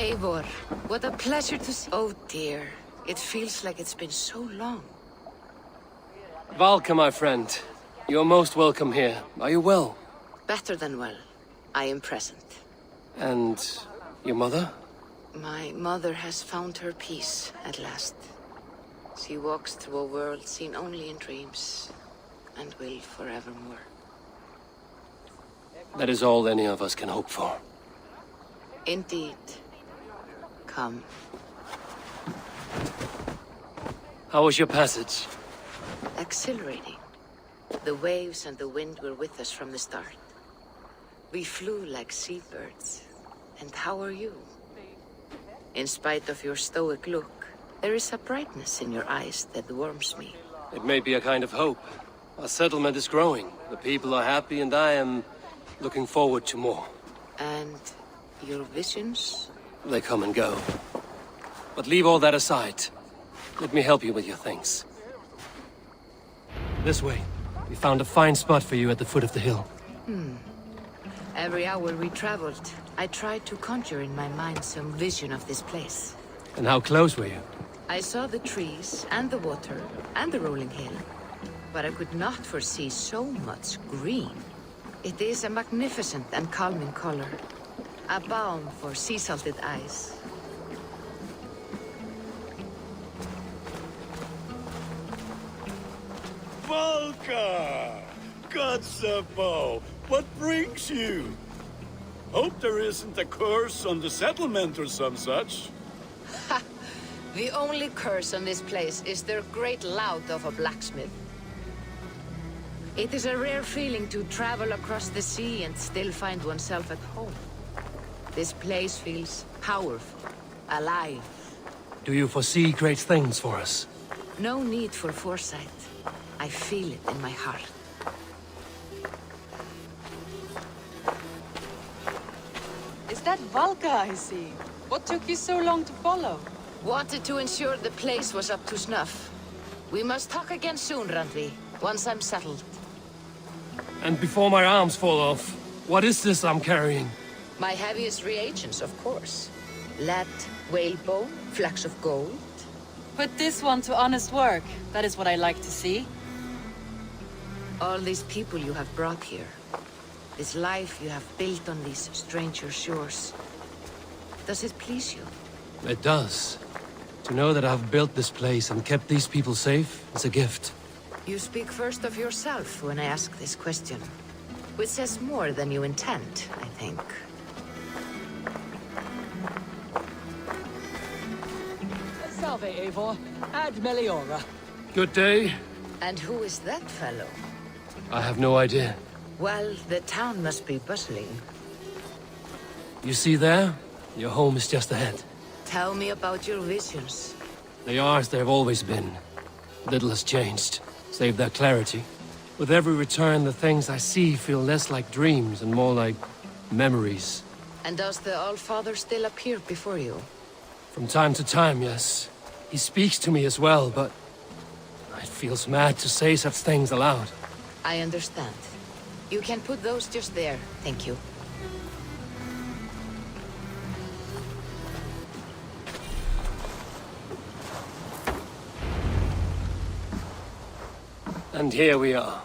Eivor, what a pleasure to see. Oh dear, it feels like it's been so long. Valka, my friend. You're most welcome here. Are you well? Better than well. I am present. And your mother? My mother has found her peace at last. She walks through a world seen only in dreams, and will forevermore. That is all any of us can hope for. Indeed. Come. How was your passage? Exhilarating. The waves and the wind were with us from the start. We flew like seabirds. And how are you? In spite of your stoic look, there is a brightness in your eyes that warms me. It may be a kind of hope. Our settlement is growing. The people are happy and I am looking forward to more. And your visions? They come and go. But leave all that aside. Let me help you with your things. This way. We found a fine spot for you at the foot of the hill. Every hour we traveled, I tried to conjure in my mind some vision of this place. And how close were you? I saw the trees, and the water, and the rolling hill. But I could not foresee so much green. It is a magnificent and calming color. A balm for sea-salted eyes. Valka! Godsapo! What brings you? Hope there isn't a curse on the settlement or some such. Ha! The only curse on this place is their great lout of a blacksmith. It is a rare feeling to travel across the sea and still find oneself at home. This place feels powerful, alive. Do you foresee great things for us? No need for foresight. I feel it in my heart. Is that Valka I see? What took you so long to follow? Wanted to ensure the place was up to snuff. We must talk again soon, Randvi, once I'm settled. And before my arms fall off, what is this I'm carrying? My heaviest reagents, of course. Lead, whalebone, flecks of gold. Put this one to honest work. That is what I like to see. All these people you have brought here. This life you have built on these stranger shores. Does it please you? It does. To know that I've built this place and kept these people safe is a gift. You speak first of yourself when I ask this question. Which says more than you intend, I think. Salve, Eivor. Ad meliora. Good day. And who is that fellow? I have no idea. Well, the town must be bustling. You see there? Your home is just ahead. Tell me about your visions. They are as they have always been. Little has changed, save their clarity. With every return, the things I see feel less like dreams and more like memories. And does the All-Father still appear before you? From time to time, yes. He speaks to me as well, but it feels mad to say such things aloud. I understand. You can put those just there, thank you. And here we are.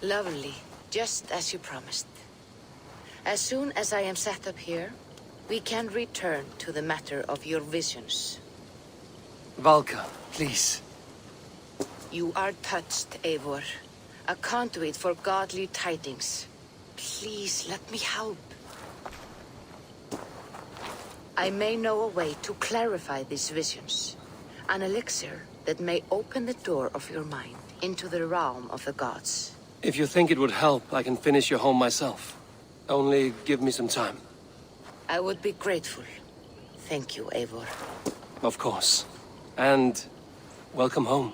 Lovely, just as you promised. As soon as I am set up here, we can return to the matter of your visions. Valka, please. You are touched, Eivor. A conduit for godly tidings. Please, let me help. I may know a way to clarify these visions. An elixir that may open the door of your mind into the realm of the gods. If you think it would help, I can finish your home myself. Only give me some time. I would be grateful. Thank you, Eivor. Of course. And welcome home.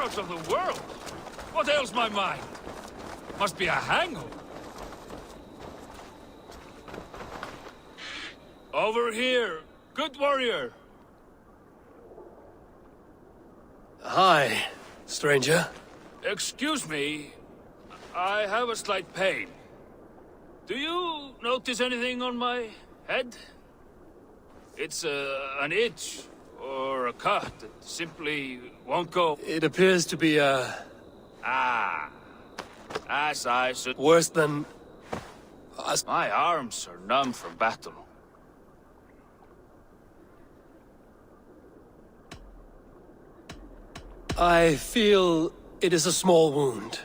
crossroads of the world. What ails my mind? Must be a hangover. Over here, good warrior. Hi, stranger. Excuse me, I have a slight pain. Do you notice anything on my head? It's an itch or a cut that simply won't go. It appears to be, Ah, as I should. worse than... My arms are numb from battle. I feel it is a small wound.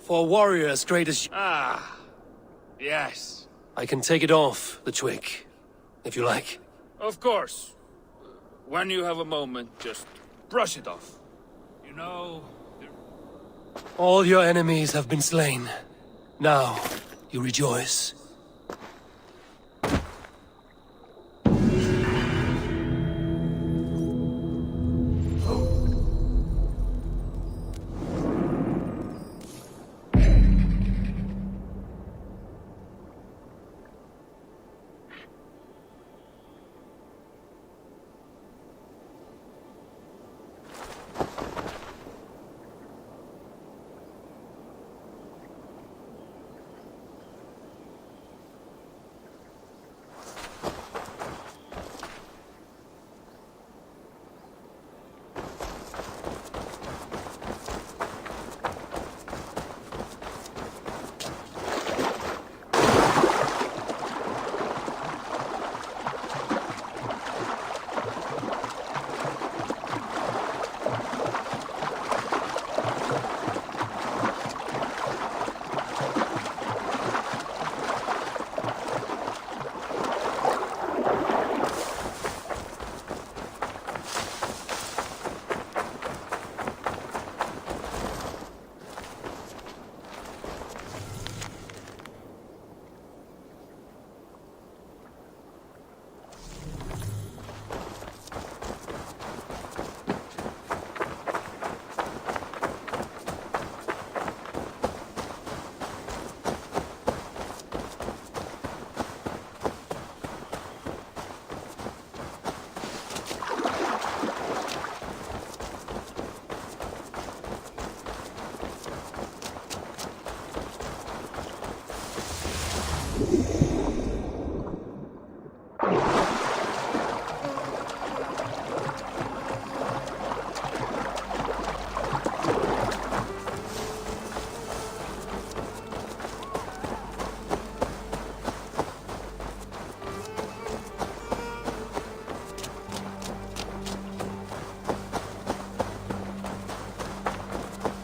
For a warrior as great as you... Ah, yes. I can take it off, the twig, if you like. Of course. When you have a moment, just brush it off. You know... All your enemies have been slain. Now, you rejoice.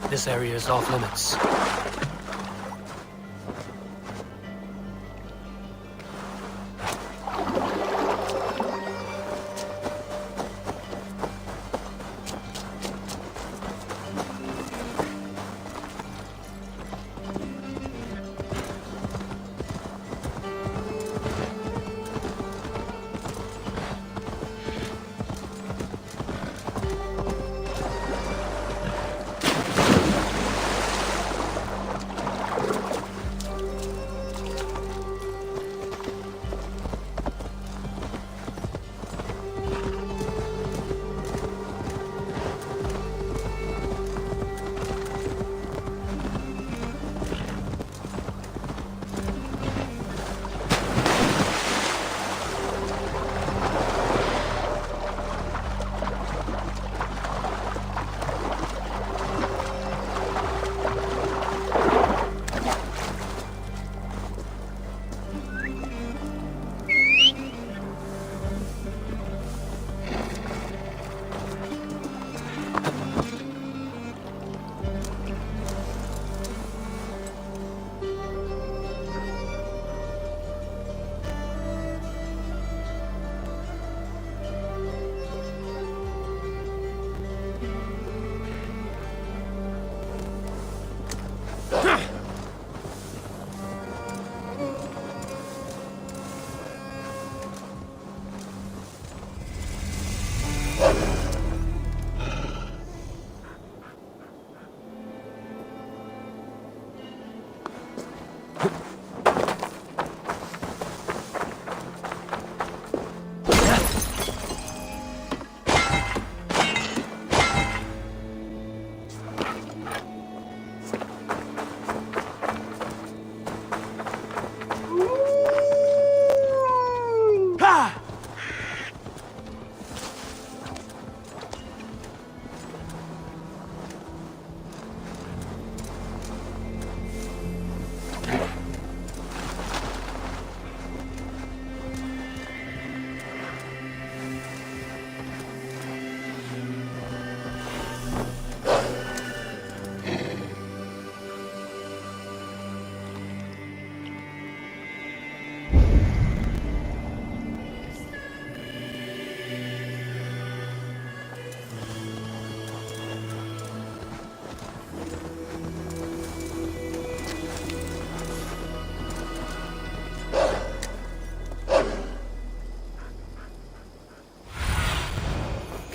This area is off limits.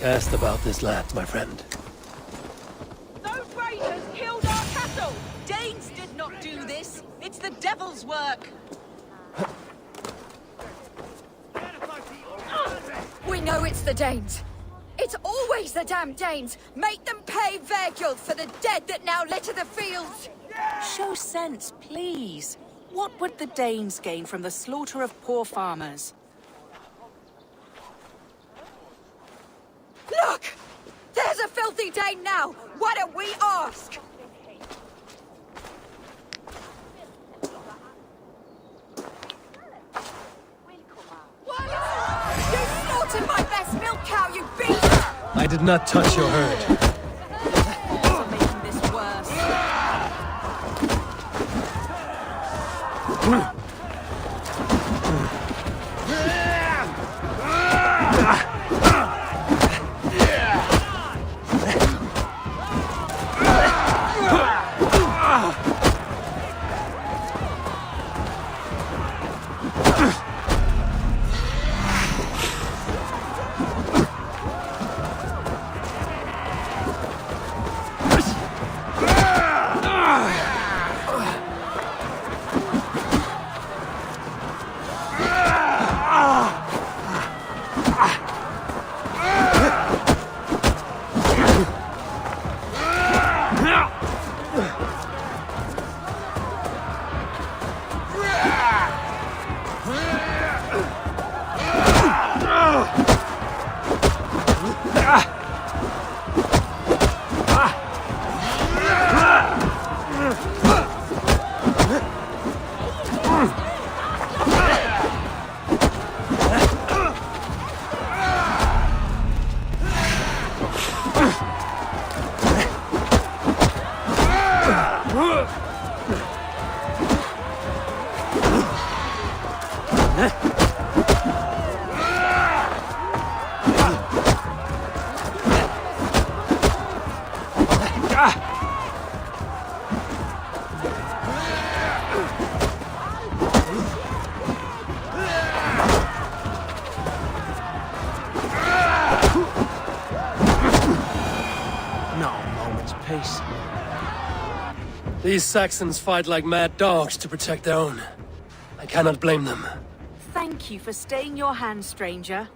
Cast about this land, my friend. Those raiders killed our cattle! Danes did not do this! It's the devil's work! We know it's the Danes. It's always the damn Danes. Make them pay Vergil for the dead that now litter the fields. Show sense, please. What would the Danes gain from the slaughter of poor farmers? Look! There's a filthy Dane now! Why don't we ask? You slaughtered my best milk cow, you beast! I did not touch your herd. For making this worse. These Saxons fight like mad dogs to protect their own. I cannot blame them. Thank you for staying your hand, stranger.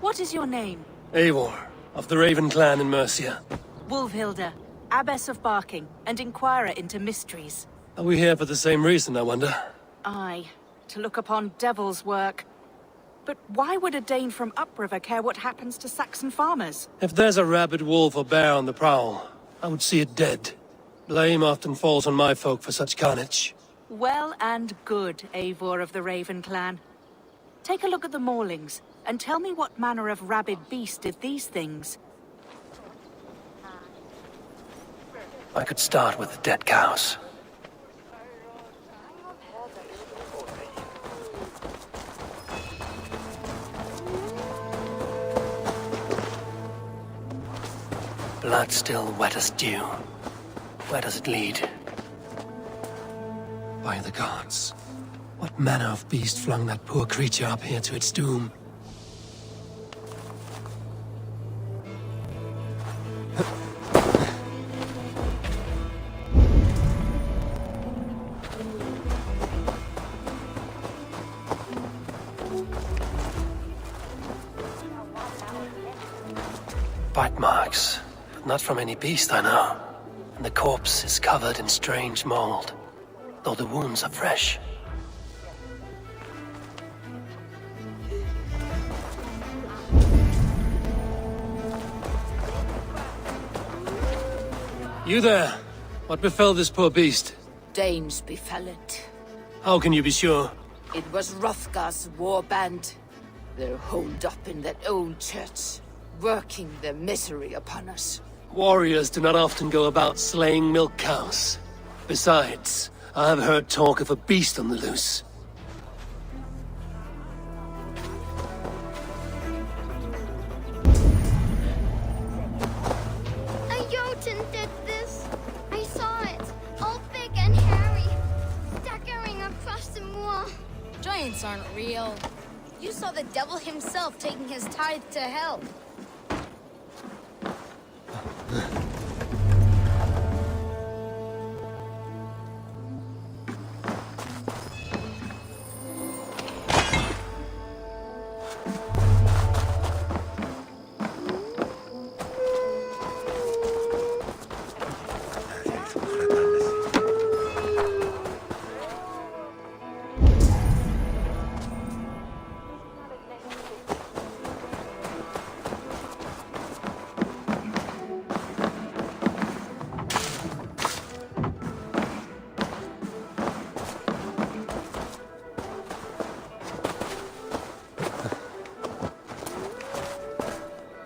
What is your name? Eivor, of the Raven clan in Mercia. Wolfhilda, Abbess of Barking, and Inquirer into Mysteries. Are we here for the same reason, I wonder? Aye, to look upon devil's work. But why would a Dane from upriver care what happens to Saxon farmers? If there's a rabid wolf or bear on the prowl, I would see it dead. Blame often falls on my folk for such carnage. Well and good, Eivor of the Raven clan. Take a look at the maulings, and tell me what manner of rabid beast did these things. I could start with the dead cows. Blood still wet as dew. Where does it lead? By the gods. What manner of beast flung that poor creature up here to its doom? Bite marks, but not from any beast I know. And the corpse is covered in strange mold, though the wounds are fresh. You there? What befell this poor beast? Danes befell it. How can you be sure? It was Hrothgar's war band. They're holed up in that old church, working their misery upon us. Warriors do not often go about slaying milk cows. Besides, I have heard talk of a beast on the loose. A Jotun did this. I saw it. All big and hairy. Staggering across the moor. Giants aren't real. You saw the devil himself taking his tithe to hell.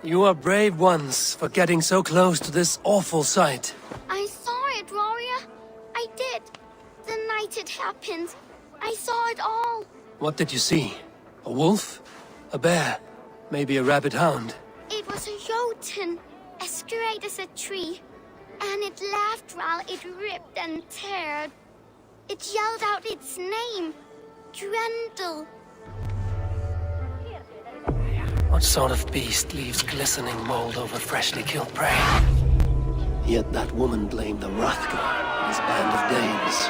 You are brave ones for getting so close to this awful sight. I saw it, warrior. I did. The night it happened. I saw it all. What did you see? A wolf? A bear? Maybe a rabid hound? It was a Jotun, as straight as a tree. And it laughed while it ripped and teared. It yelled out its name. Grendel. What sort of beast leaves glistening mold over freshly killed prey? Yet that woman blamed the Hrothgar and his band of Danes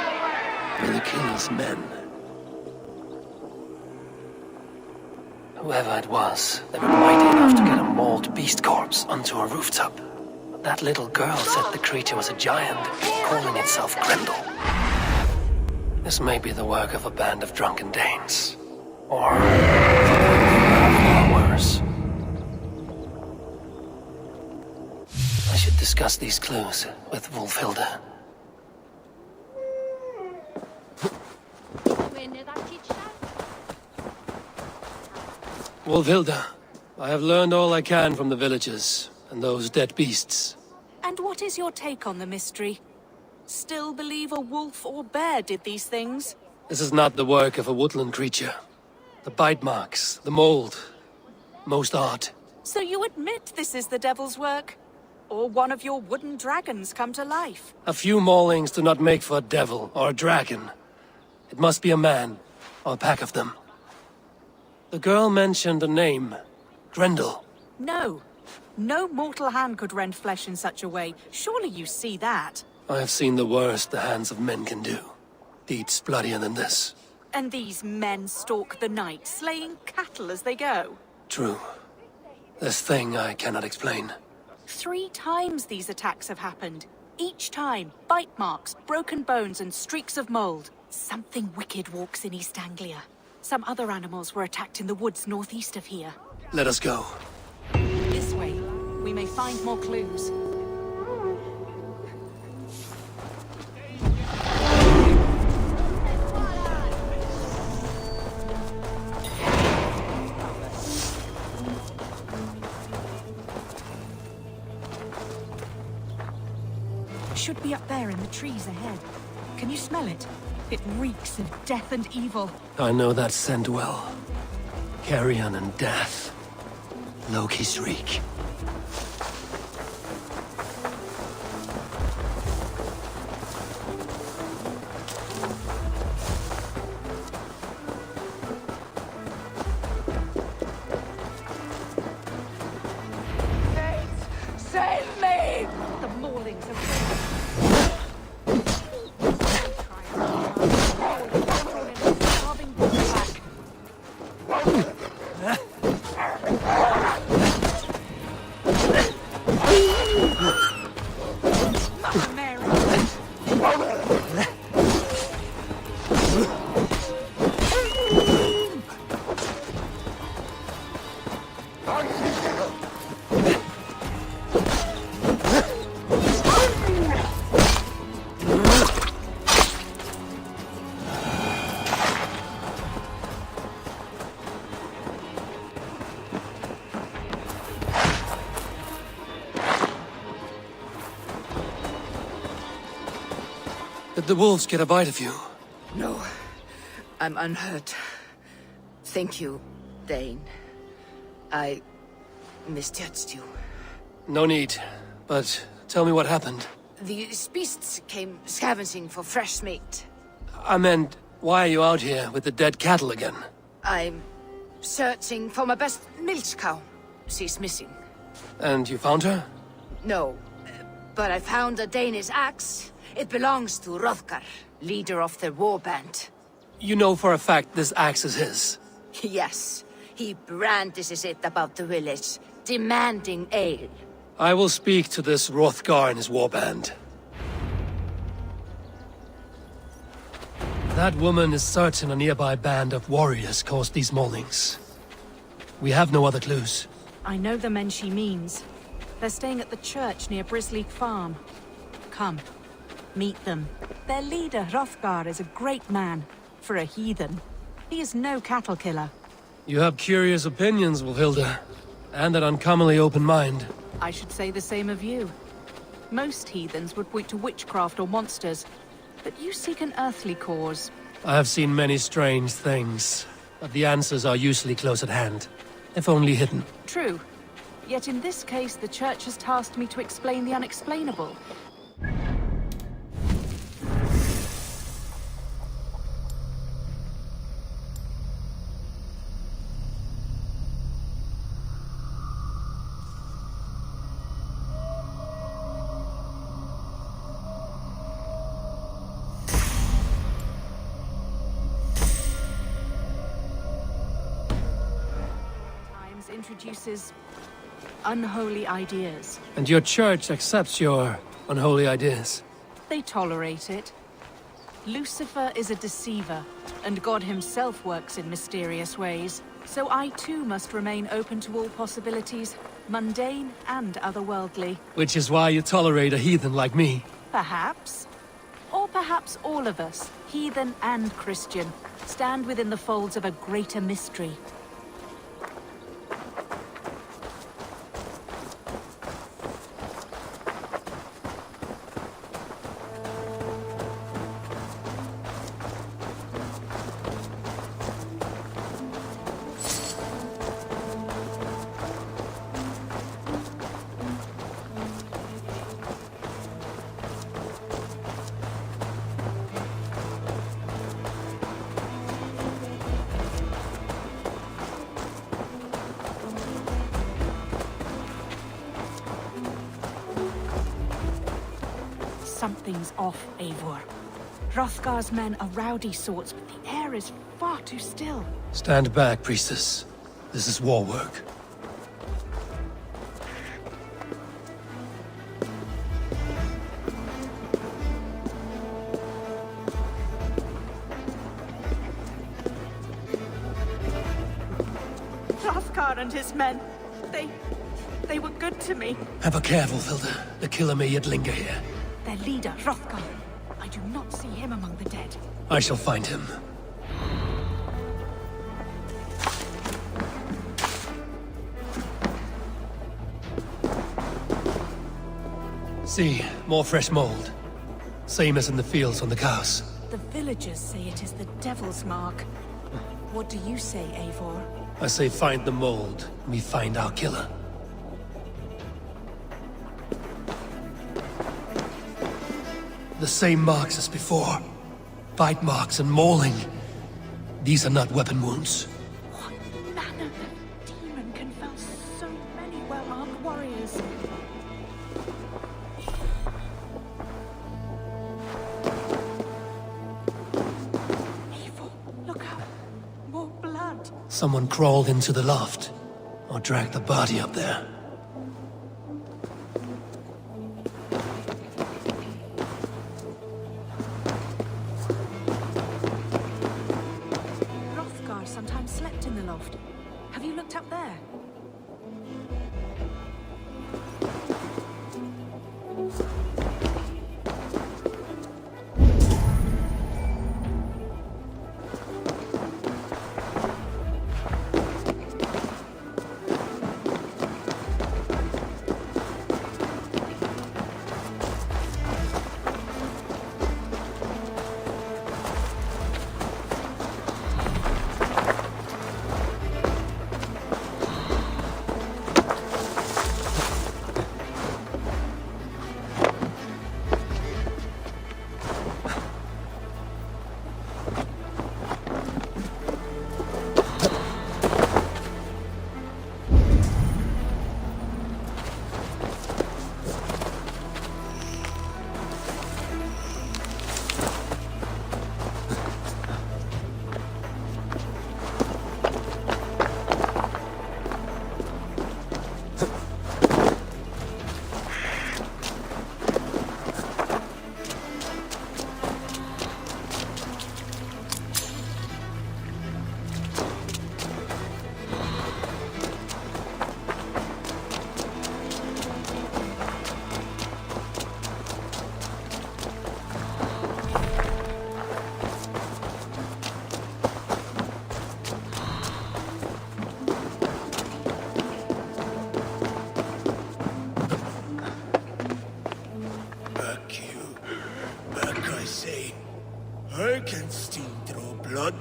for the king's men. Whoever it was, they were mighty enough to get a mauled beast corpse onto a rooftop. That little girl said the creature was a giant, calling itself Grendel. This may be the work of a band of drunken Danes. Or worse. I should discuss these clues with Wolfhilda. Wolfhilda, I have learned all I can from the villagers and those dead beasts. And what is your take on the mystery? Still believe a wolf or bear did these things? This is not the work of a woodland creature. The bite marks, the mold, most art. So you admit this is the devil's work? Or one of your wooden dragons come to life? A few maulings do not make for a devil or a dragon. It must be a man, or a pack of them. The girl mentioned a name, Grendel. No. No mortal hand could rend flesh in such a way. Surely you see that. I have seen the worst the hands of men can do. Deeds bloodier than this. And these men stalk the night, slaying cattle as they go. True. This thing I cannot explain. 3 times these attacks have happened. Each time, bite marks, broken bones, and streaks of mold. Something wicked walks in East Anglia. Some other animals were attacked in the woods northeast of here. Let us go. This way. We may find more clues. Should be up there in the trees ahead. Can you smell it? It reeks of death and evil. I know that scent well. Carrion and death. Loki's reek. Save me! The maulings of... Did the wolves get a bite of you? No, I'm unhurt. Thank you, Dane. I misjudged you. No need. But tell me what happened. These beasts came scavenging for fresh meat. I meant, why are you out here with the dead cattle again? I'm searching for my best milch cow. She's missing. And you found her? No, but I found a Danish axe. It belongs to Hrothgar, leader of the war band. You know for a fact this axe is his. Yes, he brandishes it about the village, demanding ale. I will speak to this Hrothgar and his warband. That woman is certain a nearby band of warriors caused these maulings. We have no other clues. I know the men she means. They're staying at the church near Brisleek Farm. Come, meet them. Their leader, Hrothgar, is a great man. For a heathen. He is no cattle killer. You have curious opinions, Wolfhilda. And an uncommonly open mind. I should say the same of you. Most heathens would point to witchcraft or monsters, but you seek an earthly cause. I have seen many strange things, but the answers are usually close at hand, if only hidden. True. Yet in this case, the church has tasked me to explain the unexplainable. Introduces unholy ideas. And your church accepts your unholy ideas? They tolerate it. Lucifer is a deceiver, and God himself works in mysterious ways. So I too must remain open to all possibilities, mundane and otherworldly. Which is why you tolerate a heathen like me. Perhaps. Or perhaps all of us, heathen and Christian, stand within the folds of a greater mystery. Something's off, Eivor. Hrothgar's men are rowdy sorts, but the air is far too still. Stand back, priestess. This is war work. Hrothgar and his men, they were good to me. Have a care, Wolfhilda. The killer may yet linger here. Their leader, Hrothgar. I do not see him among the dead. I shall find him. See, more fresh mold. Same as in the fields on the cows. The villagers say it is the devil's mark. What do you say, Eivor? I say find the mold, and we find our killer. The same marks as before. Bite marks and mauling. These are not weapon wounds. What manner of demon can fell so many well-armed warriors? Evil, look out. More blood. Someone crawled into the loft, or dragged the body up there. I say? I can still draw blood.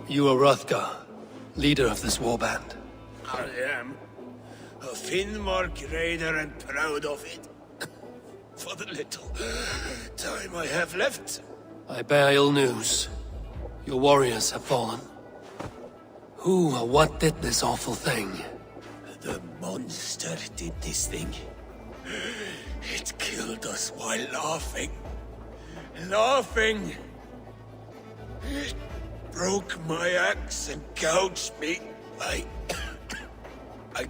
You are Hrothgar, leader of this warband. I am. A Finnmark raider and proud of it. For the little time I have left. I bear ill news. Your warriors have fallen. Who or what did this awful thing? The monster did this thing. It killed us while laughing. Laughing! It broke my axe and gouged me. I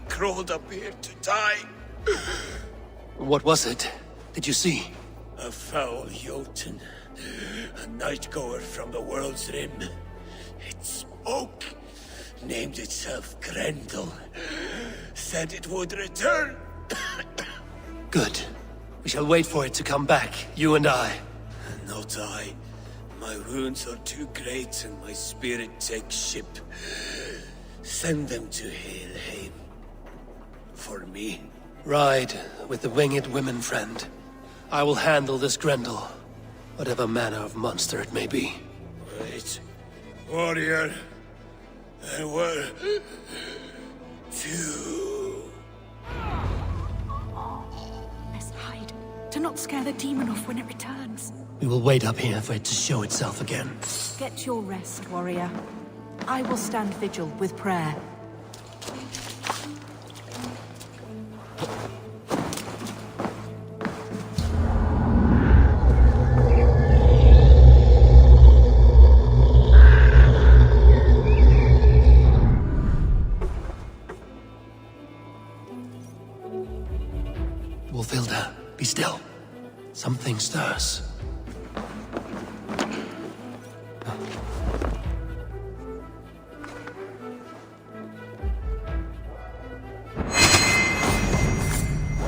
crawled up here to die. What was it? Did you see? A foul Jotun. A night-goer from the world's rim. It spoke. Named itself Grendel. Said it would return. Good. We shall wait for it to come back, you and I. Not I. My wounds are too great and my spirit takes ship. Send them to Helheim. For me. Ride with the winged women friend. I will handle this Grendel, whatever manner of monster it may be. Wait. Warrior. There were... two... Let's hide. Do not scare the demon off when it returns. We will wait up here for it to show itself again. Get your rest, warrior. I will stand vigil with prayer. Wolfilda, be still. Something stirs.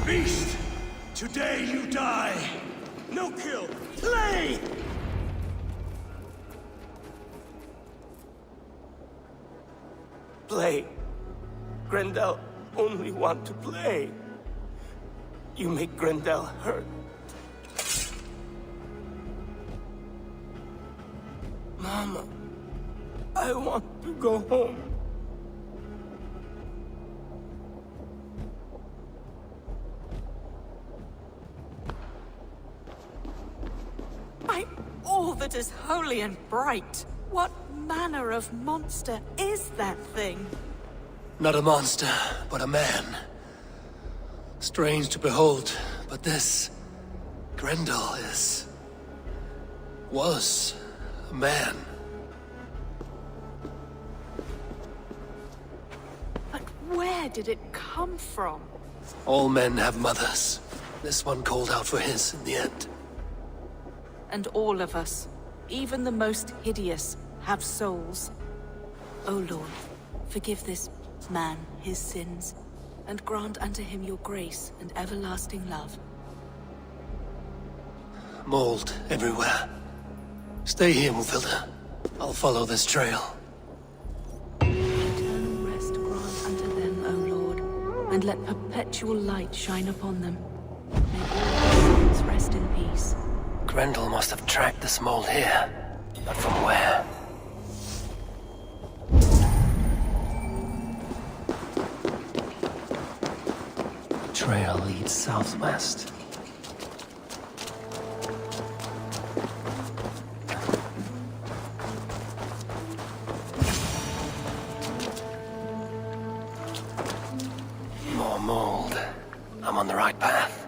Beast! Today you die! No kill! Play! Play. Grendel only want to play. You make Grendel hurt. Mama, I want to go home. By all that is holy and bright, what manner of monster is that thing? Not a monster, but a man. Strange to behold, but this... Grendel was a man. But where did it come from? All men have mothers. This one called out for his in the end. And all of us, even the most hideous, have souls. O Lord, forgive this man his sins, and grant unto him your grace and everlasting love. Mold everywhere. Stay here, Wolfilda. I'll follow this trail. Eternal rest grant unto them, O Lord, and let perpetual light shine upon them. May all their souls rest in peace. Grendel must have tracked this mold here, but from where? The trail leads southwest. More mold. I'm on the right path.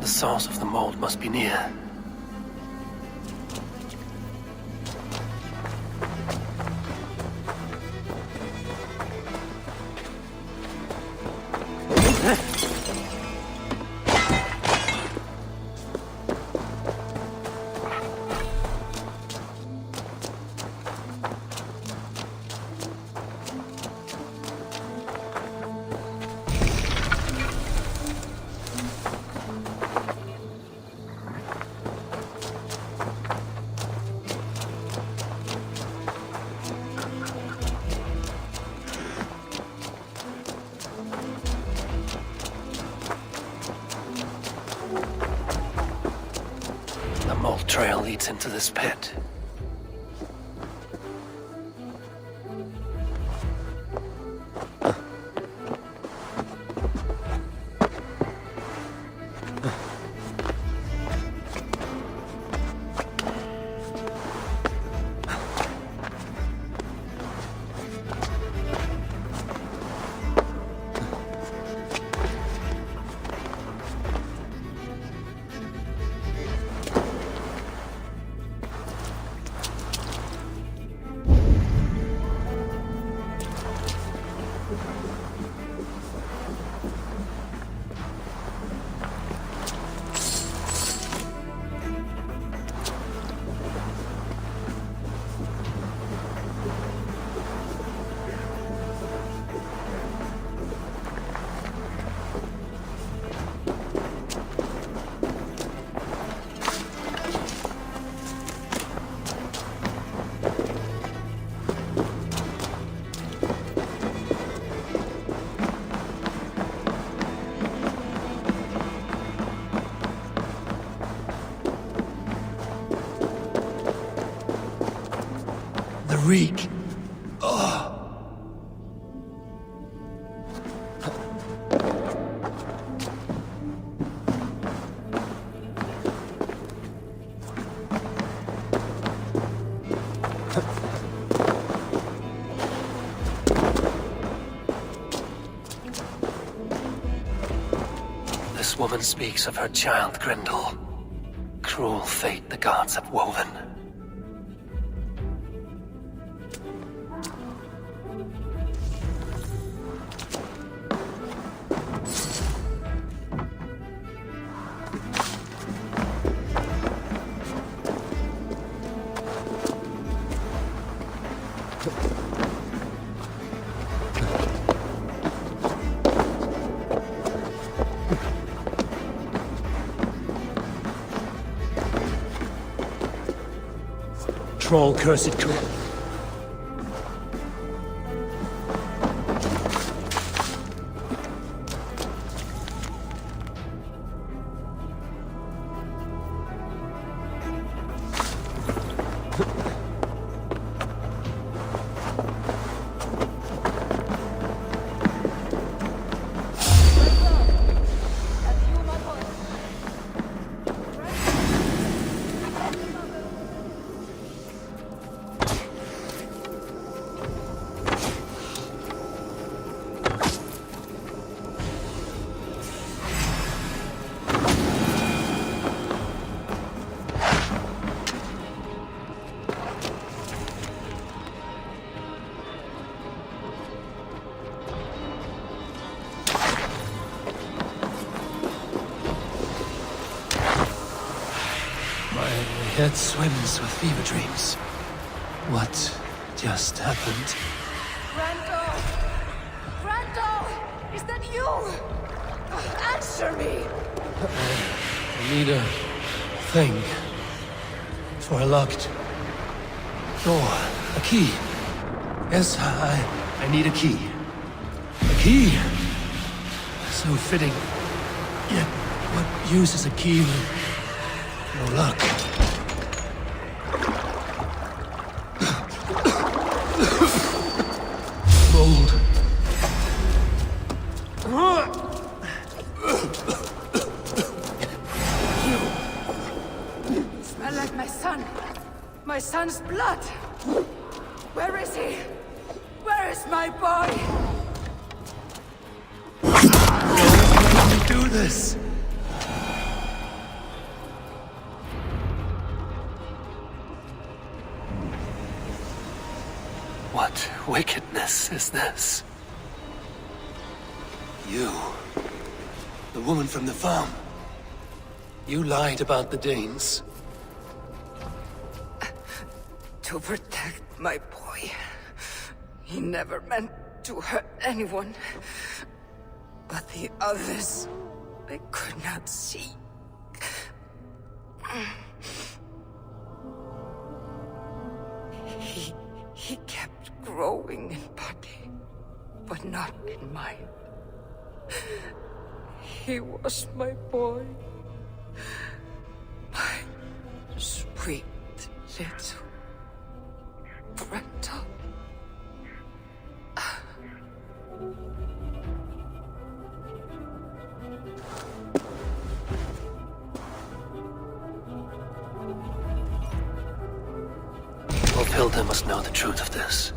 The source of the mold must be near. The mold trail leads into this pit. The reek. This woman speaks of her child Grendel. Cruel fate the gods have woven. Troll cursed creature. My head swims with fever dreams. What just happened? Grendel! Grendel! Is that you? Answer me! I need a thing for a locked door. A key. Yes, I need a key. A key! So fitting. Yet, what use is a key with no luck? Mold. You smell like my son. My son's blood. Where is he? Where is my boy? Don't do this. What wickedness is this? You, the woman from the farm. You lied about the Danes. To protect my boy. He never meant to hurt anyone. But the others, they could not see. He kept growing in body, but not in mind. He was my boy. My sweet little Grendel. Hilda must know the truth of this.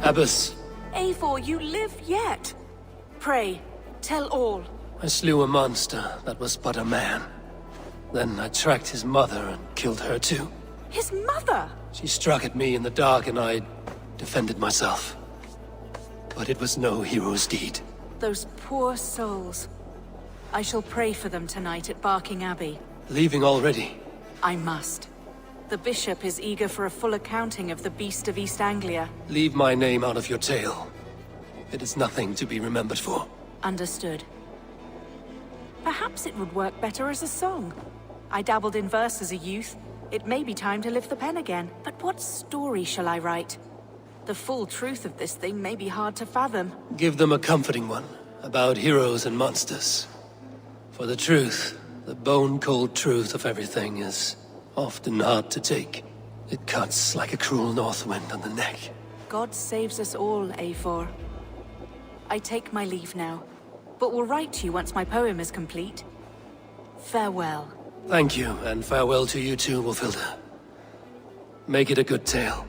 Abbas. Eivor, you live yet. Pray, tell all. I slew a monster that was but a man. Then I tracked his mother and killed her too. His mother? She struck at me in the dark and I defended myself. But it was no hero's deed. Those poor souls. I shall pray for them tonight at Barking Abbey. Leaving already? I must. The bishop is eager for a full accounting of the Beast of East Anglia. Leave my name out of your tale. It is nothing to be remembered for. Understood. Perhaps it would work better as a song. I dabbled in verse as a youth. It may be time to lift the pen again. But what story shall I write? The full truth of this thing may be hard to fathom. Give them a comforting one, about heroes and monsters. For the truth, the bone-cold truth of everything is often hard to take. It cuts like a cruel north wind on the neck. God saves us all, A4. I take my leave now, but will write to you once my poem is complete. Farewell. Thank you, and farewell to you too, Wolfilda. Make it a good tale.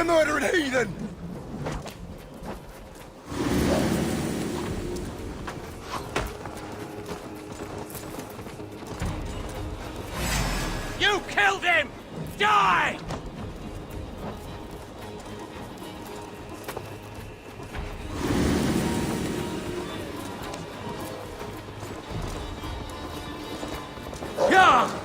murdering heathen! You killed him! Die! Yeah!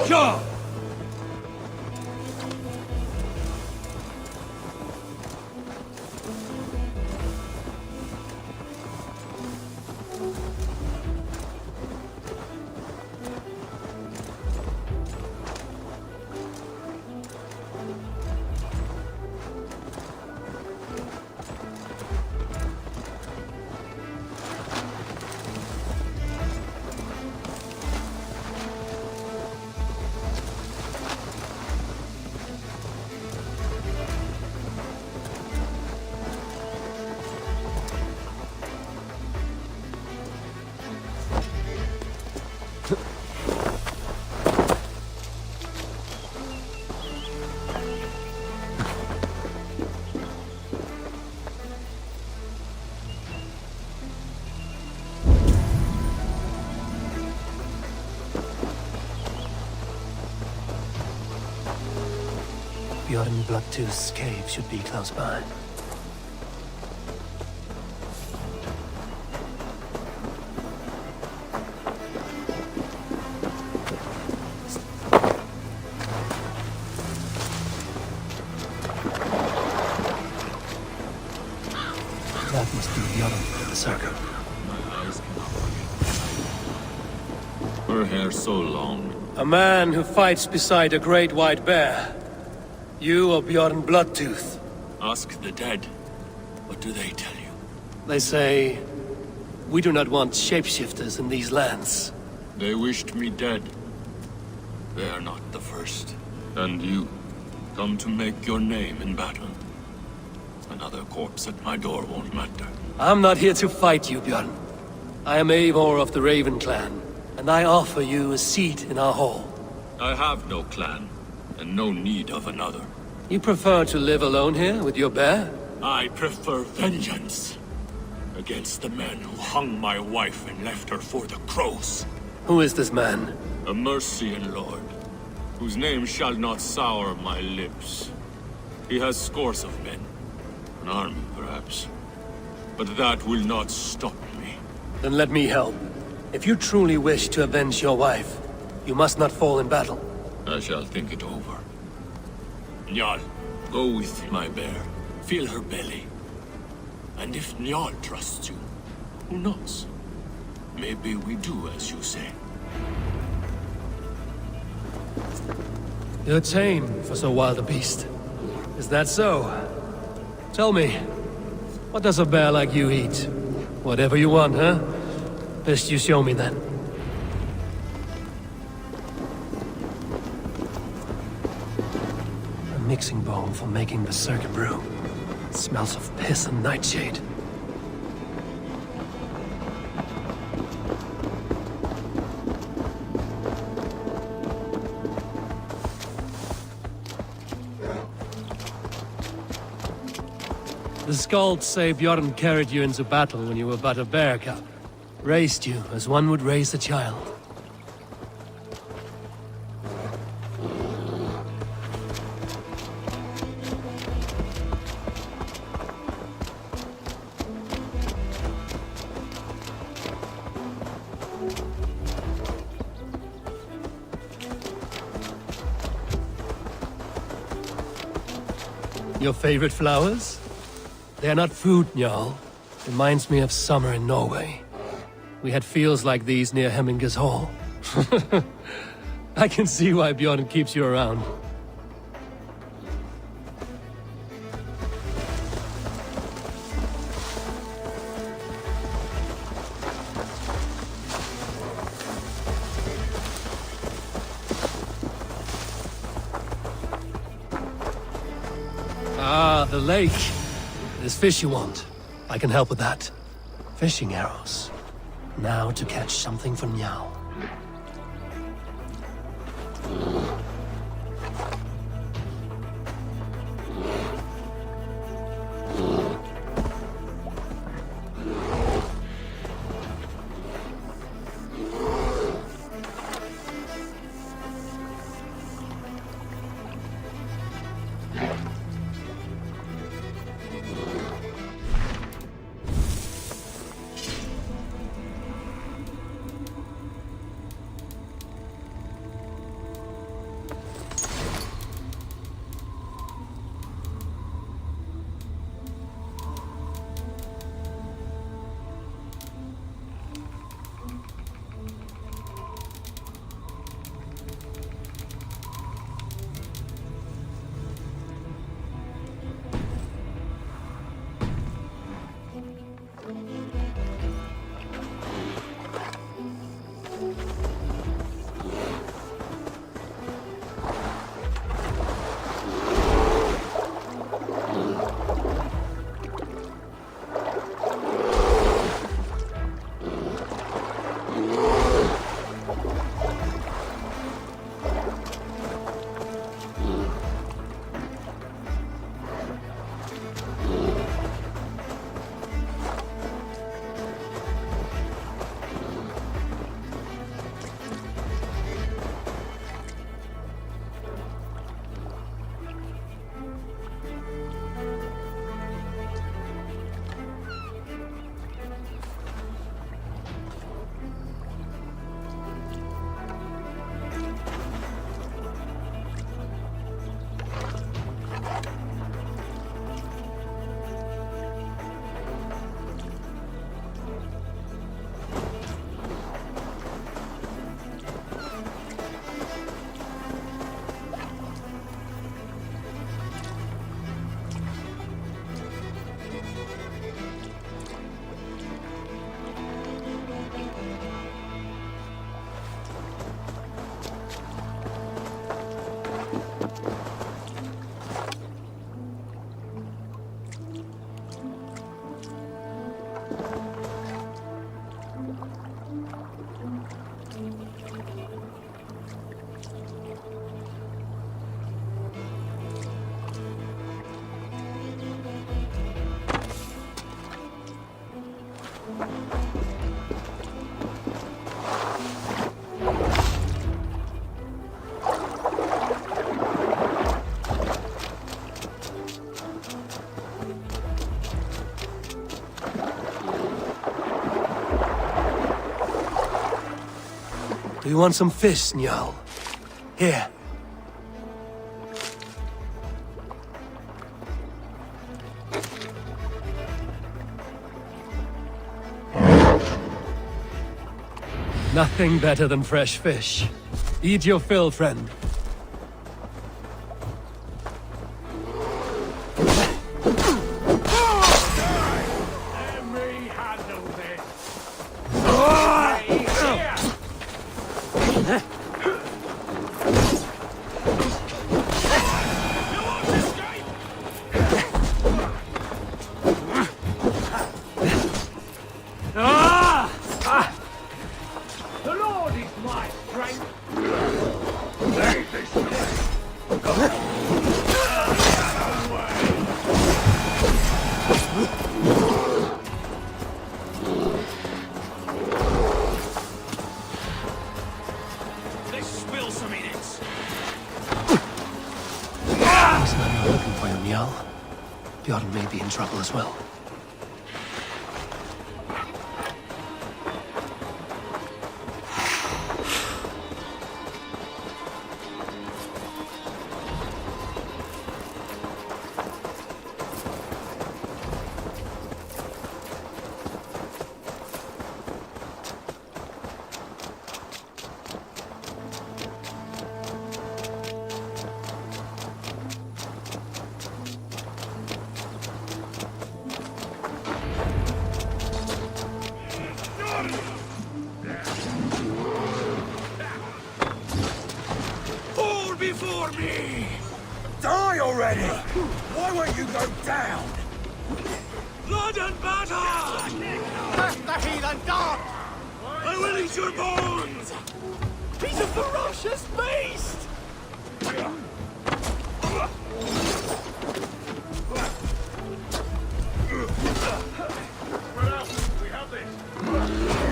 Sure! Bjorn Bloodtooth's cave should be close by. That must be Bjorn in the circle. Her hair so long. A man who fights beside a great white bear. You are Bjorn Bloodtooth. Ask the dead. What do they tell you? They say, we do not want shapeshifters in these lands. They wished me dead. They are not the first. And you, come to make your name in battle. Another corpse at my door won't matter. I'm not here to fight you, Bjorn. I am Eivor of the Raven clan, and I offer you a seat in our hall. I have no clan, and no need of another. You prefer to live alone here with your bear? I prefer vengeance against the men who hung my wife and left her for the crows. Who is this man? A Mercian lord, whose name shall not sour my lips. He has scores of men, an army perhaps, but that will not stop me. Then let me help. If you truly wish to avenge your wife, you must not fall in battle. I shall think it over. Njal, go with my bear. Feel her belly. And if Njal trusts you, who knows? Maybe we do as you say. You're tame for so wild a beast. Is that so? Tell me, what does a bear like you eat? Whatever you want, huh? Best you show me then. Mixing bowl for making the circuit brew. It smells of piss and nightshade. The Skalds say Bjorn carried you into battle when you were but a bear cub. Raised you as one would raise a child. Your favorite flowers? They're not food, Njal. Reminds me of summer in Norway. We had fields like these near Hemminger's Hall. I can see why Bjorn keeps you around. Ah, the lake. There's fish you want. I can help with that. Fishing arrows. Now to catch something for Njal. Do you want some fish, Njal? Here. Nothing better than fresh fish. Eat your fill, friend. Bjorn may be in trouble as well. Fall before me! Die already! Why won't you go down? Blood and battle! Let the heathen dog! I will eat your bones! He's a ferocious beast!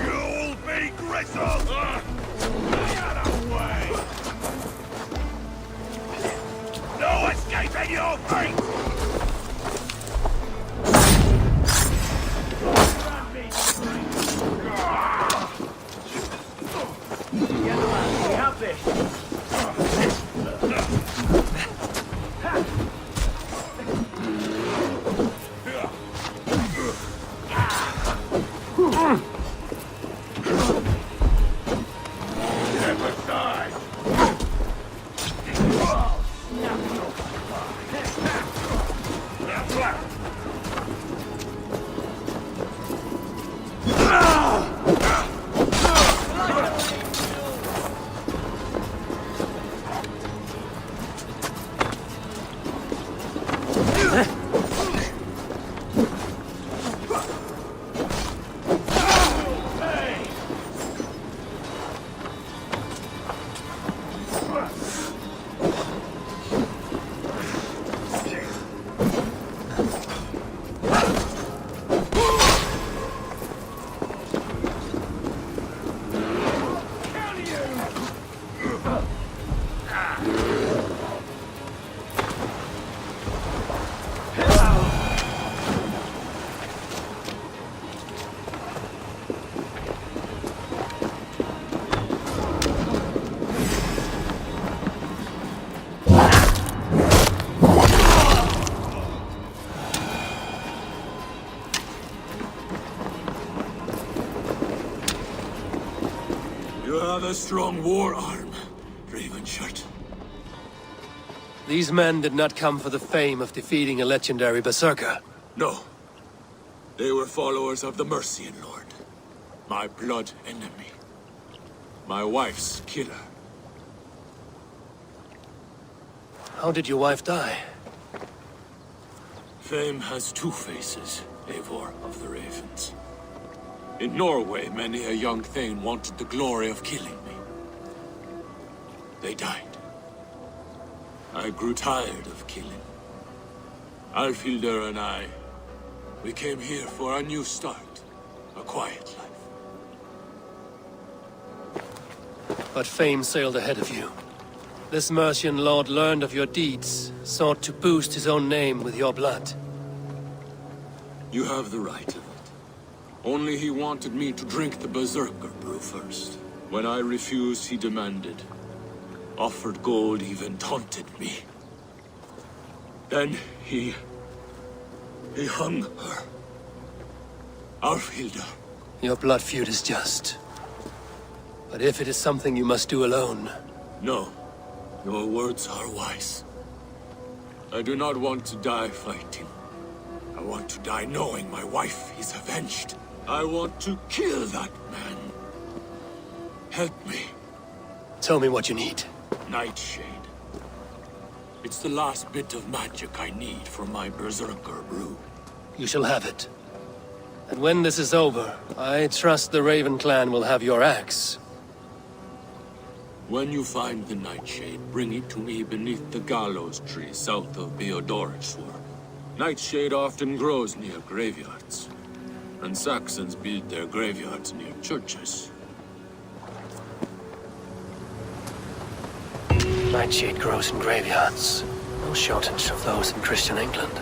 You'll be gristle! Get away! No escaping your fate! We have this! You have a strong war arm, Raven Shirt. These men did not come for the fame of defeating a legendary berserker. No. They were followers of the Mercian Lord. My blood enemy. My wife's killer. How did your wife die? Fame has two faces, Eivor of the Ravens. In Norway, many a young thane wanted the glory of killing me. They died. I grew tired of killing. Alfhildr and I, we came here for a new start. A quiet life. But fame sailed ahead of you. This Mercian lord learned of your deeds, sought to boost his own name with your blood. You have the right of it. Only he wanted me to drink the Berserker brew first. When I refused, he demanded. Offered gold, even taunted me. Then he hung her. Alfhildr. Your blood feud is just. But if it is something you must do alone... No. Your words are wise. I do not want to die fighting. I want to die knowing my wife is avenged. I want to kill that man. Help me. Tell me what you need. Nightshade. It's the last bit of magic I need for my Berserker brew. You shall have it. And when this is over, I trust the Raven clan will have your axe. When you find the Nightshade, bring it to me beneath the gallows tree south of Beodoriswar. Nightshade often grows near graveyards, and Saxons build their graveyards near churches. Nightshade grows in graveyards. No shortage of those in Christian England.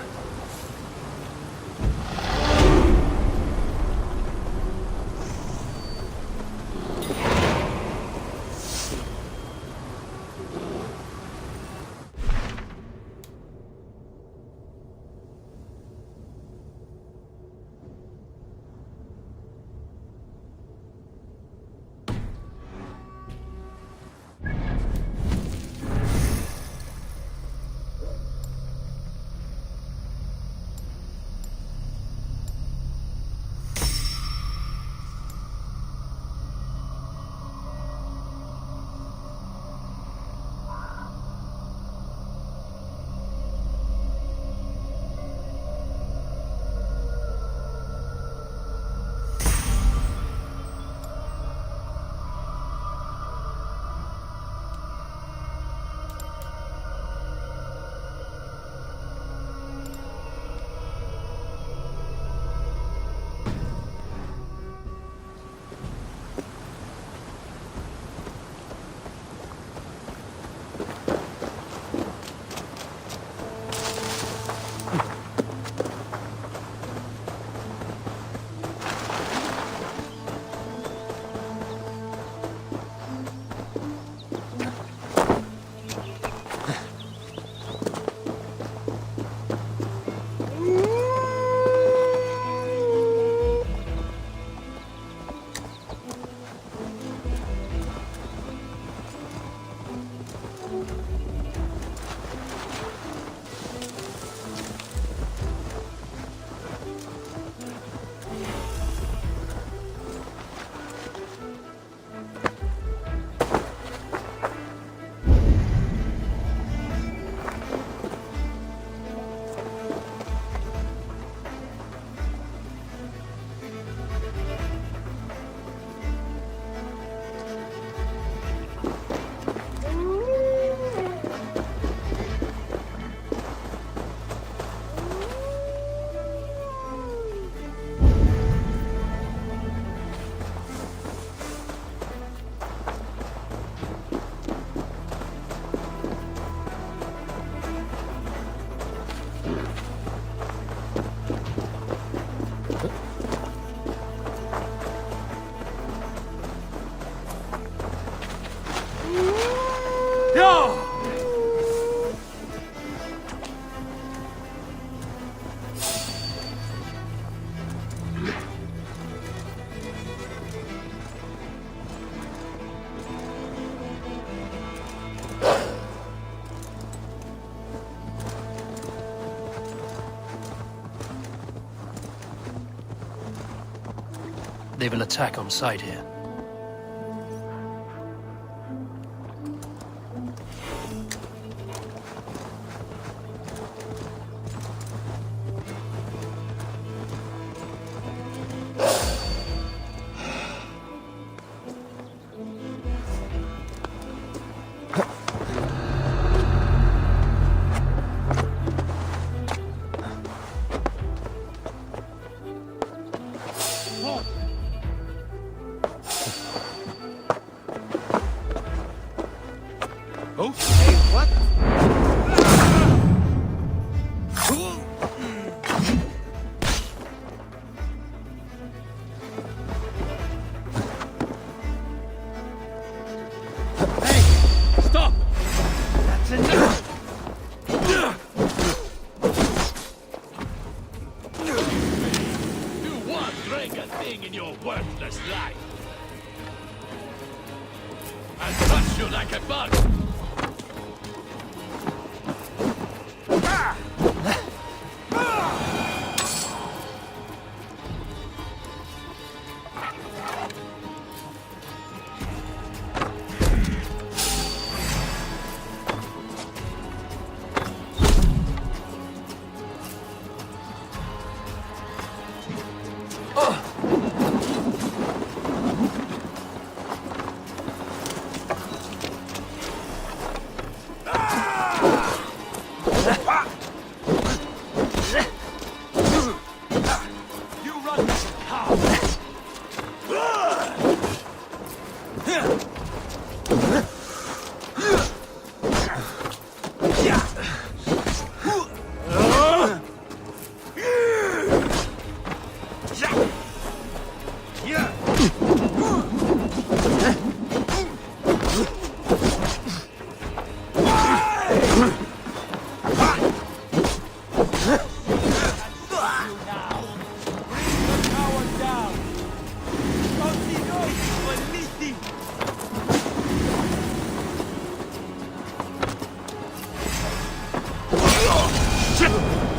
They will attack on sight here.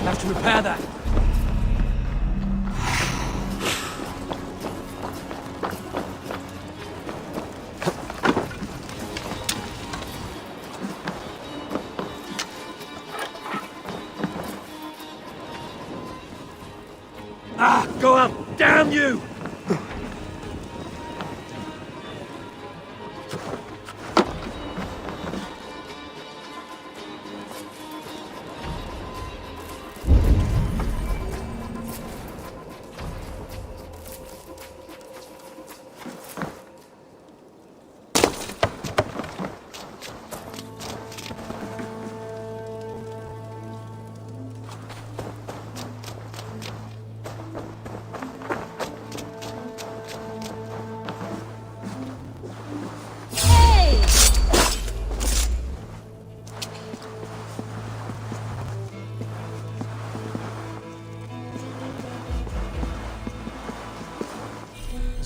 Have to repair that. Go up! Damn you!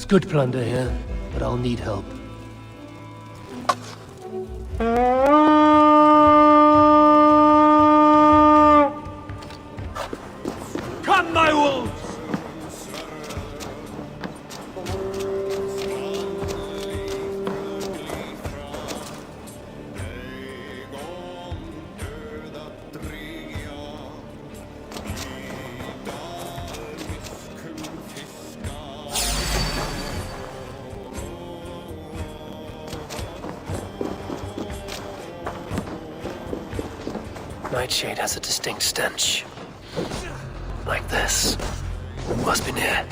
Good plunder here, but I'll need help. Come, my wolves! Nightshade has a distinct stench. Like this. Must be near.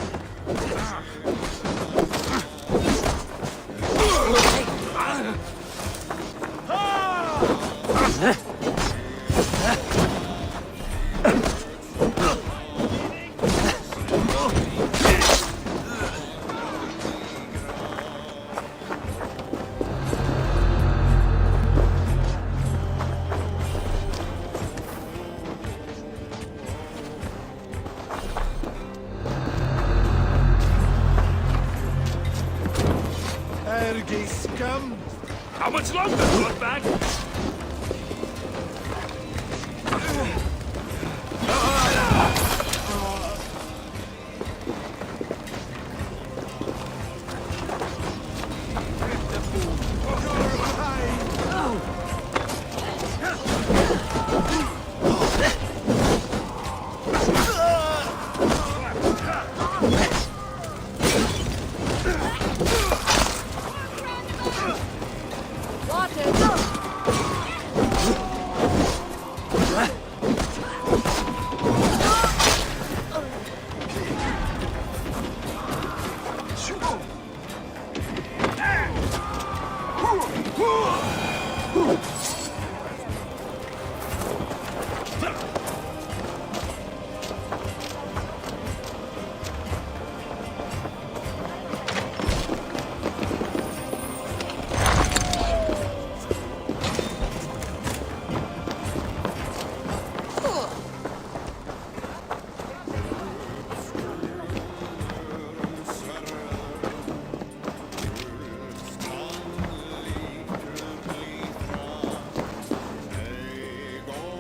Fergie scum! How much longer, bloodbag?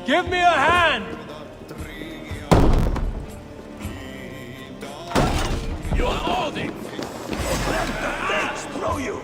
Give me a hand! You're holding! Thanks, throw you!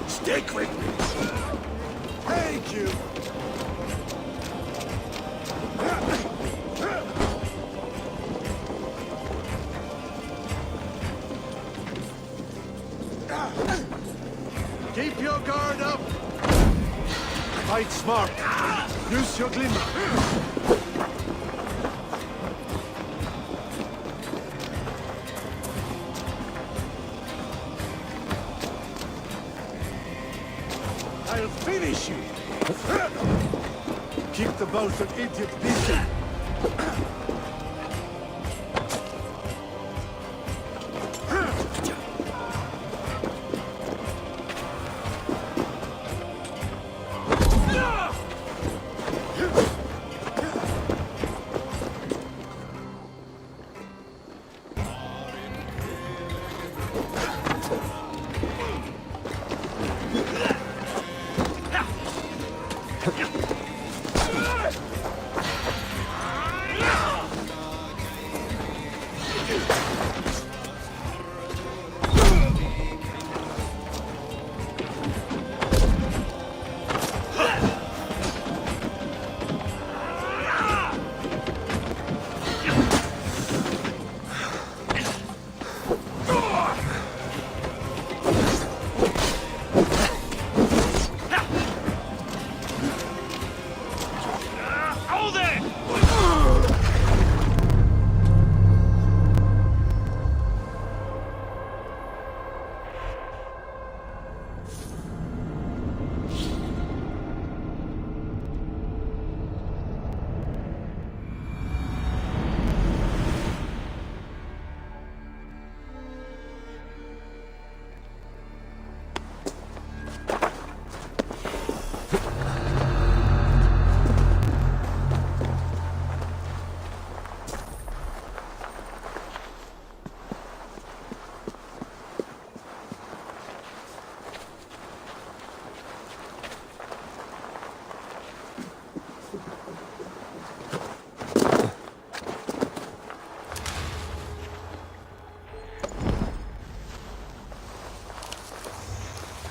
Stick with me! Thank you! Keep your guard up! Fight smart! Use your glimmer! I'll finish you! Keep the Bolton idiot busy!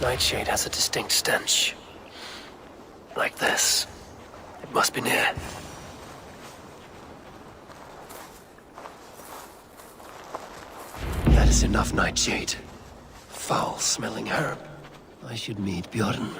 Nightshade has a distinct stench. Like this. It must be near. That is enough, Nightshade. Foul-smelling herb. I should meet Bjorn.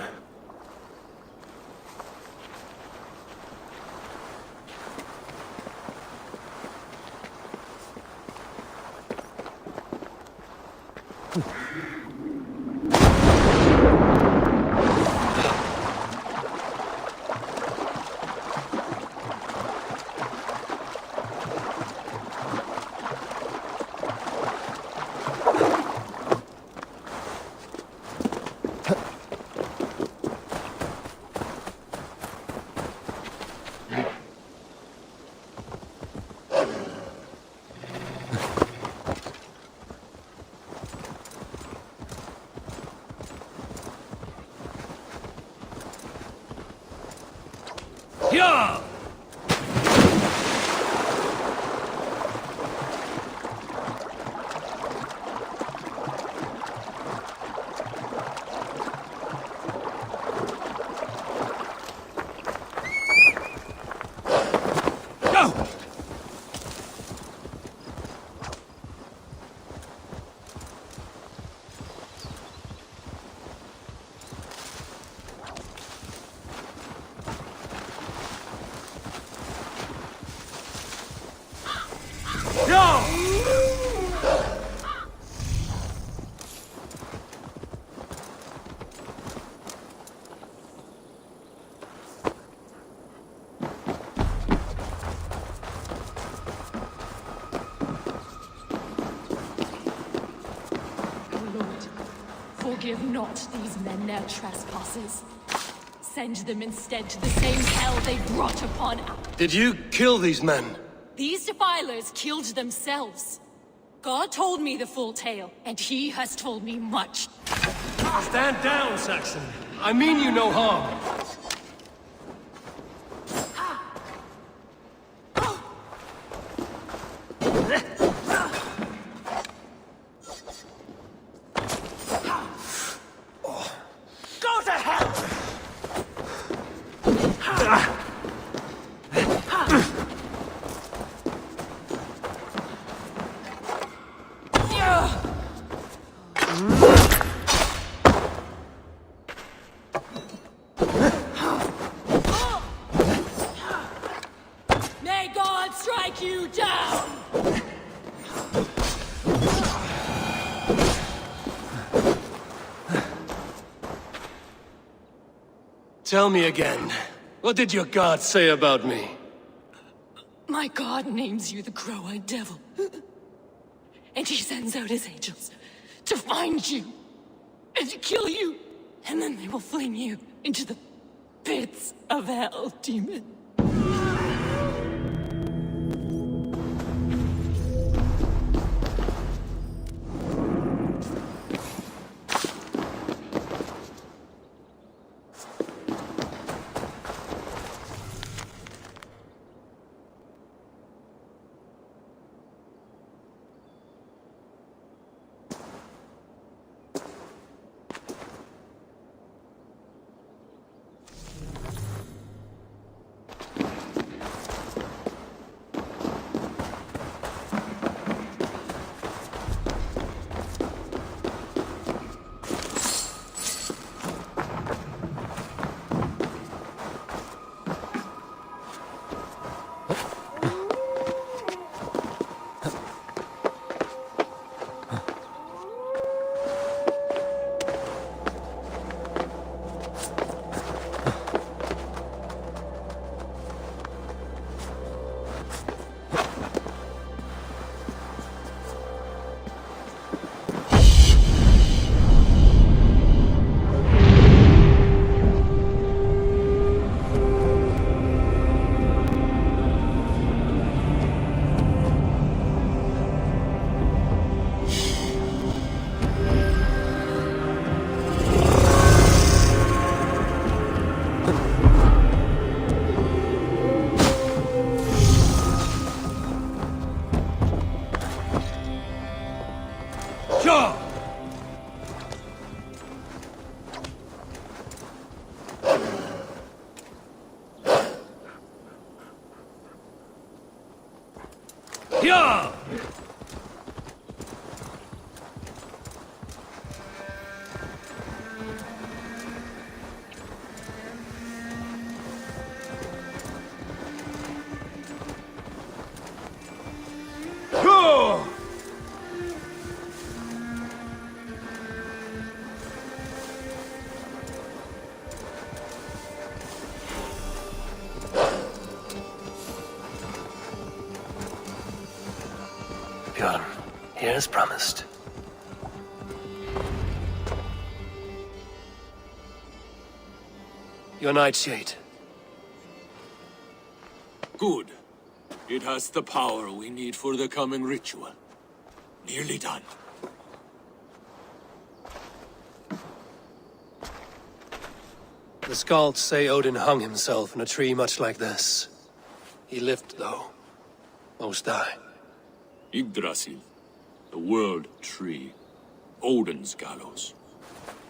Yeah! Forgive not these men their trespasses. Send them instead to the same hell they brought upon us. Did you kill these men? These defilers killed themselves. God told me the full tale, and he has told me much. Stand down, Saxon. I mean you no harm. May God strike you down! Tell me again. What did your god say about me? My God names you the Crow-Eyed Devil. And he sends out his angels to find you and to kill you. And then they will fling you into the pits of hell, demon. Yeah! Bjorn, here as promised. Your nightshade. Good. It has the power we need for the coming ritual. Nearly done. The Skalds say Odin hung himself in a tree much like this. He lived, though. Most die. Yggdrasil, the world tree. Odin's gallows.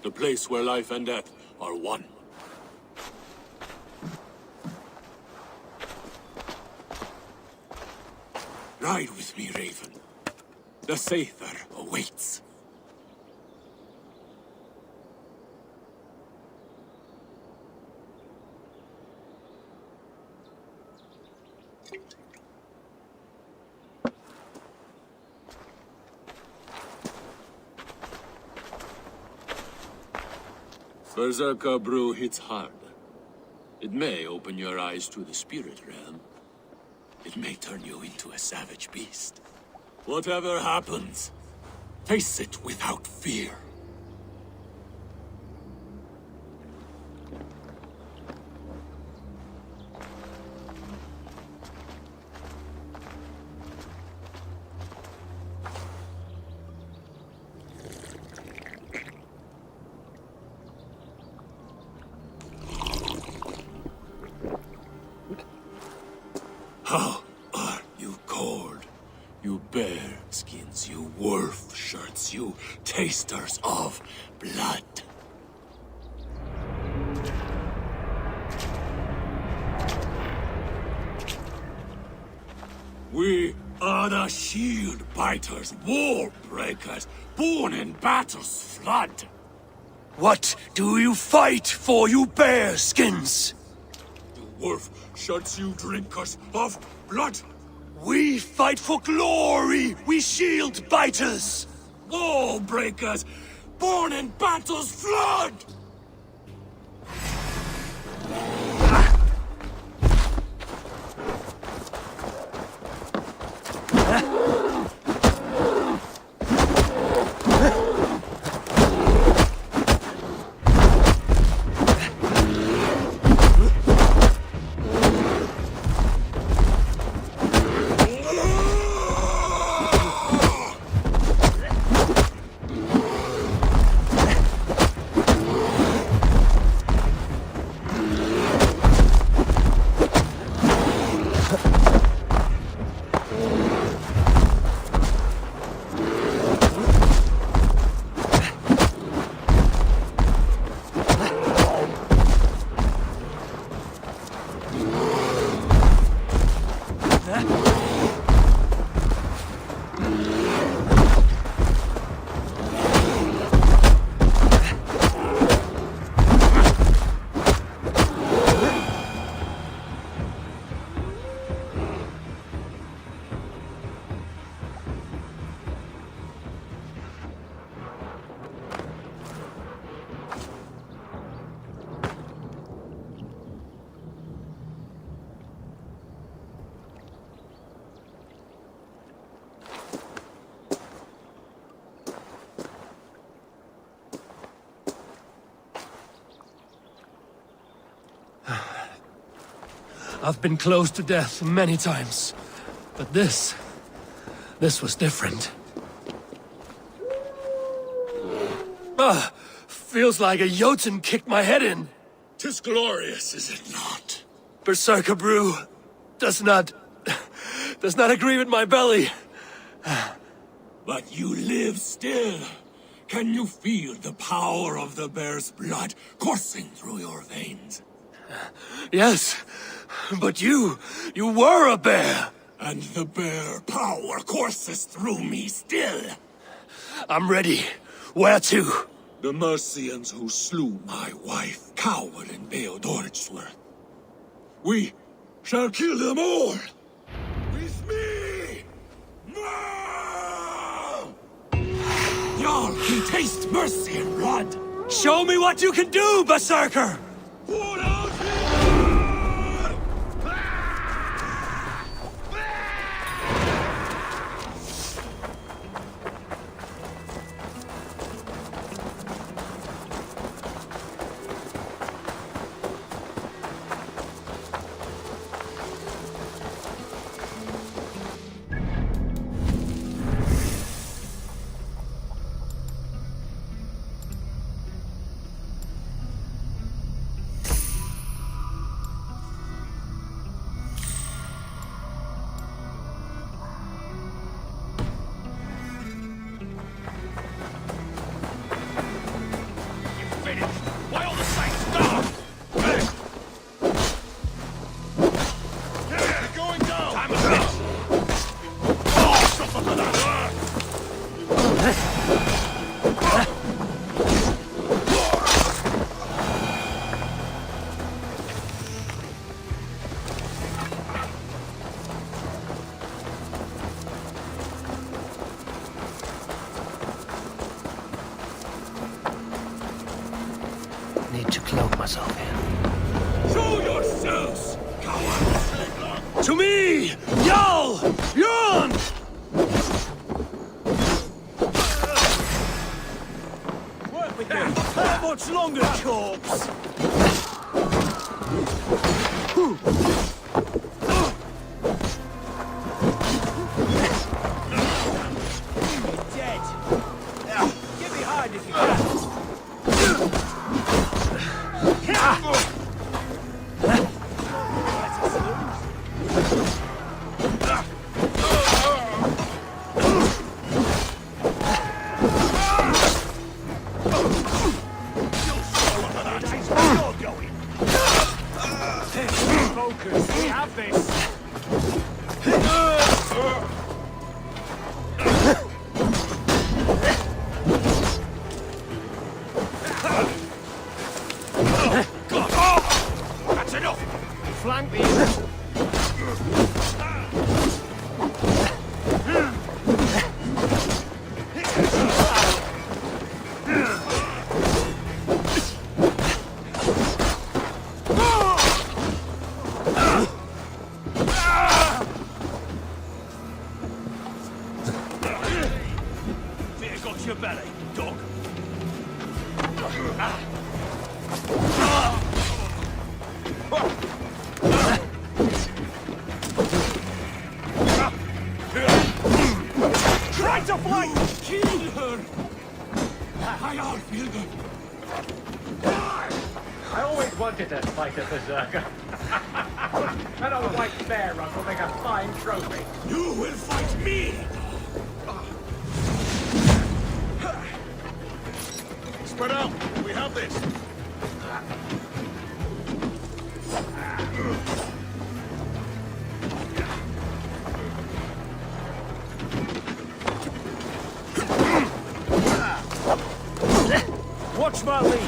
The place where life and death are one. Ride with me, Raven. The Sather awaits. Berserker brew hits hard. It may open your eyes to the spirit realm. It may turn you into a savage beast. Whatever happens, face it without fear. How are you cold? You bear skins, you wolf shirts, you tasters of blood. We are the shield biters, war breakers, born in battle's flood. What do you fight for, you bear skins? You wolf shirts, you drinkers of blood. We fight for glory, we shield biters! Wall breakers, born in battle's flood! I've been close to death many times, but this was different. Feels like a Jotun kicked my head in. 'Tis glorious, is it not? Berserker brew does not agree with my belly. But you live still. Can you feel the power of the bear's blood coursing through your veins? Yes, but you were a bear. And the bare power courses through me still. I'm ready. Where to? The Mercians who slew my wife cowered in AORUS. We shall kill them all! With me! No! Y'all can taste mercy and blood! Show me what you can do, Berserker! Pour out Need to cloak myself here. Show yourselves, cowards! To me! Y'all! Yun! Work with me. How much longer, corpse? Dead. Get behind if you can. Focus. We have this. That's enough! Flank me. Fear got your belly, dog. Try to flank! Kill her! I all feel good. I always wanted to fight a berserker. That old white bear rug will make a fine trophy. You will fight me! Spread out! We have this! Watch my lead.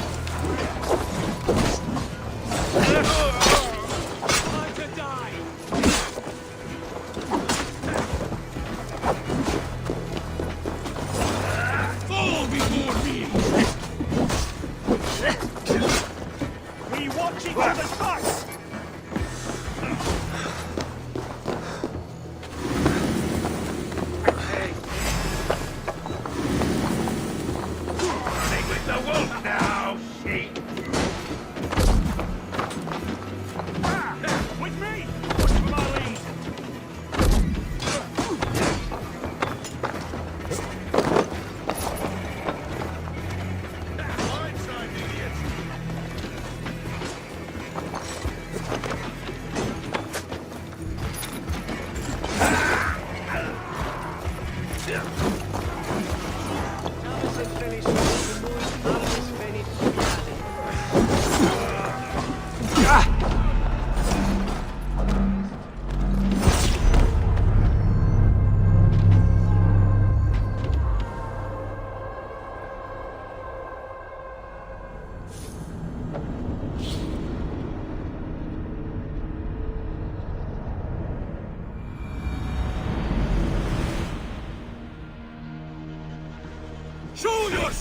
Time to die. Fall before me! We watching on the touch. Stay with the wolf now, sheep! With me. Watch my lead. Blindside, idiot!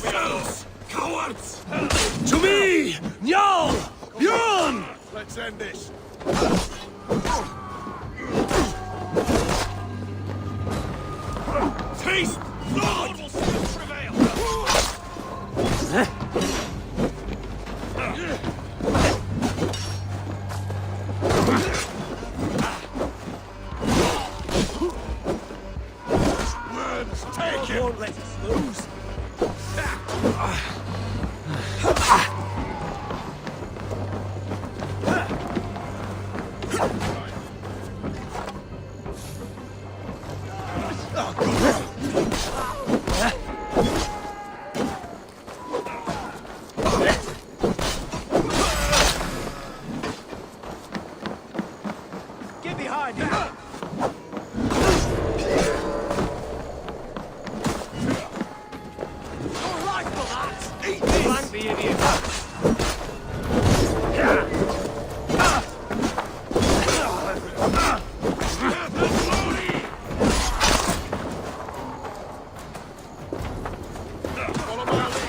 Fools! Cowards! To me! Njal! Bjorn! Let's end this. Taste blood! Will soon prevail! Worms, take it! Won't let us lose. Get behind me! Flank the idiot. Follow my lead.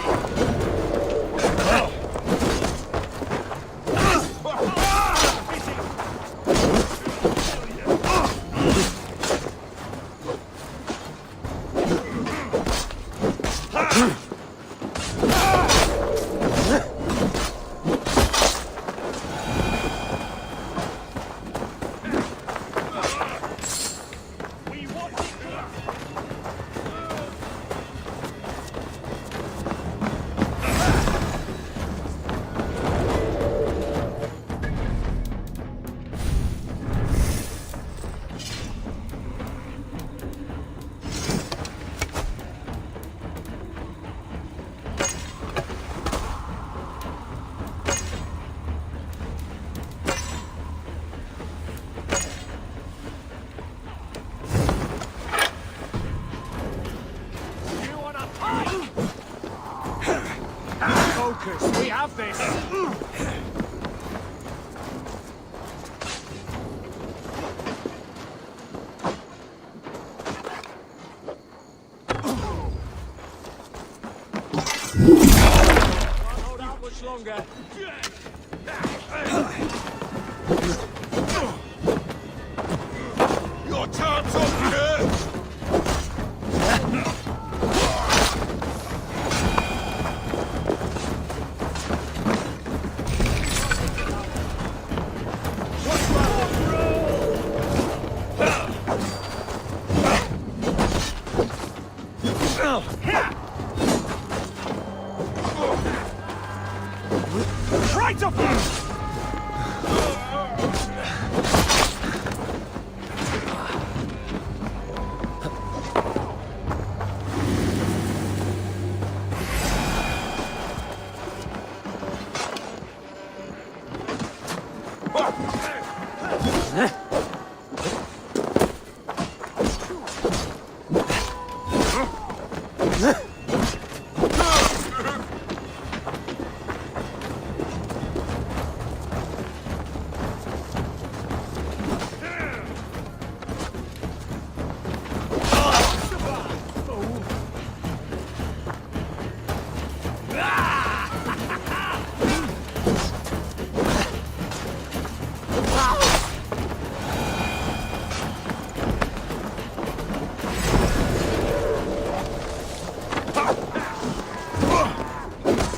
Focus, we have this. Can't hold out much longer. Your time's up, kid! Right up here!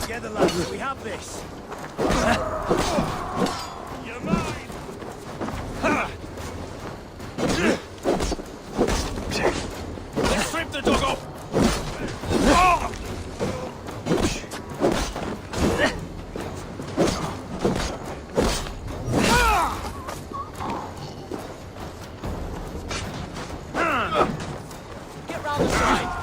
Together, lads, we have this. You're mine! Let's strip the dog off! Get round the side.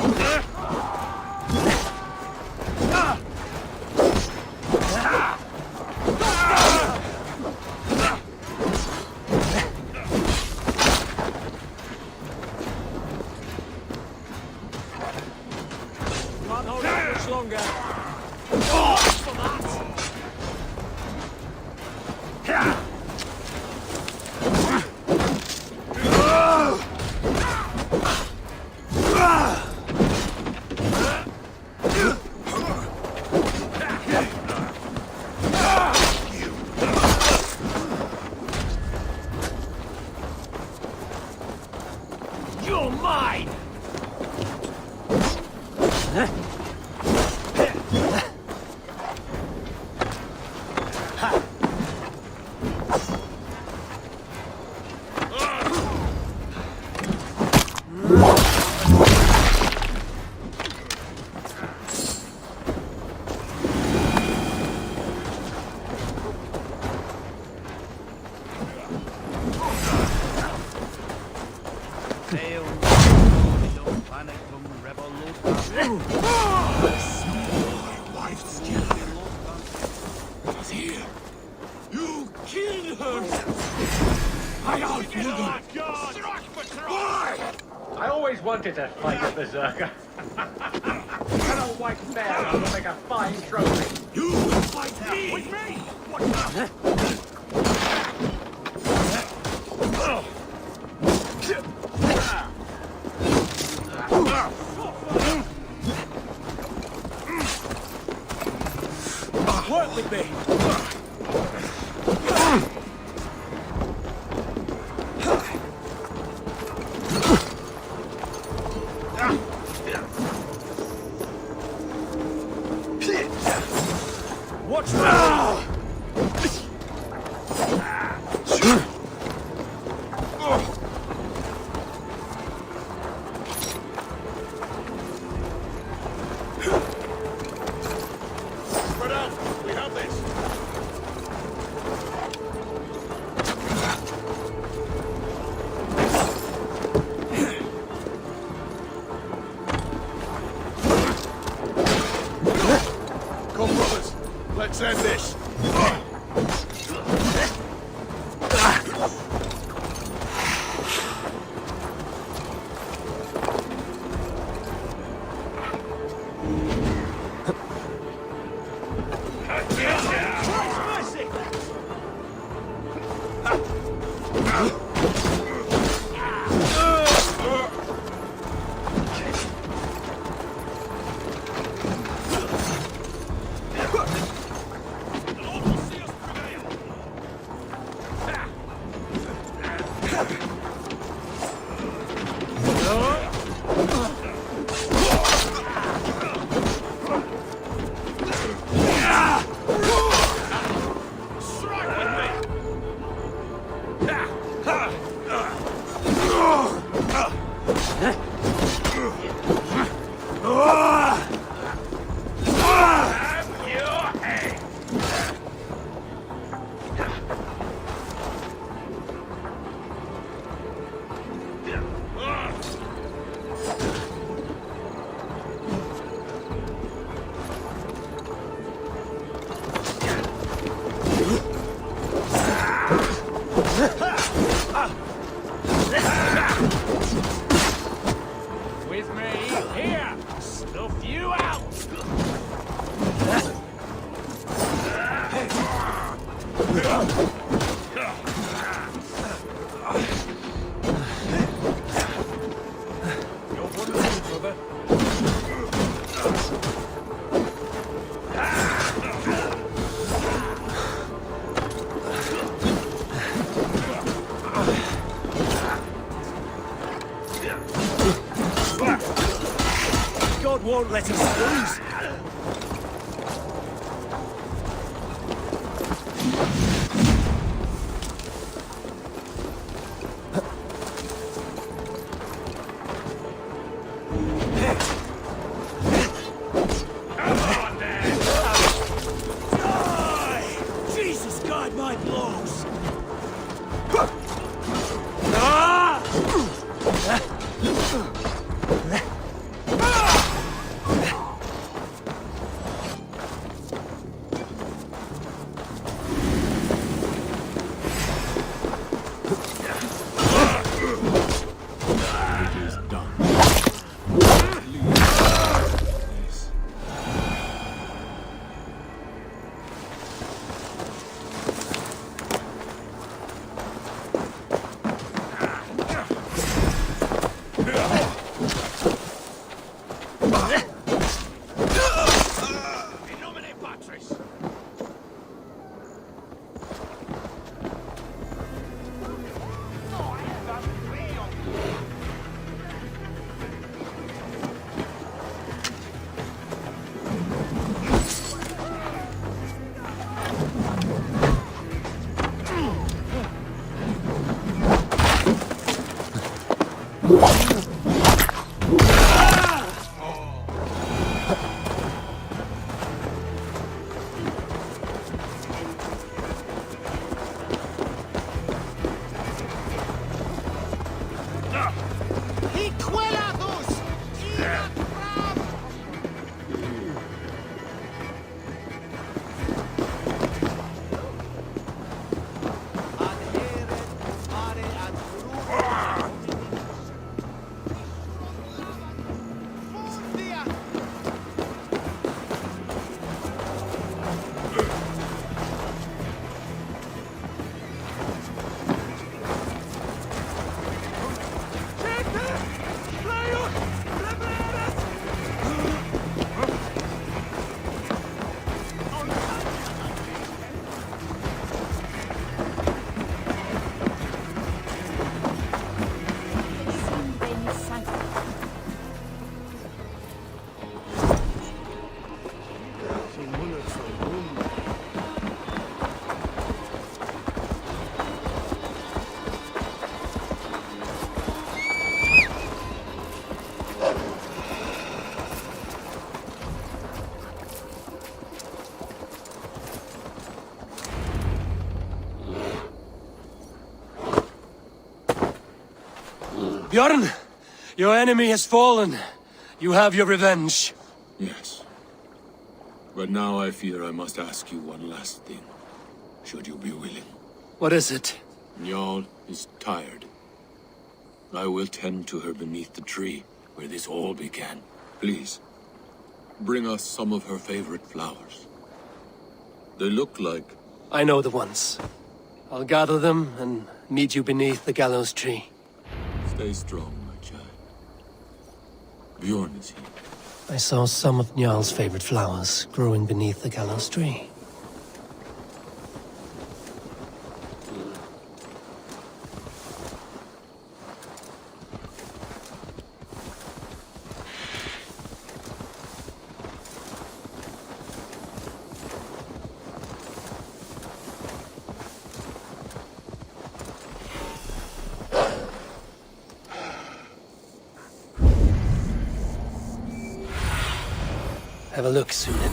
here. You killed her. I outnumbered. Why? I always wanted to fight a berserker. That old white bear will make a fine trophy. You will fight me! With me! Work with me! Watch now! Spread out! We have this! Come, brothers! Let's end this! With me, here! Stuff you out! You're one of them, brother. God won't let us lose! Jesus, guide my blows! Bjorn, your enemy has fallen. You have your revenge. Yes. But now I fear I must ask you one last thing. Should you be willing. What is it? Njal is tired. I will tend to her beneath the tree where this all began. Please, bring us some of her favorite flowers. They look like... I know the ones. I'll gather them and meet you beneath the gallows tree. Stay strong, my child. Bjorn is here. I saw some of Njal's favorite flowers growing beneath the gallows tree. Have a look, Sunan.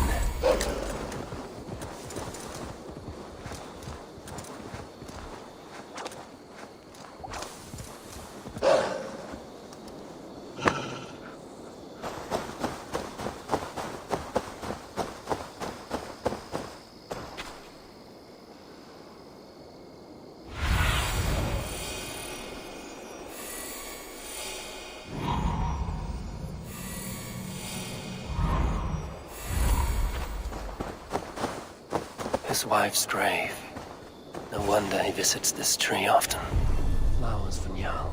His wife's grave. No wonder he visits this tree often. Flowers for Njal.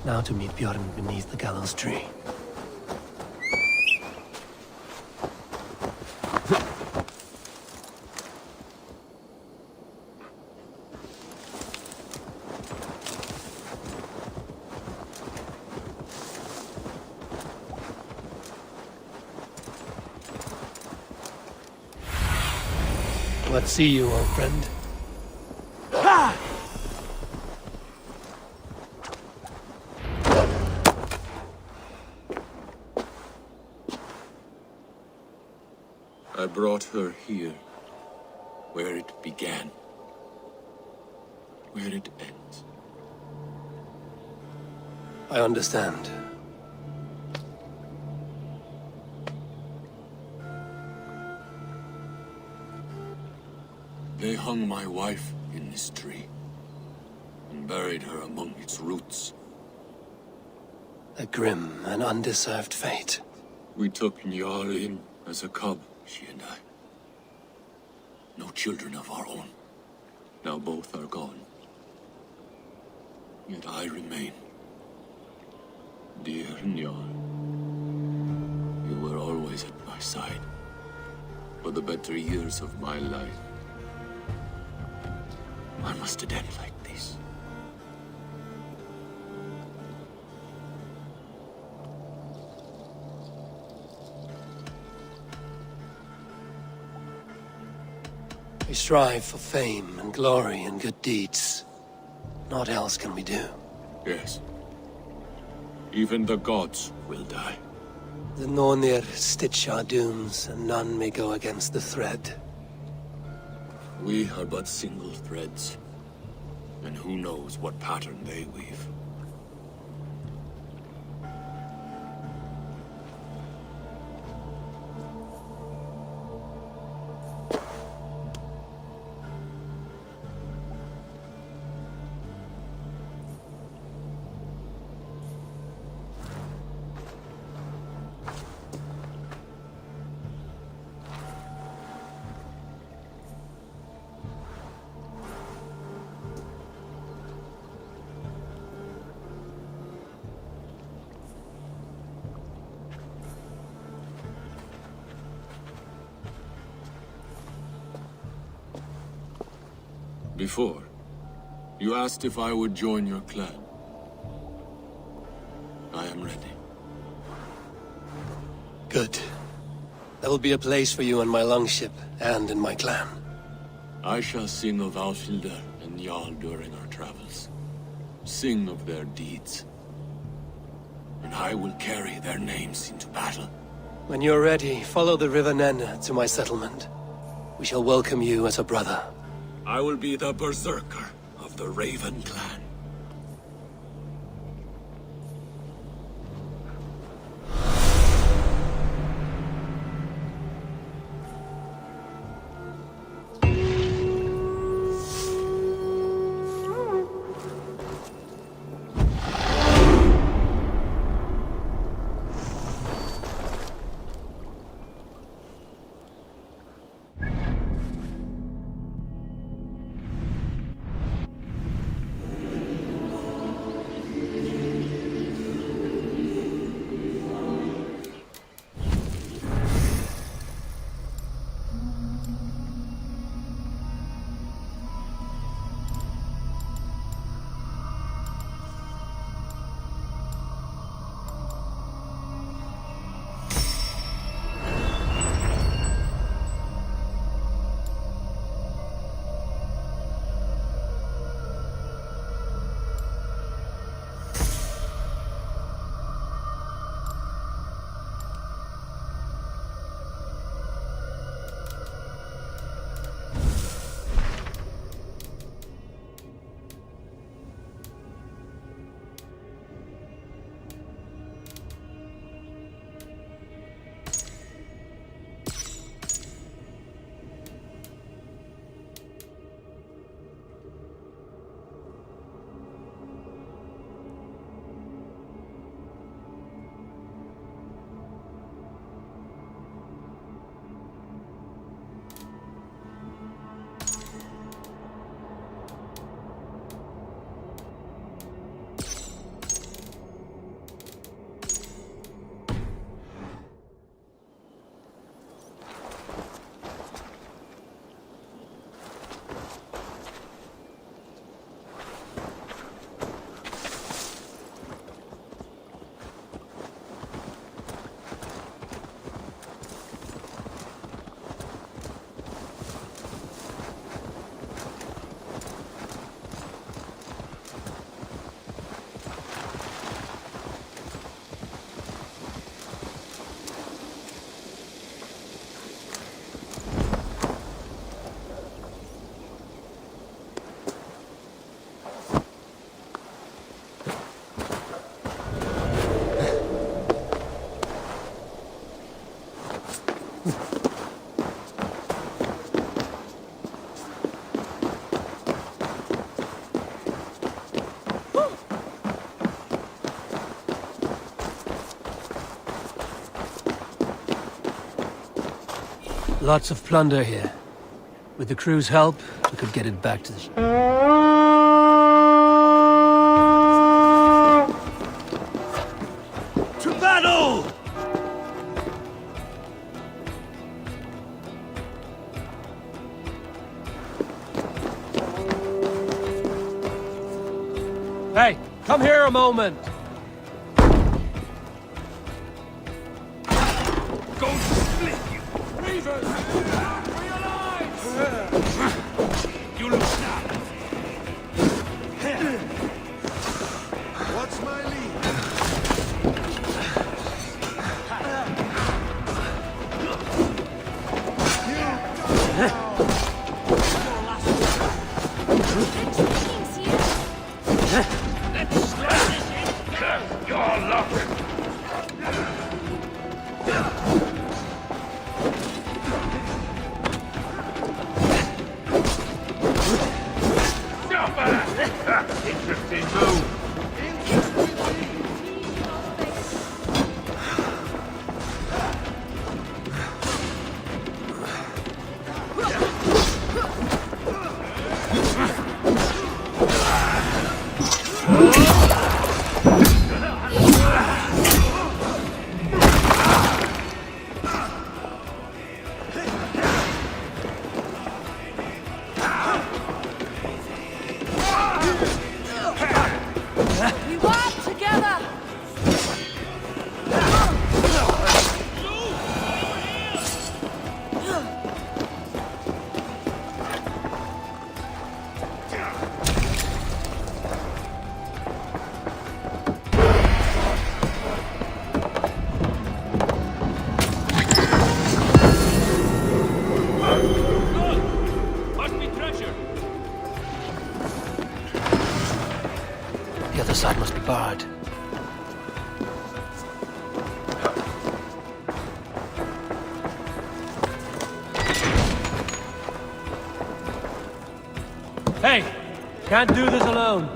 Now to meet Bjorn beneath the gallows tree. Let's see you, old friend. I brought her here, where it began, where it ends. I understand. They hung my wife in this tree, and buried her among its roots. A grim and undeserved fate. We took Njal in as a cub, she and I. No children of our own. Now both are gone. Yet I remain. Dear Njal, you were always at my side. For the better years of my life. Why must it end like this? We strive for fame and glory and good deeds. Naught else can we do. Yes. Even the gods will die. The Nornir stitch our dooms, and none may go against the thread. We are but single threads, and who knows what pattern they weave. Before, you asked if I would join your clan. I am ready. Good. There will be a place for you on my longship and in my clan. I shall sing of Alfhildr and Njal during our travels. Sing of their deeds. And I will carry their names into battle. When you're ready, follow the River Nen to my settlement. We shall welcome you as a brother. I will be the berserker of the Raven clan. Lots of plunder here. With the crew's help, we could get it back to the ship. To battle! Hey, come here a moment! Go split you! Reavers! Realize! You lose now! What's my lead? Let's slice this in! Your luck! Interesting move. We work together! Must be treasure. The other side must be barred. Hey! Can't do this alone.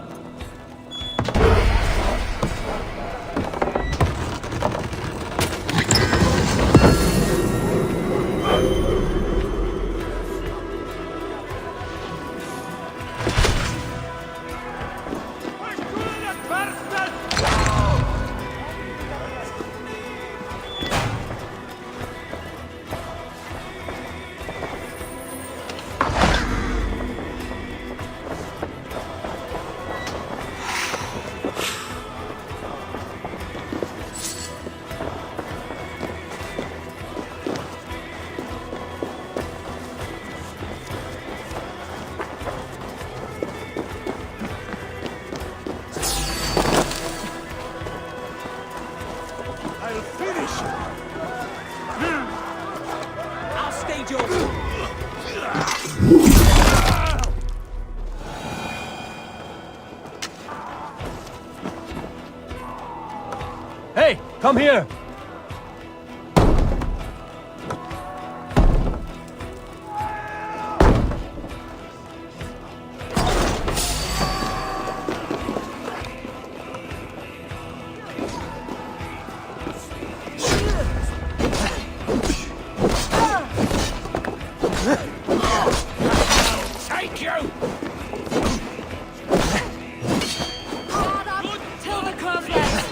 I'll finish you! I'll stage yours. Hey! Come here! Take you! Guard up till the curve left!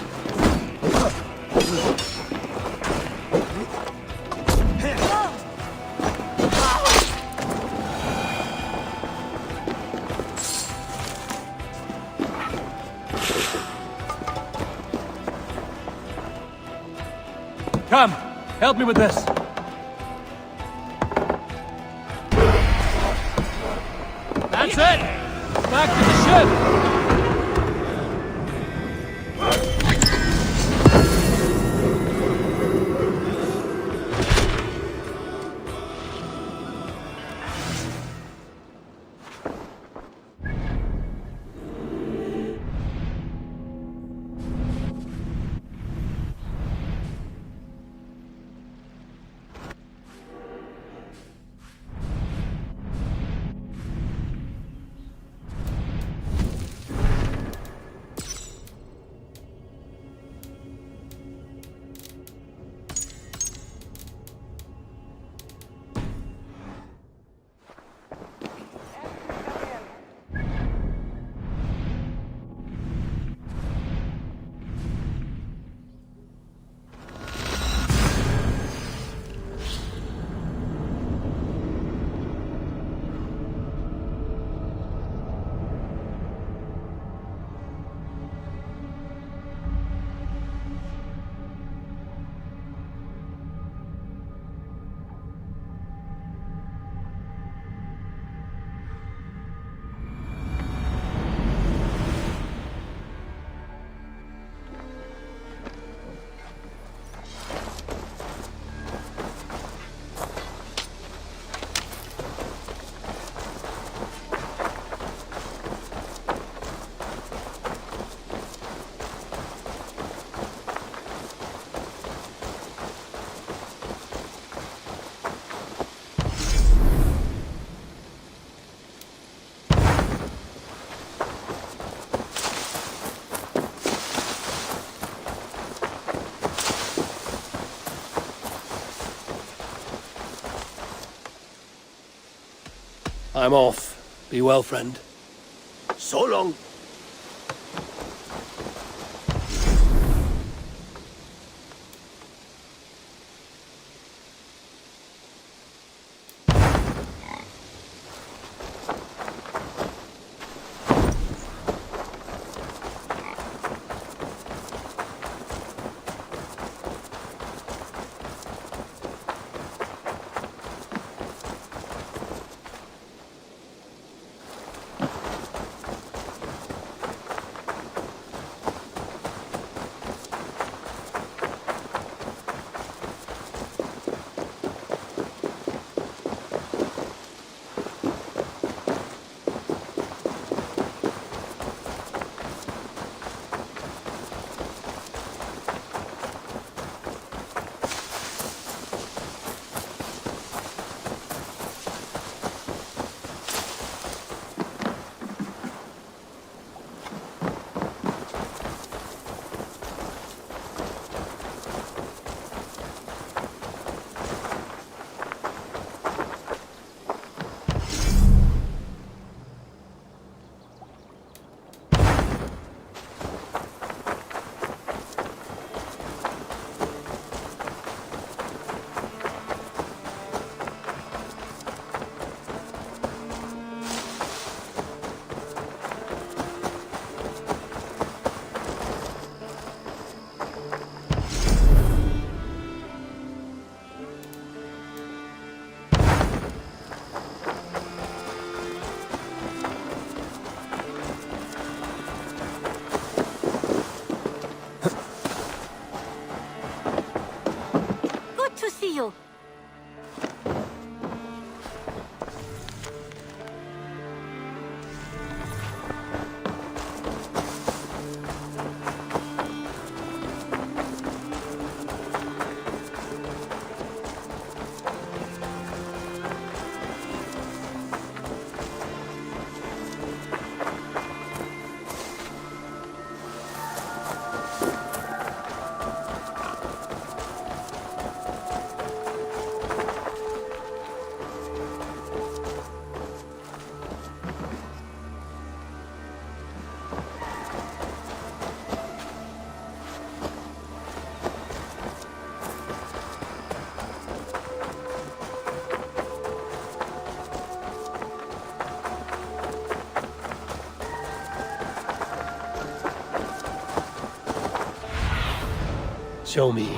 Come! Help me with this! That's it! Back to the ship! I'm off. Be well, friend. So long. Show me.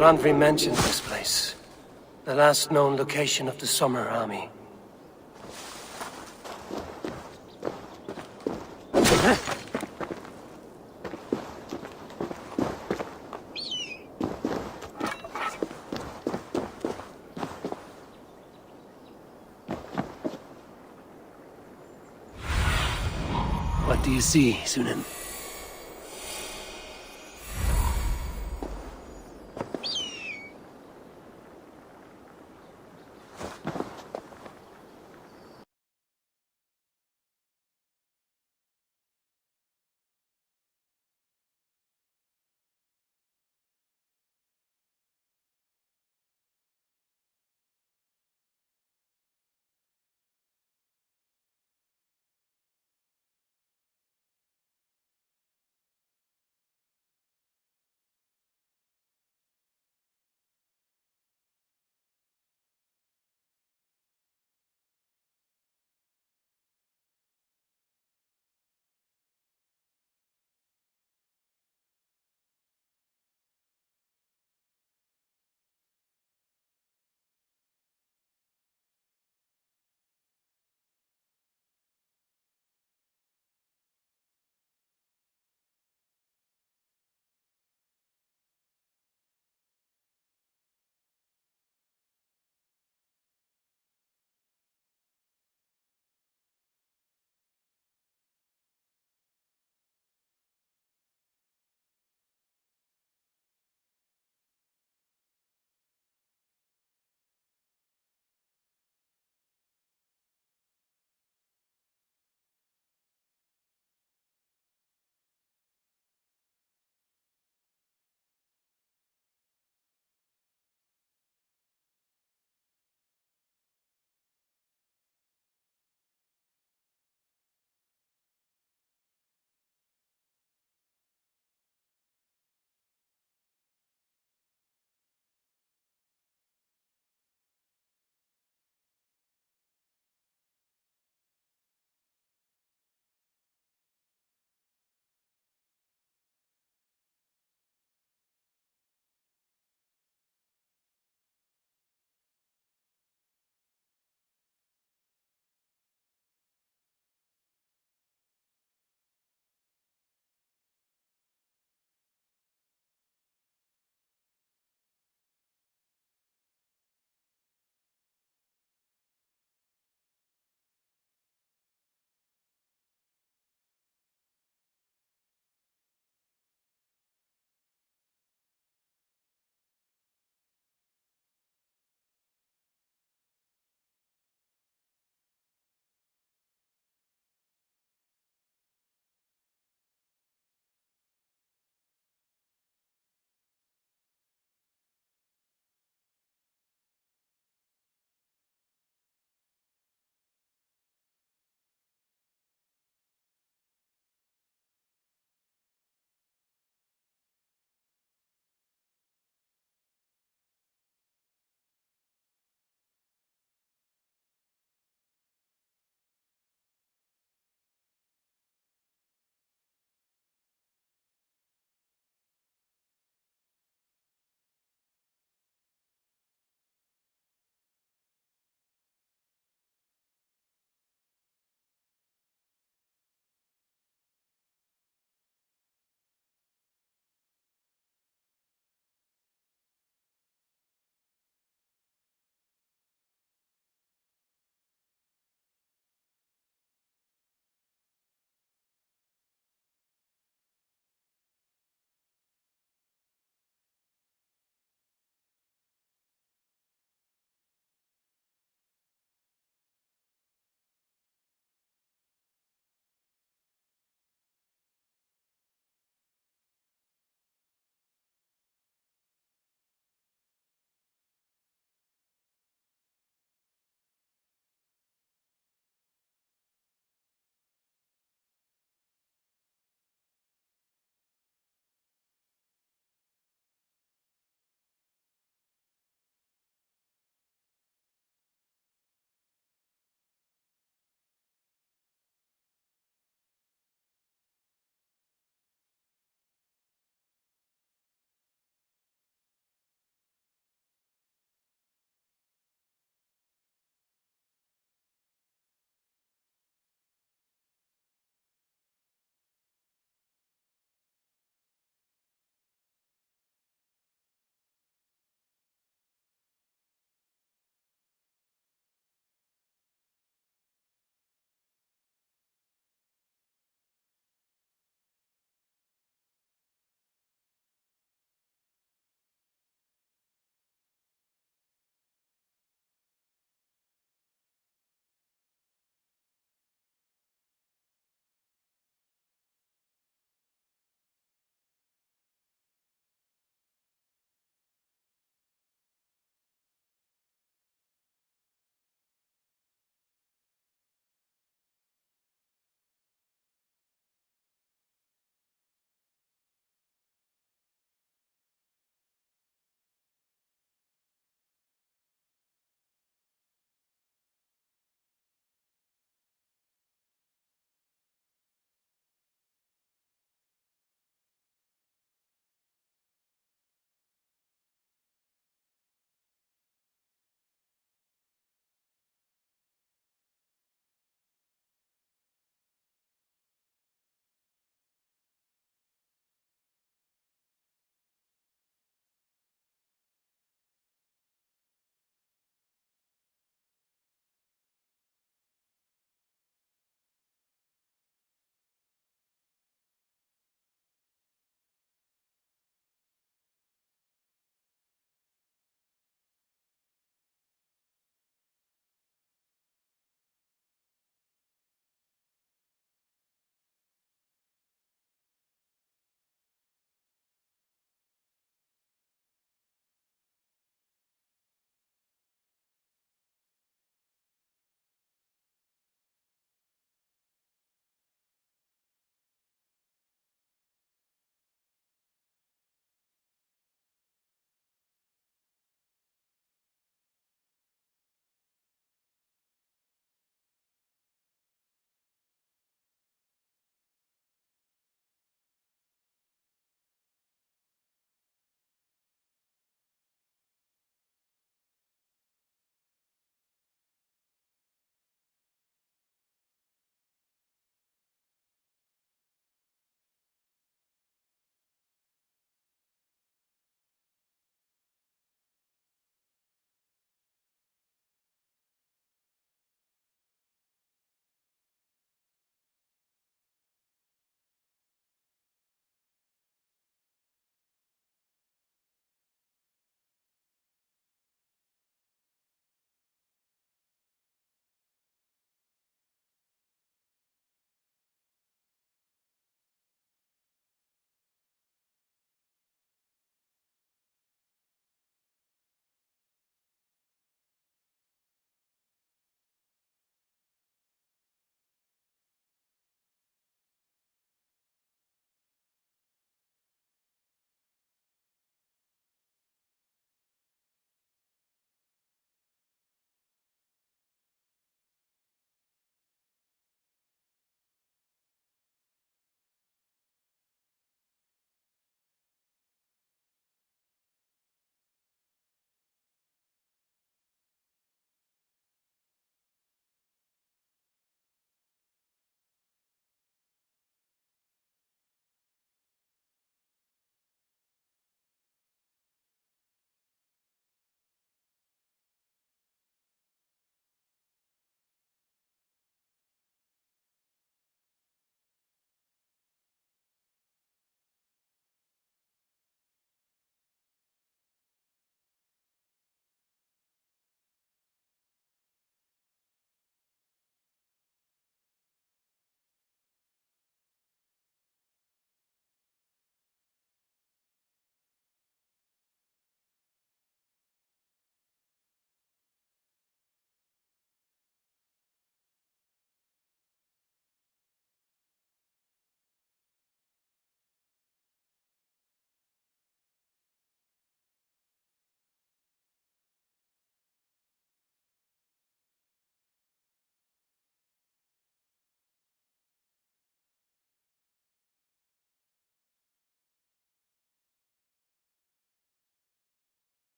Randvi mentioned this place. The last known location of the Summer Army. What do you see, Sunan?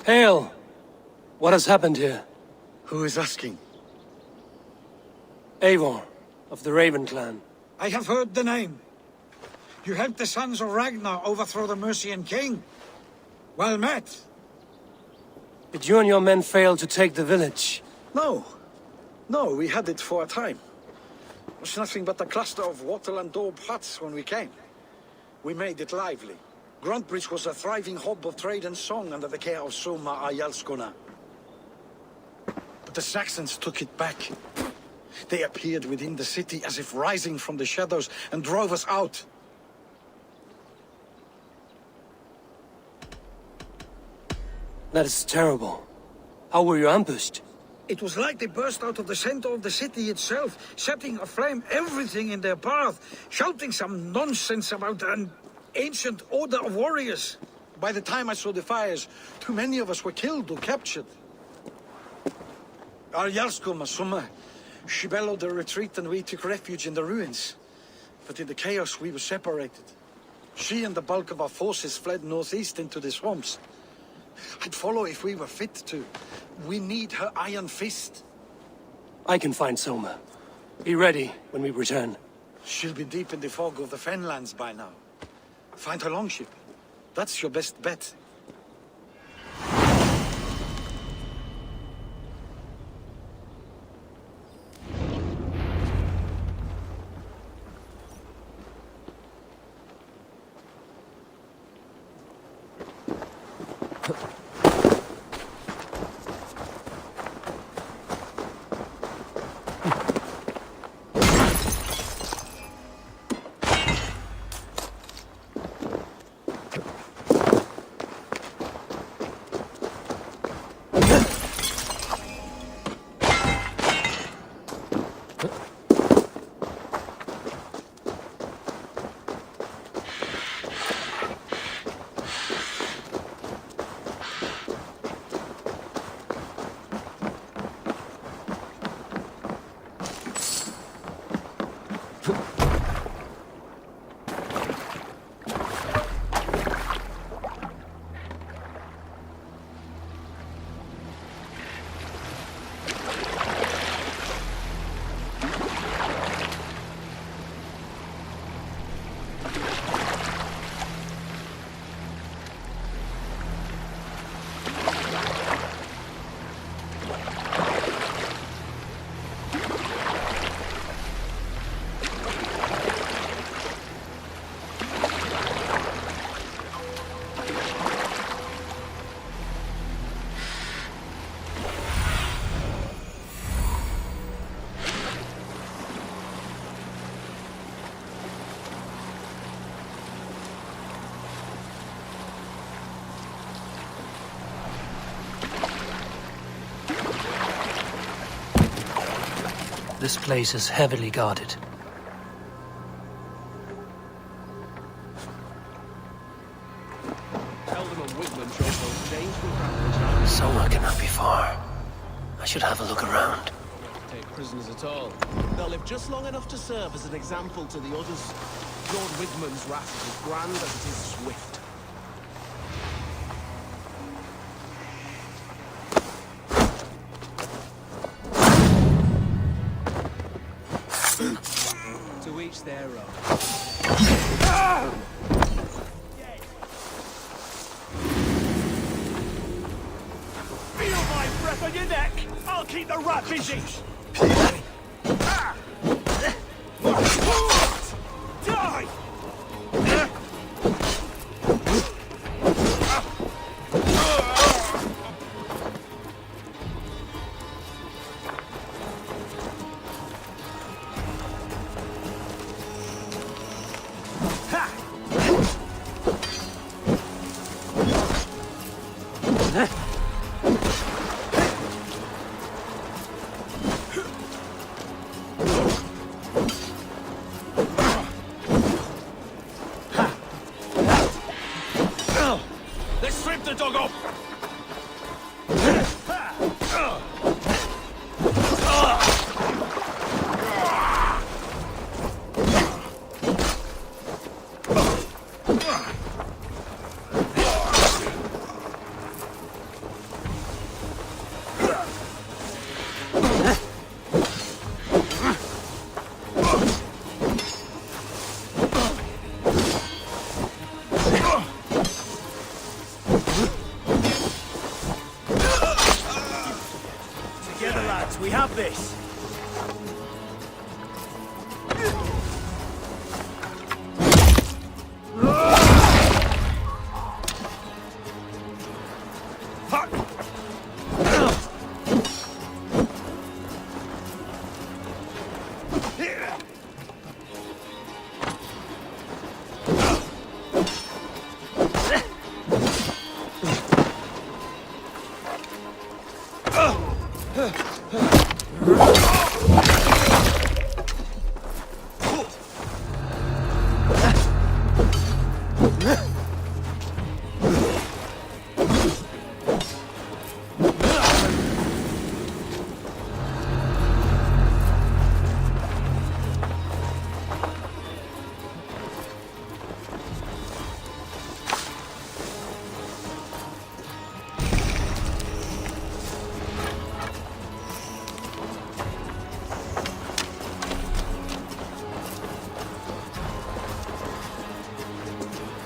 Hail! What has happened here? Who is asking? Eivor, of the Raven clan. I have heard the name. You helped the sons of Ragnar overthrow the Mercian king. Well met. Did you and your men fail to take the village? No. No, we had it for a time. It was nothing but a cluster of wattle and daub huts when we came. We made it lively. Gruntbridge was a thriving hub of trade and song under the care of Soma Ayalskona. But the Saxons took it back. They appeared within the city as if rising from the shadows and drove us out. That is terrible. How were you ambushed? It was like they burst out of the center of the city itself, setting aflame everything in their path, shouting some nonsense about an ancient order of warriors. By the time I saw the fires, too many of us were killed or captured. Our Yarskoma Summa, she bellowed a retreat and we took refuge in the ruins. But in the chaos we were separated. She and the bulk of our forces fled northeast into the swamps. I'd follow if we were fit to. We need her iron fist. I can find Soma. Be ready when we return. She'll be deep in the fog of the Fenlands by now. Find her longship. That's your best bet. This place is heavily guarded. Soma cannot be far. I should have a look around. Take prisoners at all. They'll live just long enough to serve as an example to the others. Lord Widman's wrath is as grand as it is swift. To each their own. Feel my breath on your neck! I'll keep the rat busy! Die!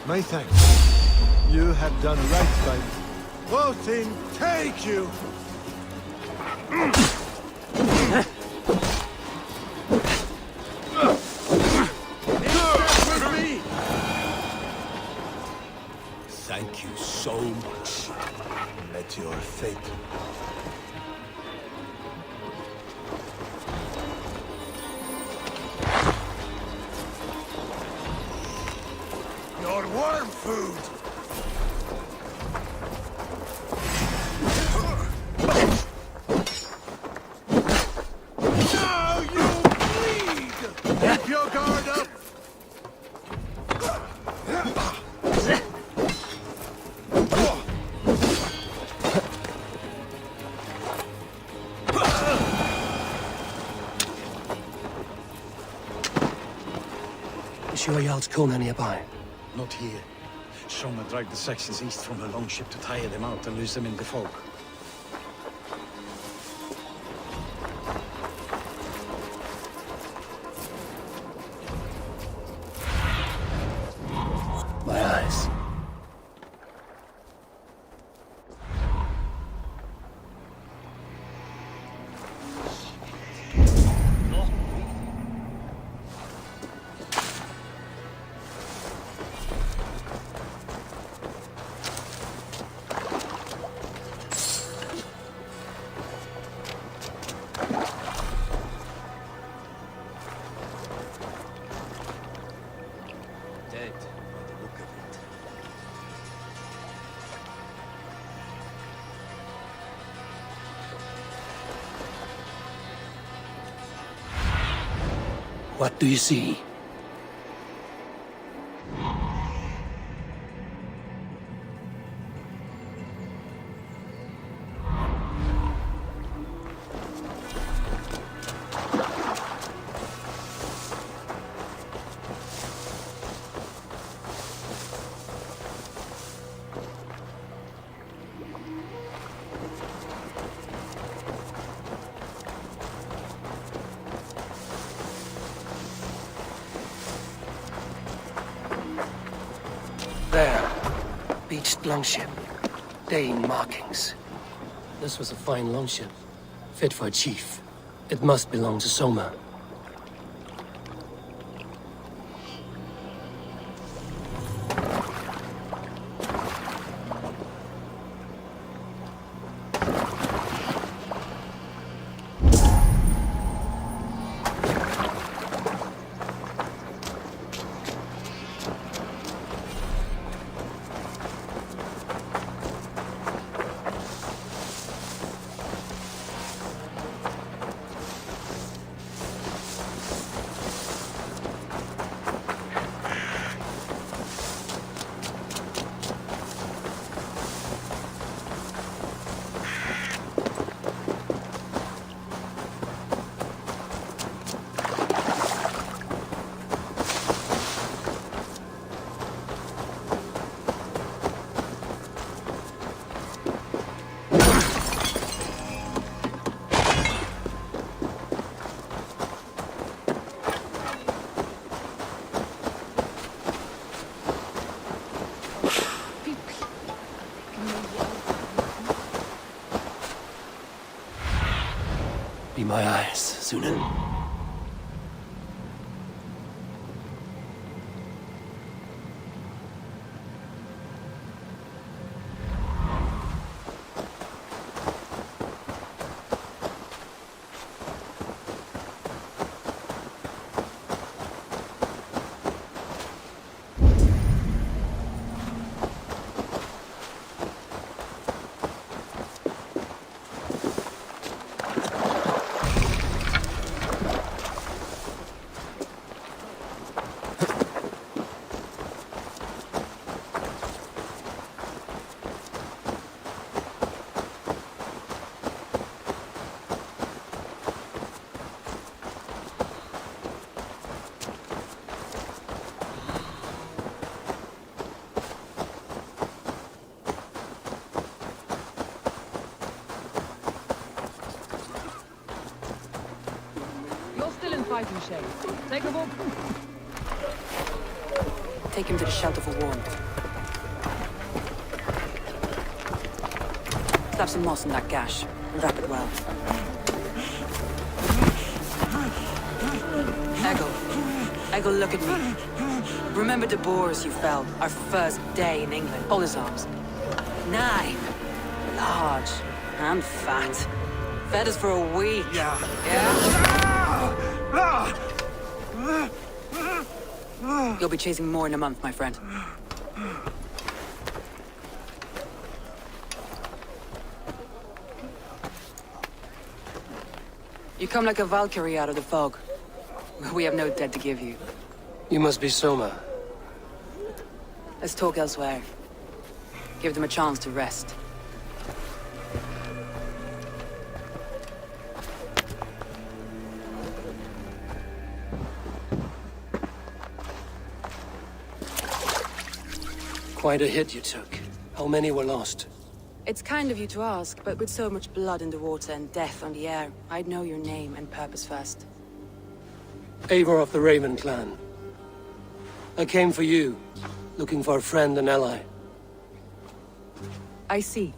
My thanks. You have done right by me. Voting, take you! With me! Thank you so much. Let your fate. Your worm food! Now you bleed! Keep your guard up! You sure Jarl's Kuna nearby? Not here. Chroma dragged the sections east from her longship to tire them out and lose them in the fog. My eyes. Dead, by the look of it. What do you see? There. Beached longship. Dane markings. This was a fine longship. Fit for a chief. It must belong to Soma. my eyes, Sunan. Fighting shape. Take a walk. Take him to the shelter for warmth. Slap some moss in that gash. Wrap it well. Eggle, look at me. Remember the bores you felled our first day in England? Hold his arms. 9. Large and fat. Fed us for a week. Yeah? You'll be chasing more in a month, my friend. You come like a Valkyrie out of the fog. We have no dead to give you. You must be Soma. Let's talk elsewhere. Give them a chance to rest. Quite a hit you took. How many were lost? It's kind of you to ask, but with so much blood in the water and death on the air, I'd know your name and purpose first. Eivor of the Raven clan. I came for you, looking for a friend and ally. I see.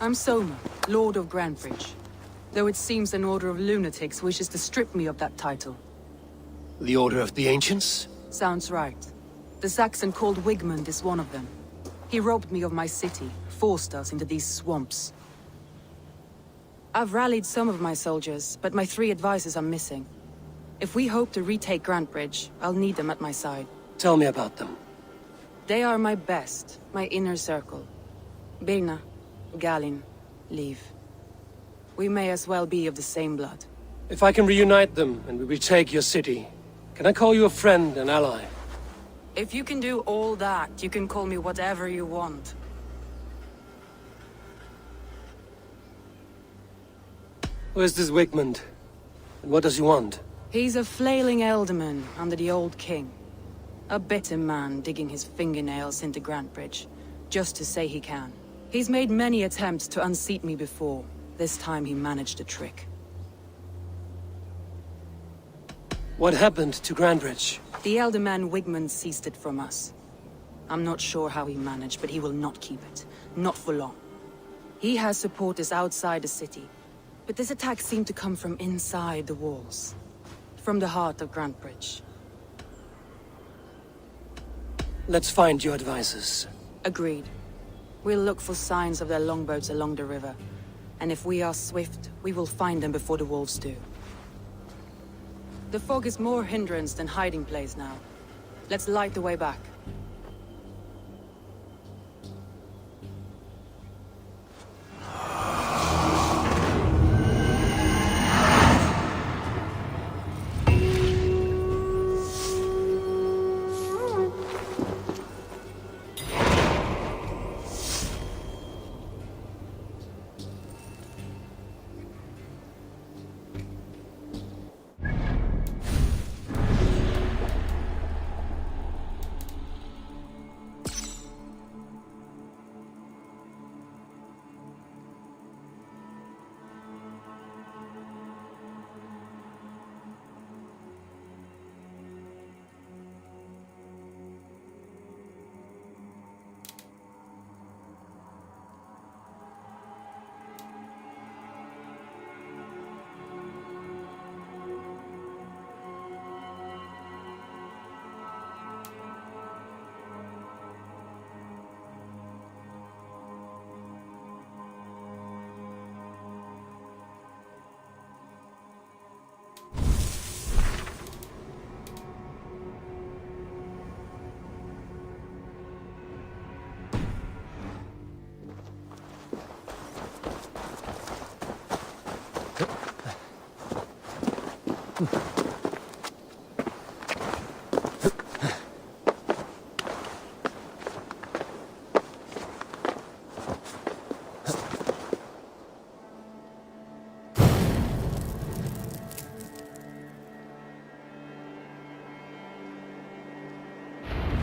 I'm Soma, Lord of Grandbridge. Though it seems an order of lunatics wishes to strip me of that title. The Order of the Ancients? Sounds right. The Saxon called Wigmund is one of them. He robbed me of my city, forced us into these swamps. I've rallied some of my soldiers, but my 3 advisors are missing. If we hope to retake Grantbridge, I'll need them at my side. Tell me about them. They are my best, my inner circle. Birna, Galin, Liv. We may as well be of the same blood. If I can reunite them and we retake your city, can I call you a friend and ally? If you can do all that, you can call me whatever you want. Where's this Wigmund? And what does he want? He's a flailing elderman under the old king. A bitter man digging his fingernails into Grantbridge, just to say he can. He's made many attempts to unseat me before. This time he managed a trick. What happened to Grantbridge? The elder man Wigmund seized it from us. I'm not sure how he managed, but he will not keep it. Not for long. He has supporters outside the city, but this attack seemed to come from inside the walls. From the heart of Grantbridge. Let's find your advisors. Agreed. We'll look for signs of their longboats along the river. And if we are swift, we will find them before the wolves do. The fog is more hindrance than hiding place now. Let's light the way back.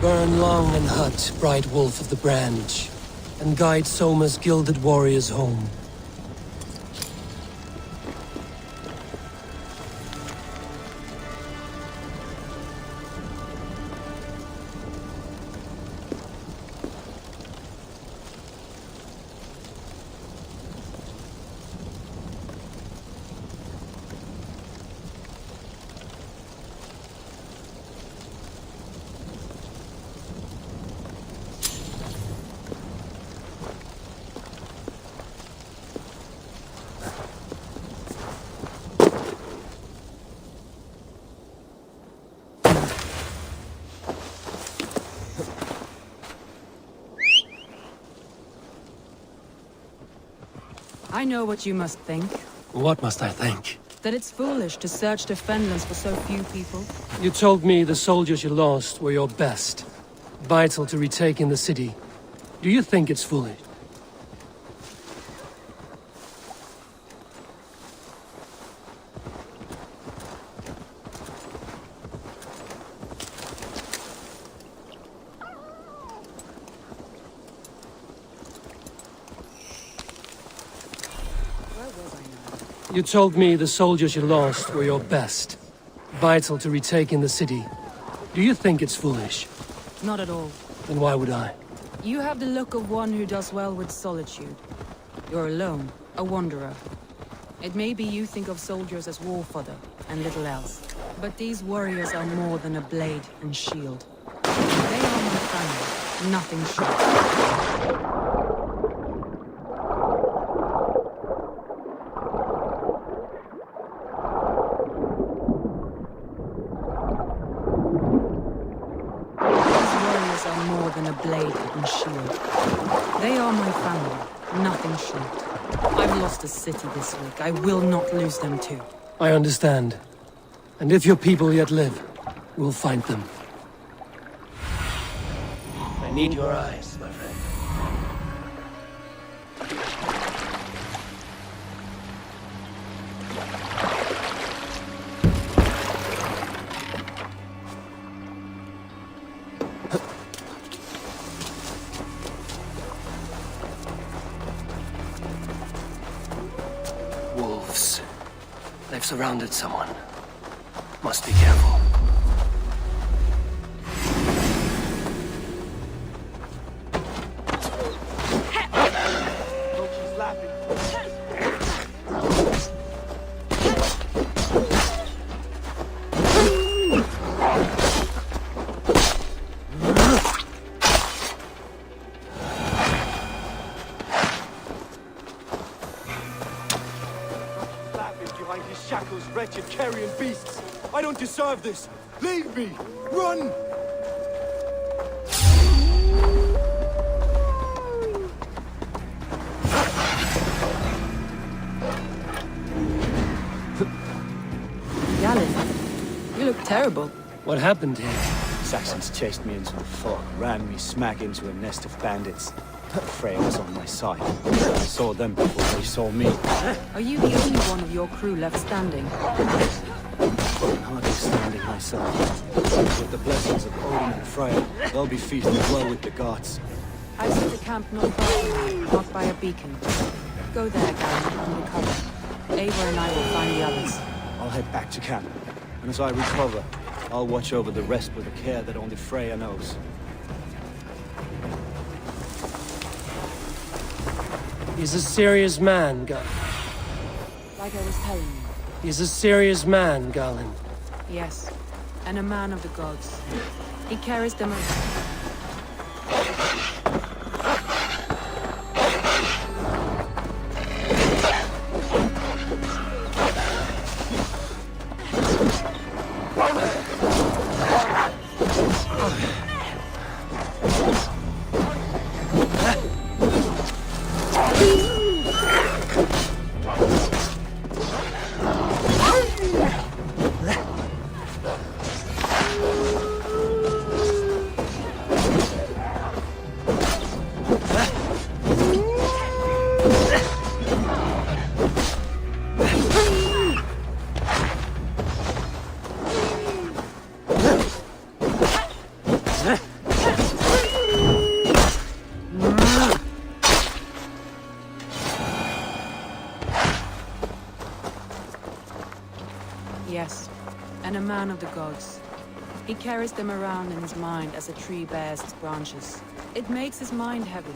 Burn long and hut, bright wolf of the branch, and guide Soma's gilded warriors home. I know what you must think. What must I think? That it's foolish to search the Fenlands for so few people. You told me the soldiers you lost were your best. Vital to retaking the city. Do you think it's foolish? You told me the soldiers you lost were your best. Vital to retaking the city. Do you think it's foolish? Not at all. Then why would I? You have the look of one who does well with solitude. You're alone, a wanderer. It may be you think of soldiers as war fodder and little else. But these warriors are more than a blade and shield. They are my family, nothing short. A blade and shield. They are my family, nothing short. I've lost a city this week. I will not lose them too. I understand. And if your people yet live, we'll find them. I need your eyes, my friend. They've surrounded someone. Must be careful. She's laughing. Shackles, wretched carrion beasts! I don't deserve this! Leave me! Run! Galen, you look terrible. What happened here? Saxons chased me into the fog, ran me smack into a nest of bandits. Freya was on my side. I saw them before they saw me. Are you the only one of your crew left standing? I'm hardly standing myself. With the blessings of Odin and Freya, they'll be feasting well with the gods. I see the camp not far from you, marked by a beacon. Go there, Garen, and recover. Ava and I will find the others. I'll head back to camp, and as I recover, I'll watch over the rest with a care that only Freya knows. He's a serious man, Galen. Like I was telling you. He's a serious man, Galen. Yes, and a man of the gods. He carries them Yes, and a man of the gods. He carries them around in his mind as a tree bears its branches. It makes his mind heavy,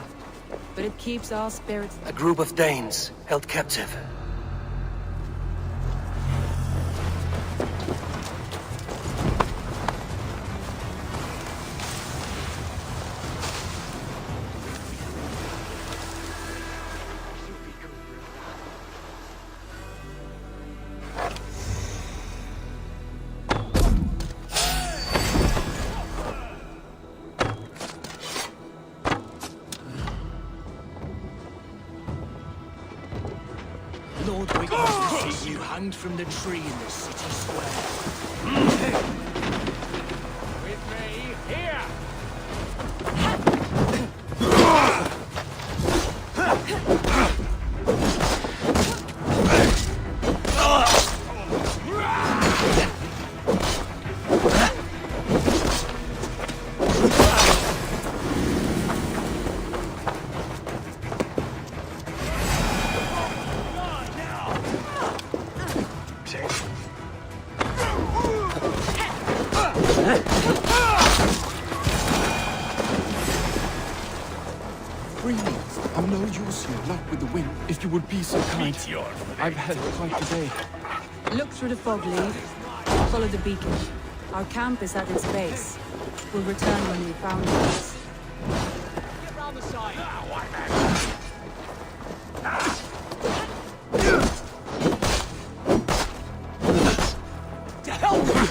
but it keeps our spirits... A group of Danes held captive. Lord Wigmund will see you hanged from the tree in the city square. With me, here! I'm no use here, not with the wind. If you would be so kind. I've had quite the day. Look through the fog, Leaf. Follow the beacon. Our camp is at its base. We'll return when we found it. Get round the side. To hell with you!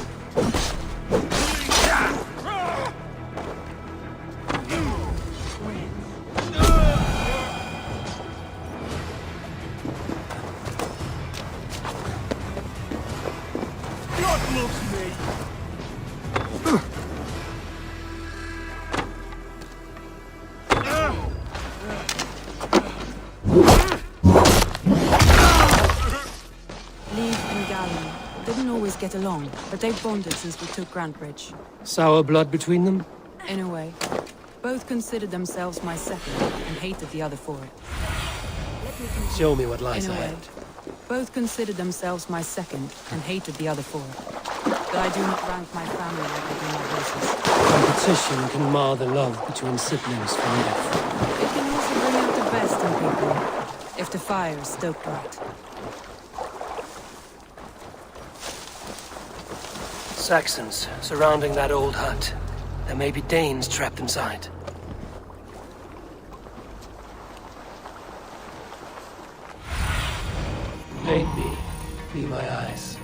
Get along, but they've bonded since we took Grantbridge. Sour blood between them? In a way. Both considered themselves my second, and hated the other for it. Show me what lies In a ahead. way. Both considered themselves my second, and hated the other for it. But I do not rank my family like I do my horses. Competition can mar the love between siblings for life. It can also bring out the best in people, if the fire is stoked right. Saxons surrounding that old hut. There may be Danes trapped inside. Aid me. Be my eyes.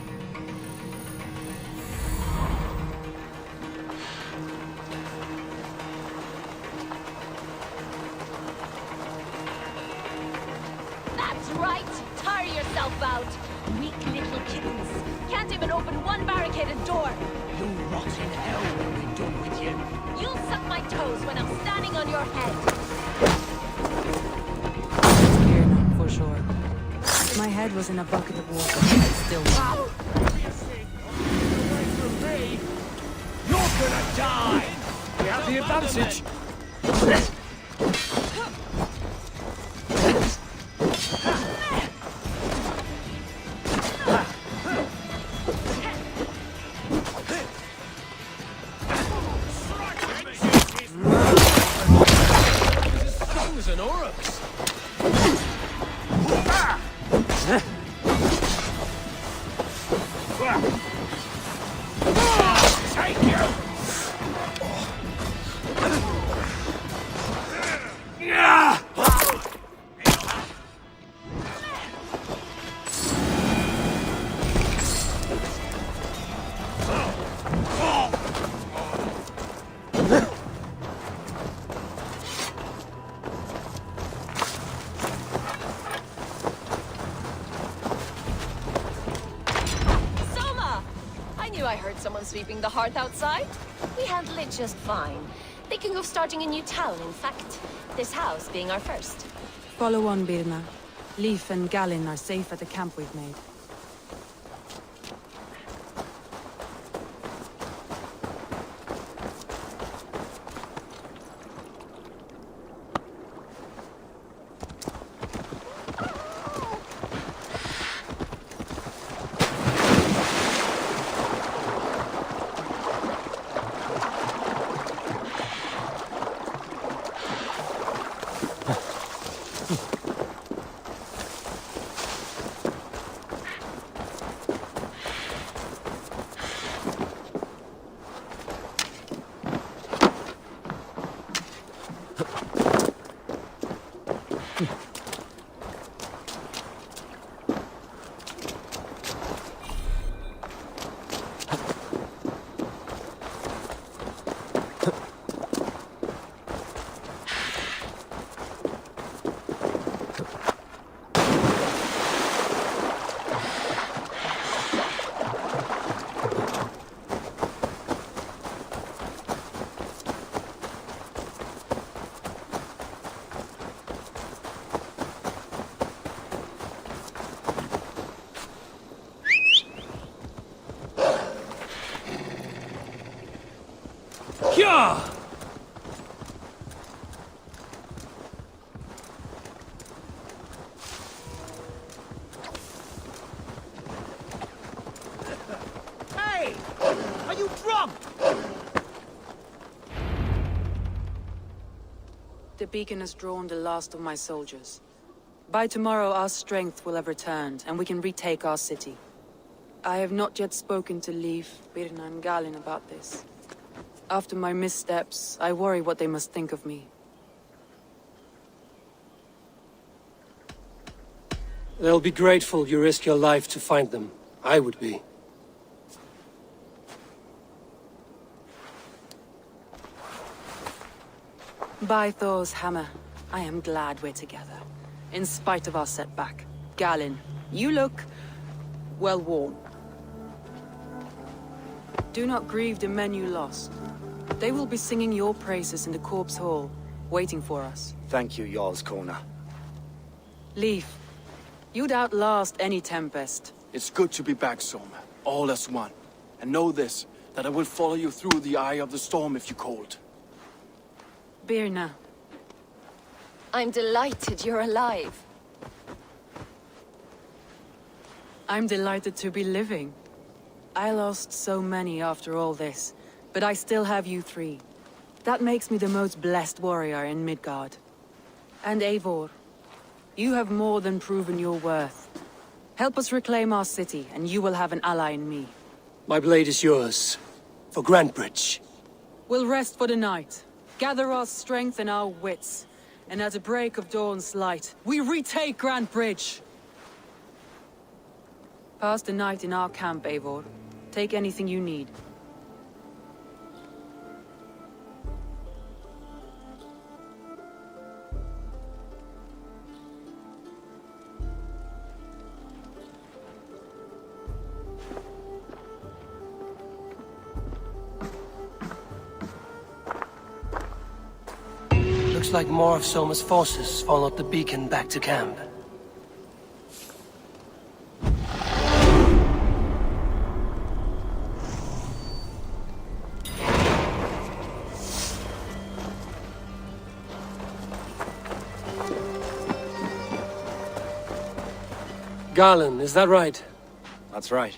That's right! Tire yourself out! Weak little kittens! Can't even open one barricaded door! You'll rot in hell when we're done with you. You'll suck my toes when I'm standing on your head! It's clear now, for sure. If my head was in a bucket of water, I'd still not. Away from me! You're gonna die! We have the advantage! An AORUS! Take you! I heard someone sweeping the hearth outside. We handle it just fine. Thinking of starting a new town, in fact. This house being our first. Follow on, Birna. Leif and Gallin are safe at the camp we've made. Yeah! Hey! Are you drunk? The beacon has drawn the last of my soldiers. By tomorrow, our strength will have returned, and we can retake our city. I have not yet spoken to Leif, Birna, and Galin about this. After my missteps, I worry what they must think of me. They'll be grateful you risked your life to find them. I would be. By Thor's hammer, I am glad we're together. In spite of our setback. Galin, you look... well worn. Do not grieve the men you lost. They will be singing your praises in the Corpse Hall, waiting for us. Thank you, Jarl's Corner. Leif, you'd outlast any tempest. It's good to be back, Soma. All as one. And know this, that I will follow you through the eye of the storm if you called. Birna. I'm delighted you're alive. I'm delighted to be living. I lost so many after all this, but I still have you three. That makes me the most blessed warrior in Midgard. And Eivor, you have more than proven your worth. Help us reclaim our city, and you will have an ally in me. My blade is yours. For Grantbridge. We'll rest for the night, gather our strength and our wits, and at the break of dawn's light, we retake Grantbridge! Pass the night in our camp, Eivor. Take anything you need. Looks like more of Soma's forces followed the beacon back to camp. Galin, is that right? That's right.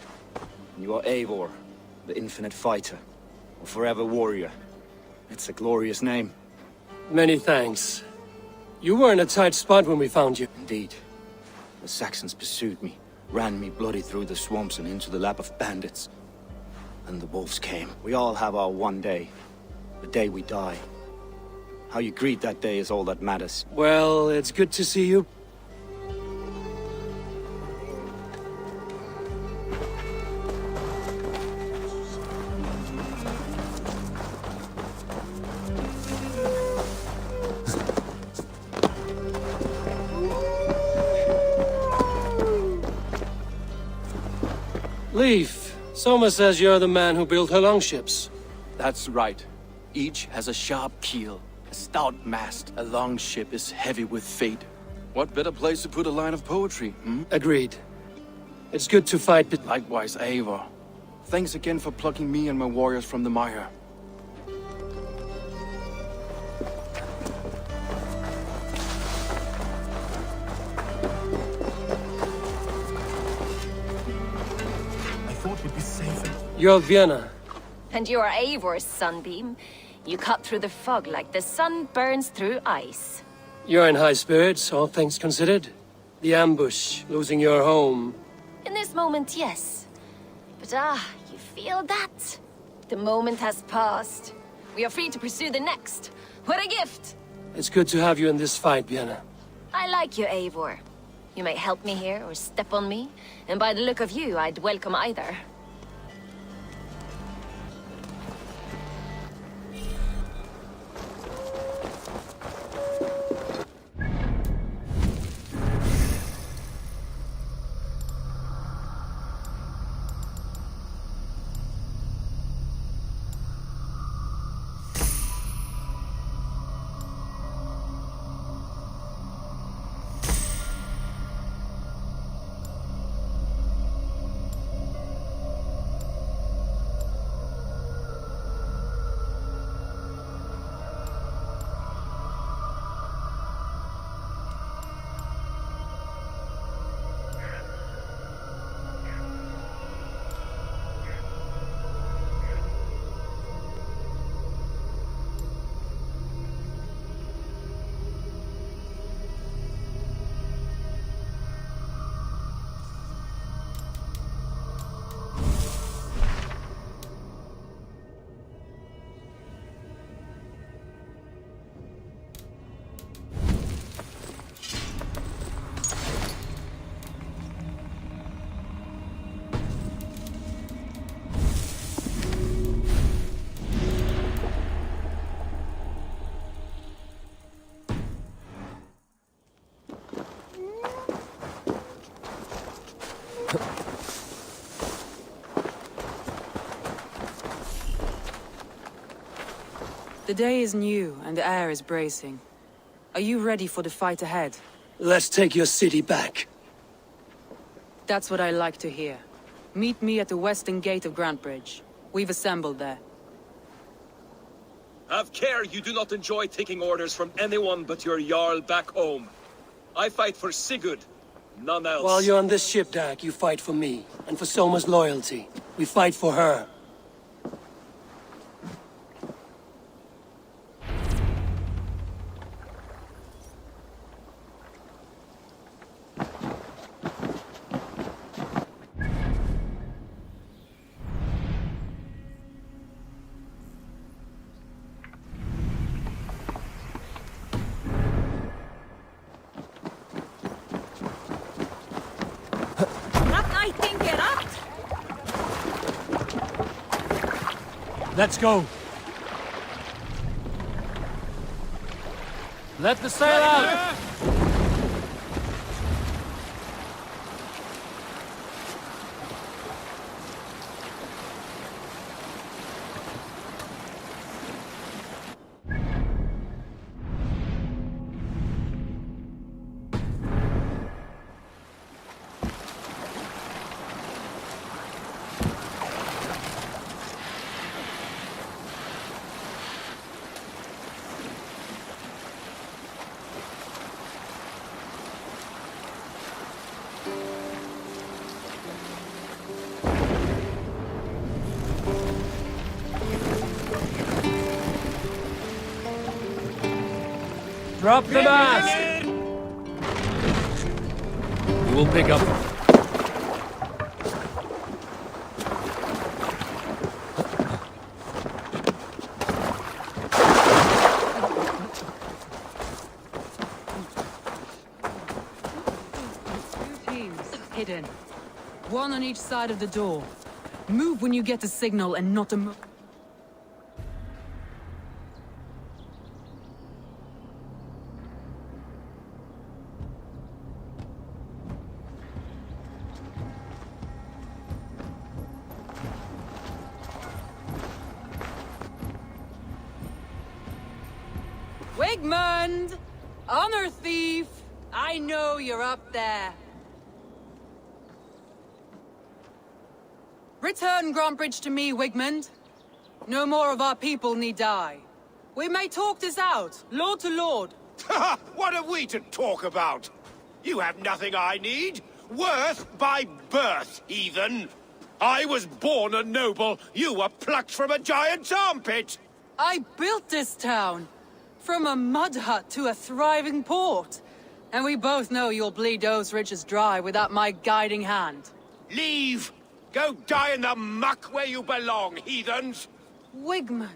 You are Eivor, the infinite fighter, a forever warrior. It's a glorious name. Many thanks. You were in a tight spot when we found you. Indeed. The Saxons pursued me, ran me bloody through the swamps and into the lap of bandits. And the wolves came. We all have our one day. The day we die. How you greet that day is all that matters. Well, it's good to see you. Leif, Soma says you're the man who built her longships. That's right. Each has a sharp keel, a stout mast. A longship is heavy with fate. What better place to put a line of poetry, hmm? Agreed. It's good to fight, but... Likewise, Eivor. Thanks again for plucking me and my warriors from the mire. You're Vienna. And you are Eivor's sunbeam. You cut through the fog like the sun burns through ice. You're in high spirits, all things considered. The ambush, losing your home. In this moment, yes. But you feel that? The moment has passed. We are free to pursue the next. What a gift! It's good to have you in this fight, Vienna. I like you, Eivor. You may help me here or step on me, and by the look of you, I'd welcome either. The day is new, and the air is bracing. Are you ready for the fight ahead? Let's take your city back. That's what I like to hear. Meet me at the western gate of Grantbridge. We've assembled there. Have care you do not enjoy taking orders from anyone but your Jarl back home. I fight for Sigurd, none else. While you're on this ship, Dak, you fight for me, and for Soma's loyalty. We fight for her. Let's go. Let the sail out. Drop the mask! You will pick up. Two teams, hidden. One on each side of the door. Move when you get the signal and not a move. Wigmund! Honor thief! I know you're up there. Return Grantbridge to me, Wigmund. No more of our people need die. We may talk this out, lord to lord. What are we to talk about? You have nothing I need. Worth by birth, heathen. I was born a noble. You were plucked from a giant's armpit. I built this town. From a mud hut to a thriving port. And we both know you'll bleed those riches dry without my guiding hand. Leave! Go die in the muck where you belong, heathens! Wigmund,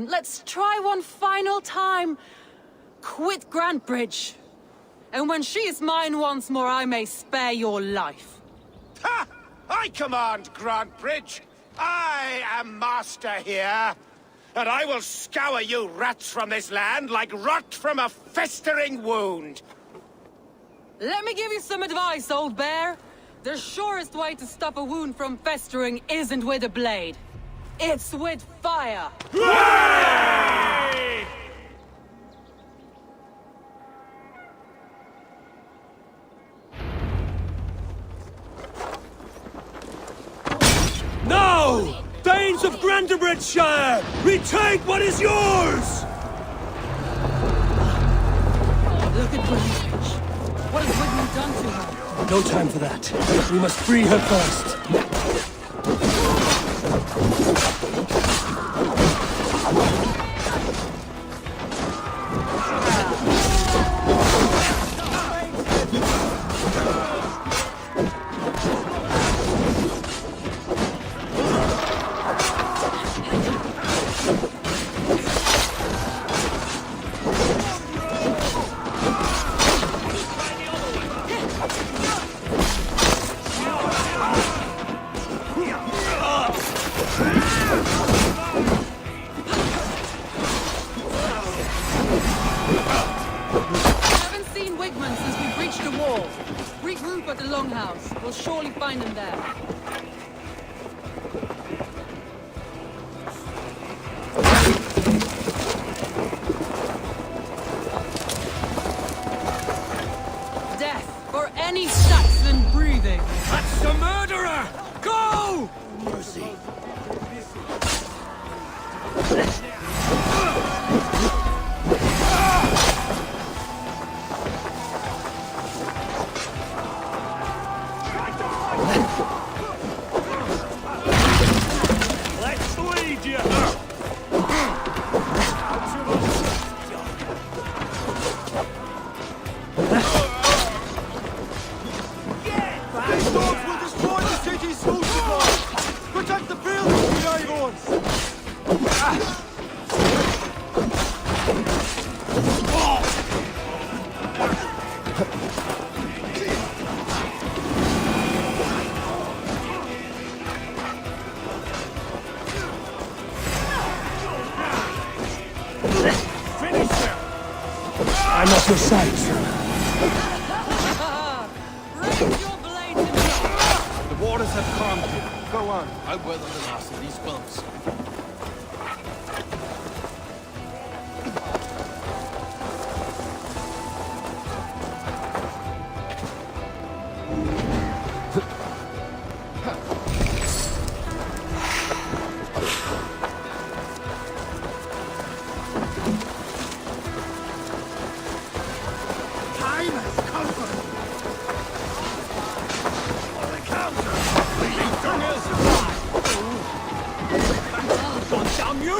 let's try one final time. Quit Grantbridge. And when she is mine once more, I may spare your life. Ha! I command Grantbridge! I am master here! And I will scour you rats from this land like rot from a festering wound. Let me give you some advice, old bear. The surest way to stop a wound from festering isn't with a blade. It's with fire. Hooray! No! Danes of Grantebridgeshire! Retake what is yours! Look at Grantebridge. What has Wigmund done to her? No time for that. We must free her first. We'll surely find him there. Let's lead you! These dogs will destroy the city's food supply! Protect the buildings, the Avons! Finish them! I'm at your side, sir. The waters have calmed you. Go on. I weather the last of these bumps. Time has come for you. On the counter! Leading dungers! God damn you!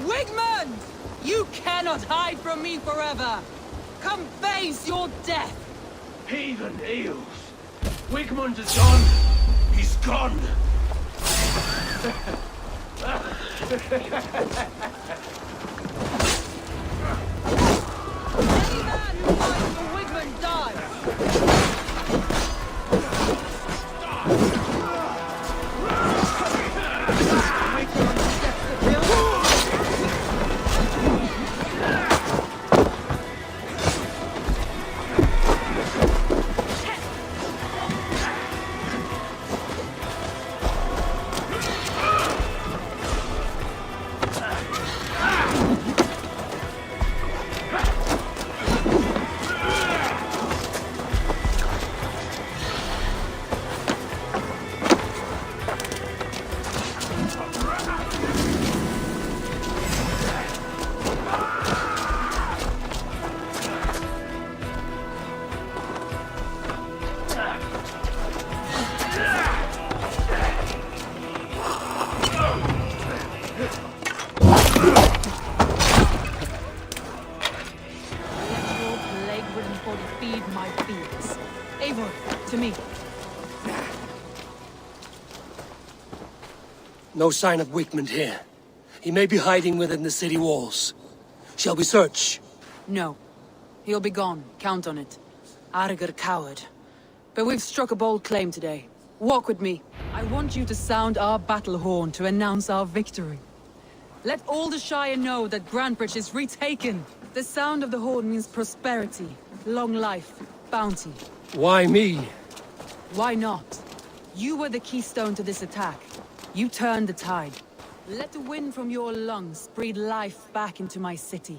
Wigmund! You cannot hide from me forever! Come face your death! Heathen eels! Wigmund is gone! He's gone! Any man who fights for Wigmund dies! To me. No sign of Wigmund here. He may be hiding within the city walls. Shall we search? No. He'll be gone. Count on it. Arger coward. But we've struck a bold claim today. Walk with me. I want you to sound our battle horn to announce our victory. Let all the Shire know that Grantbridge is retaken. The sound of the horn means prosperity, long life, bounty. Why me? Why not? You were the keystone to this attack. You turned the tide. Let the wind from your lungs breathe life back into my city.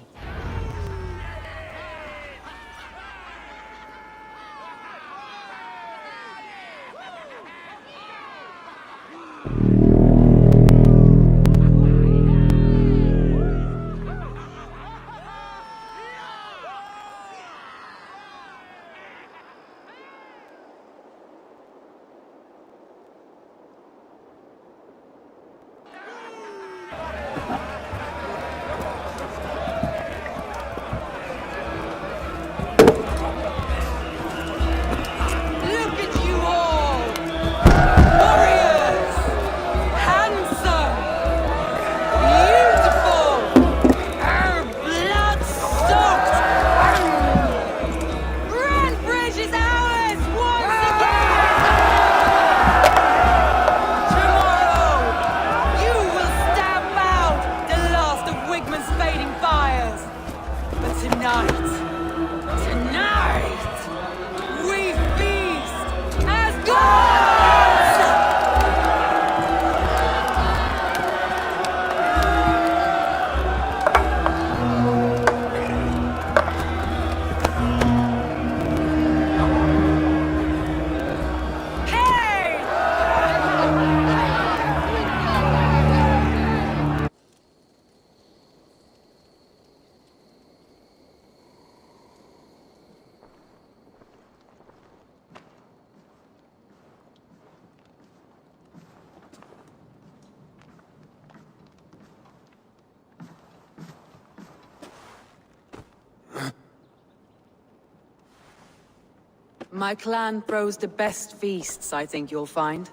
My clan throws the best feasts, I think you'll find.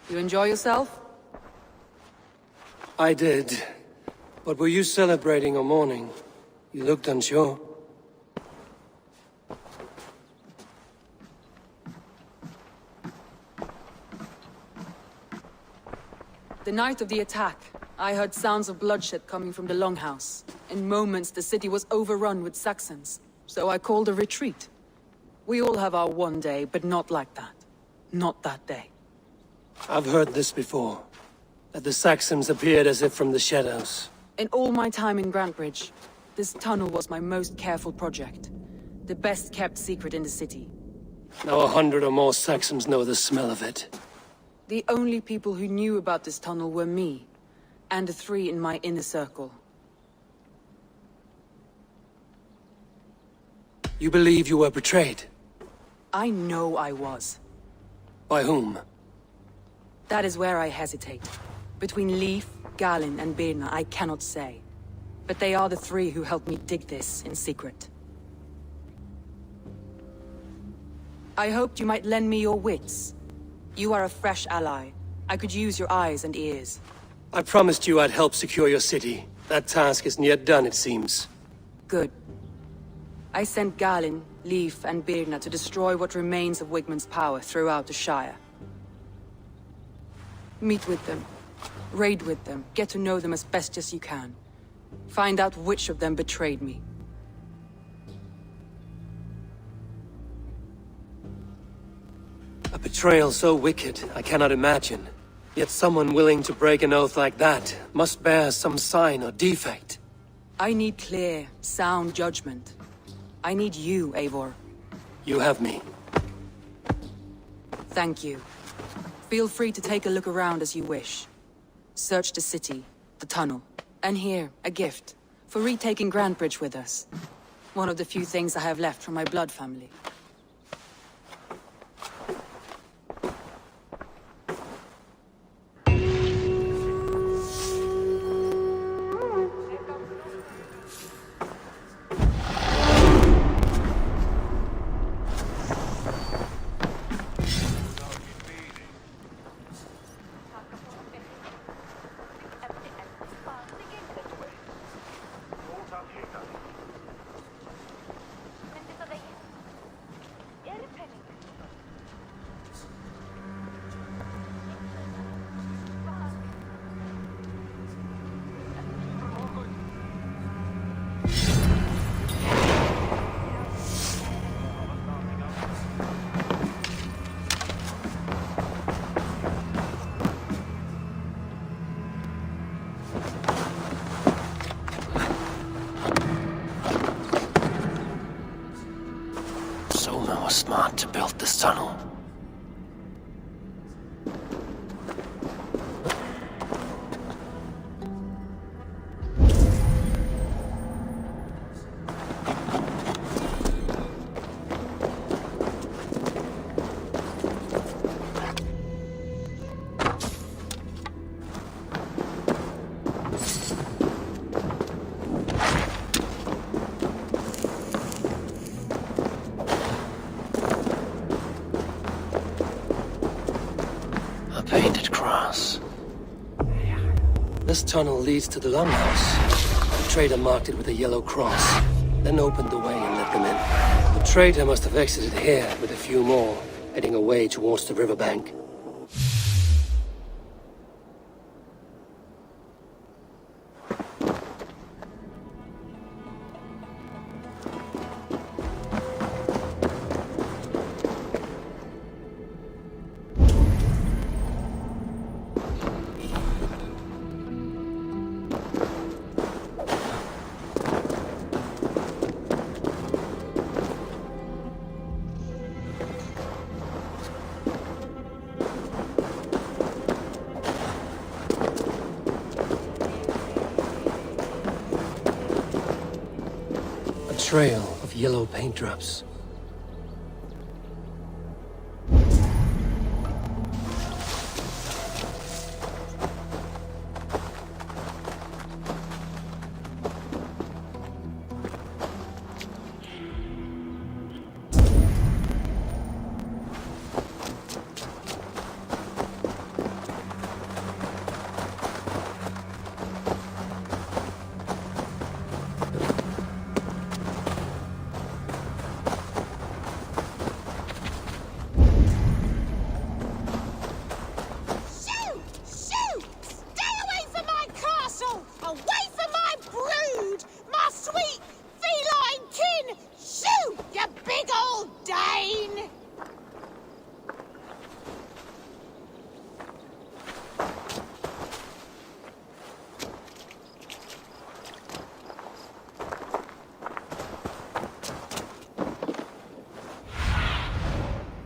You enjoy yourself? I did. But were you celebrating or mourning? You looked unsure. The night of the attack, I heard sounds of bloodshed coming from the Longhouse. In moments, the city was overrun with Saxons, so I called a retreat. We all have our one day, but not like that. Not that day. I've heard this before. That the Saxons appeared as if from the shadows. In all my time in Grantbridge, this tunnel was my most careful project. The best kept secret in the city. Now 100 or more Saxons know the smell of it. The only people who knew about this tunnel were me, and the 3 in my inner circle. You believe you were betrayed? I know I was. By whom? That is where I hesitate. Between Leif, Galin, and Birna, I cannot say. But they are the 3 who helped me dig this in secret. I hoped you might lend me your wits. You are a fresh ally. I could use your eyes and ears. I promised you I'd help secure your city. That task isn't yet done, it seems. Good. I sent Galin, Leif, and Birna to destroy what remains of Wigmund's power throughout the Shire. Meet with them. Raid with them. Get to know them as best as you can. Find out which of them betrayed me. A betrayal so wicked, I cannot imagine. Yet someone willing to break an oath like that must bear some sign or defect. I need clear, sound judgment. I need you, Eivor. You have me. Thank you. Feel free to take a look around as you wish. Search the city, the tunnel, and here, a gift, for retaking Grantbridge with us. One of the few things I have left from my blood family. Smart to build this tunnel. This tunnel leads to the Longhouse. The trader marked it with a yellow cross, then opened the way and let them in. The trader must have exited here with a few more, heading away towards the riverbank. Trail of yellow paint drops.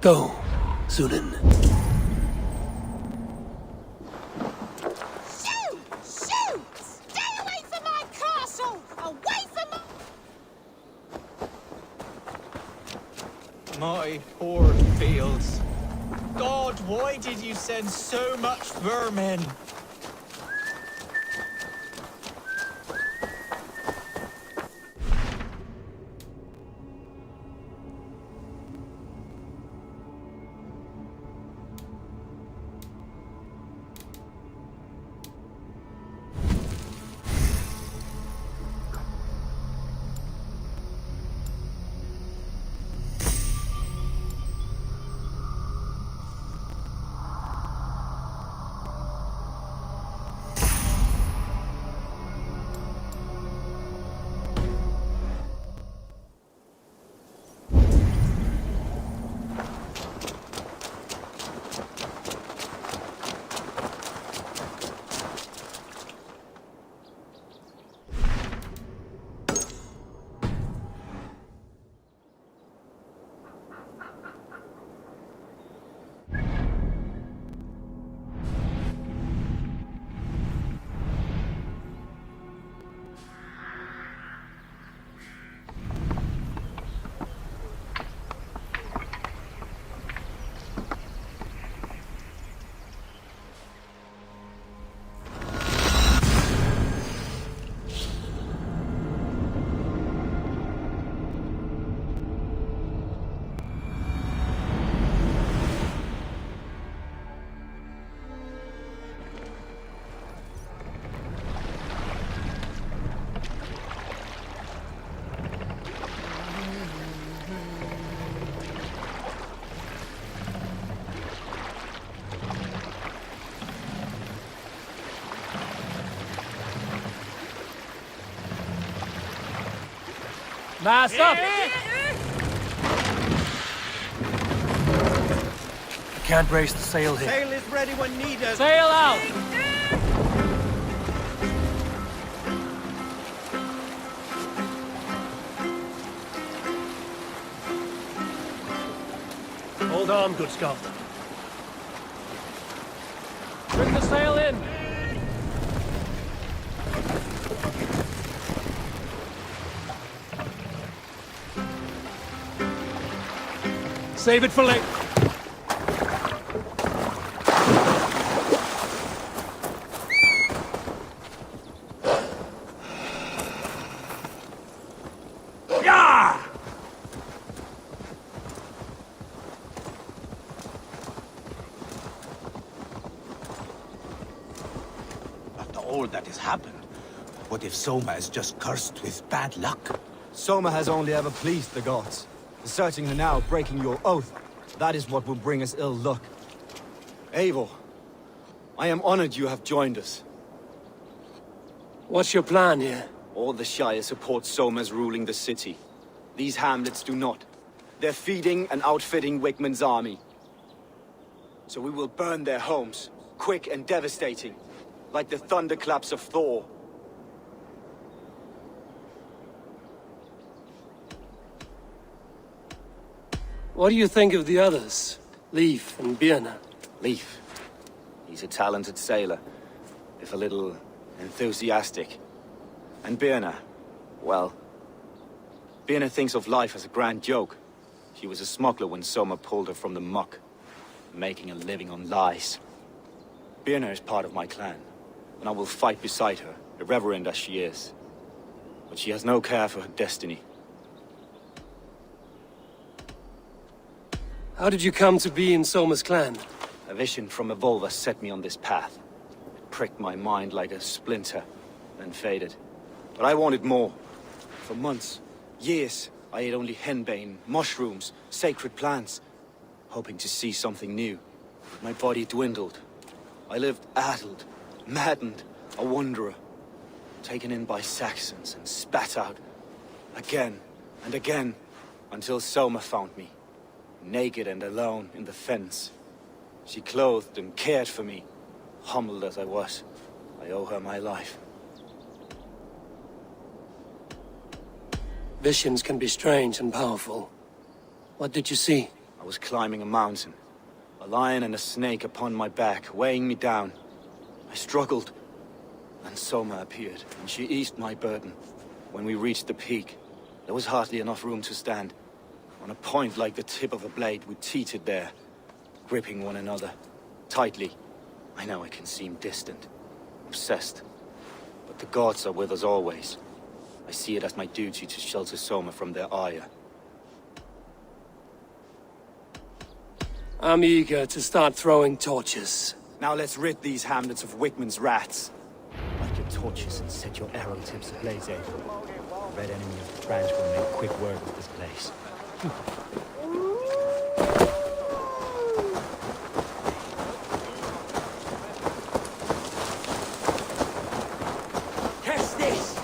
Go, Sunan. Shoot! Shoot! Stay away from my castle! Away from My poor fields. God, why did you send so much vermin? Mass up! I can't raise the sail here. Sail is ready when needed. Sail out! Hold on, good Scott. Bring the sail in! Save it for later. Yeah! After all that has happened, what if Soma is just cursed with bad luck? Soma has only ever pleased the gods. Deserting her now, breaking your oath, that is what will bring us ill luck. Eivor, I am honored you have joined us. What's your plan here? All the Shire support Soma's ruling the city. These hamlets do not. They're feeding and outfitting Wigmund's army. So we will burn their homes, quick and devastating, like the thunderclaps of Thor. What do you think of the others? Leif and Birna? Leif. He's a talented sailor, if a little enthusiastic. And Birna, well, Birna thinks of life as a grand joke. She was a smuggler when Soma pulled her from the muck, making a living on lies. Birna is part of my clan, and I will fight beside her, irreverent as she is. But she has no care for her destiny. How did you come to be in Soma's clan? A vision from Evolva set me on this path. It pricked my mind like a splinter, then faded. But I wanted more. For months, years, I ate only henbane, mushrooms, sacred plants, hoping to see something new. But my body dwindled. I lived addled, maddened, a wanderer, taken in by Saxons and spat out, again and again, until Soma found me. Naked and alone in the fens. She clothed and cared for me. Humbled as I was, I owe her my life. Visions can be strange and powerful. What did you see? A I was climbing a mountain. A lion and a snake upon my back, weighing me down. I struggled, and Soma appeared, and she eased my burden. When we reached the peak, there was hardly enough room to stand. On a point like the tip of a blade, we teetered there, gripping one another, tightly. I know I can seem distant, obsessed, but the gods are with us always. I see it as my duty to shelter Soma from their ire. I'm eager to start throwing torches. Now let's rid these hamlets of Wigman's rats. Light your torches and set your arrow tips ablaze, eh? The red enemy of the branch will make quick work of this place. Catch this!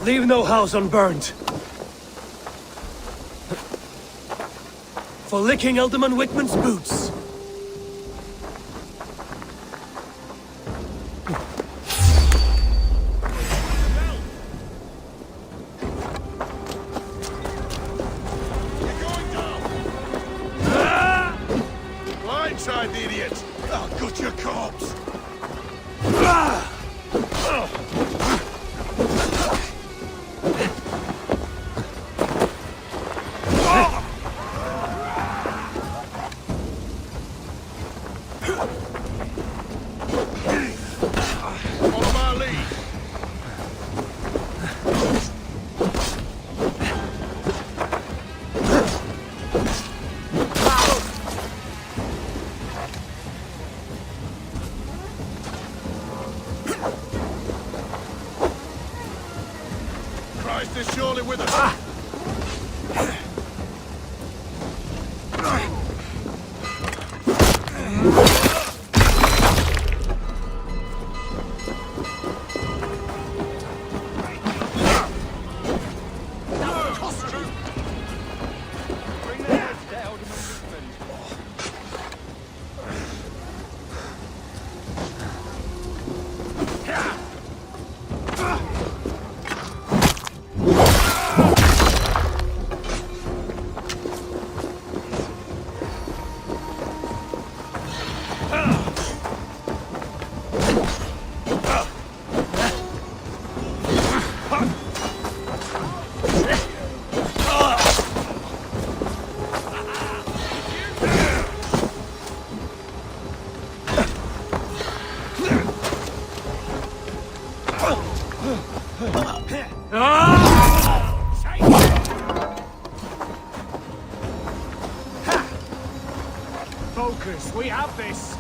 Leave no house unburned. For licking Alderman Wickman's boots. Blindside the idiot! I'll gut your corpse! Christ is surely with us! Focus, we have this!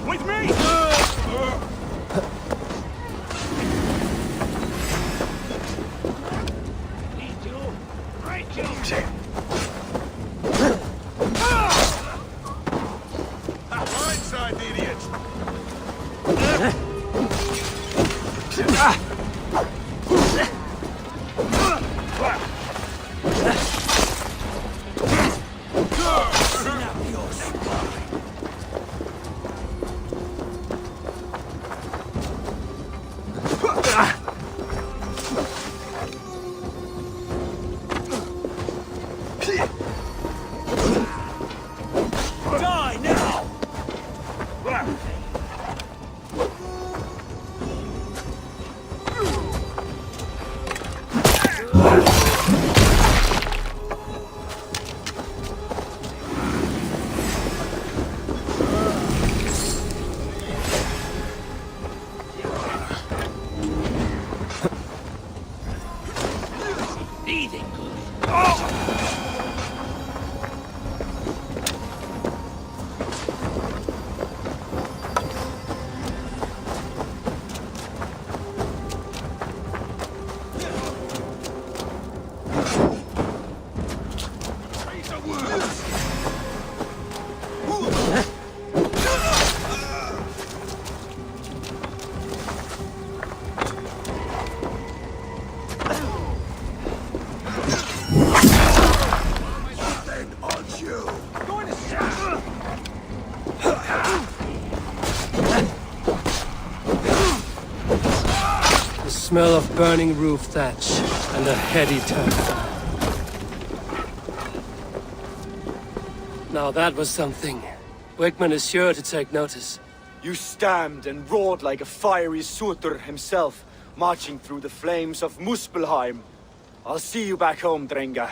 With me! Blindside, idiot! Die now! Breathing good. The smell of burning roof thatch and a heady turf fire. Now that was something. Wigman is sure to take notice. You stamped and roared like a fiery Surtur himself, marching through the flames of Muspelheim. I'll see you back home, Drengar.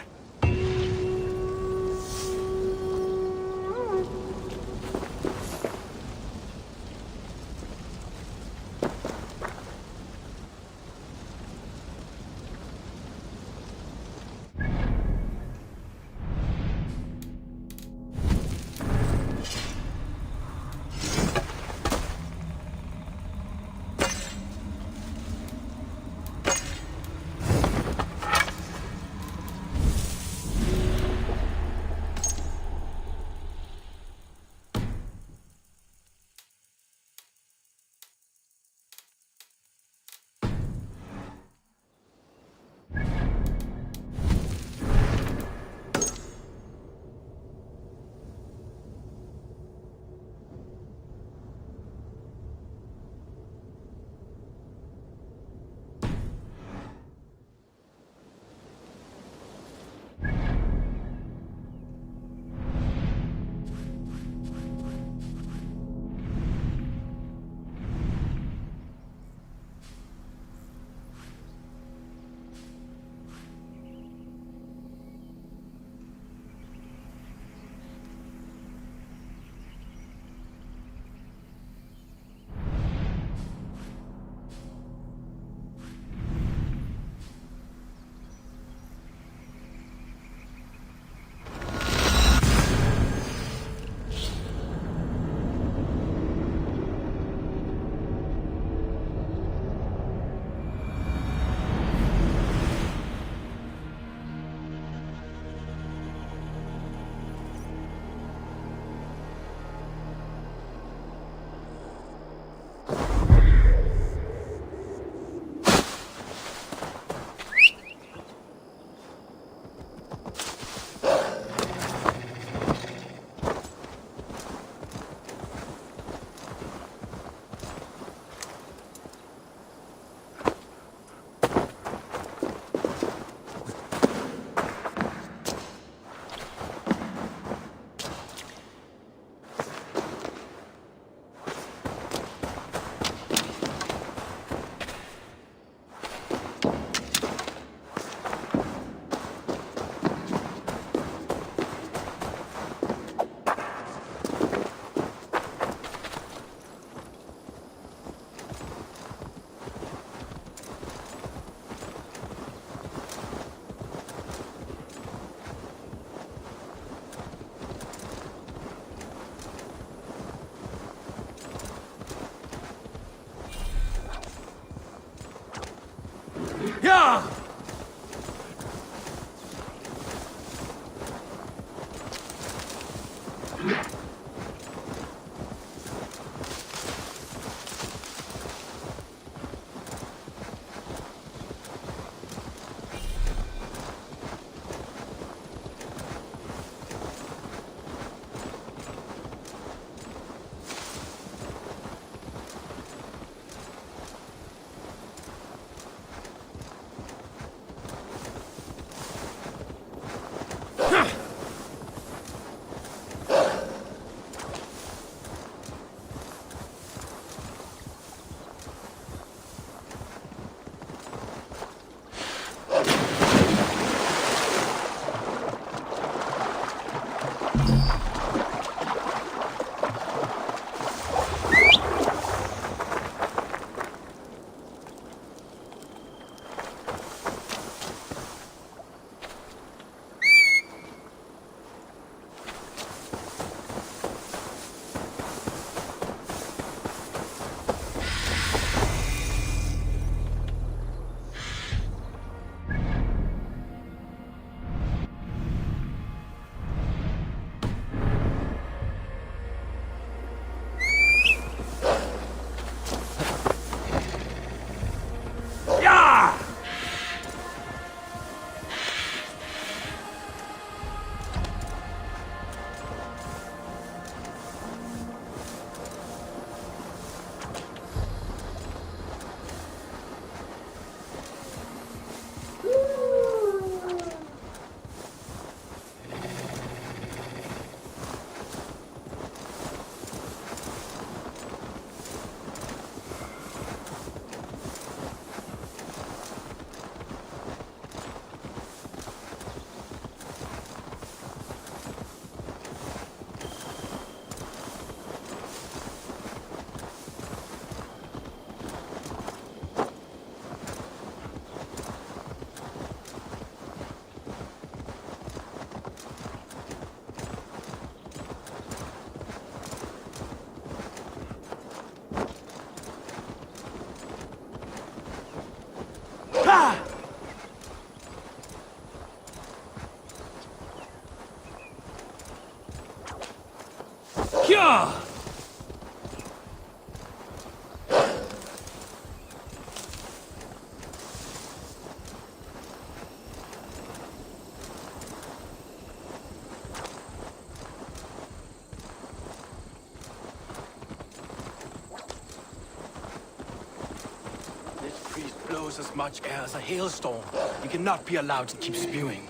Blows as much air as a hailstorm. You cannot be allowed to keep spewing.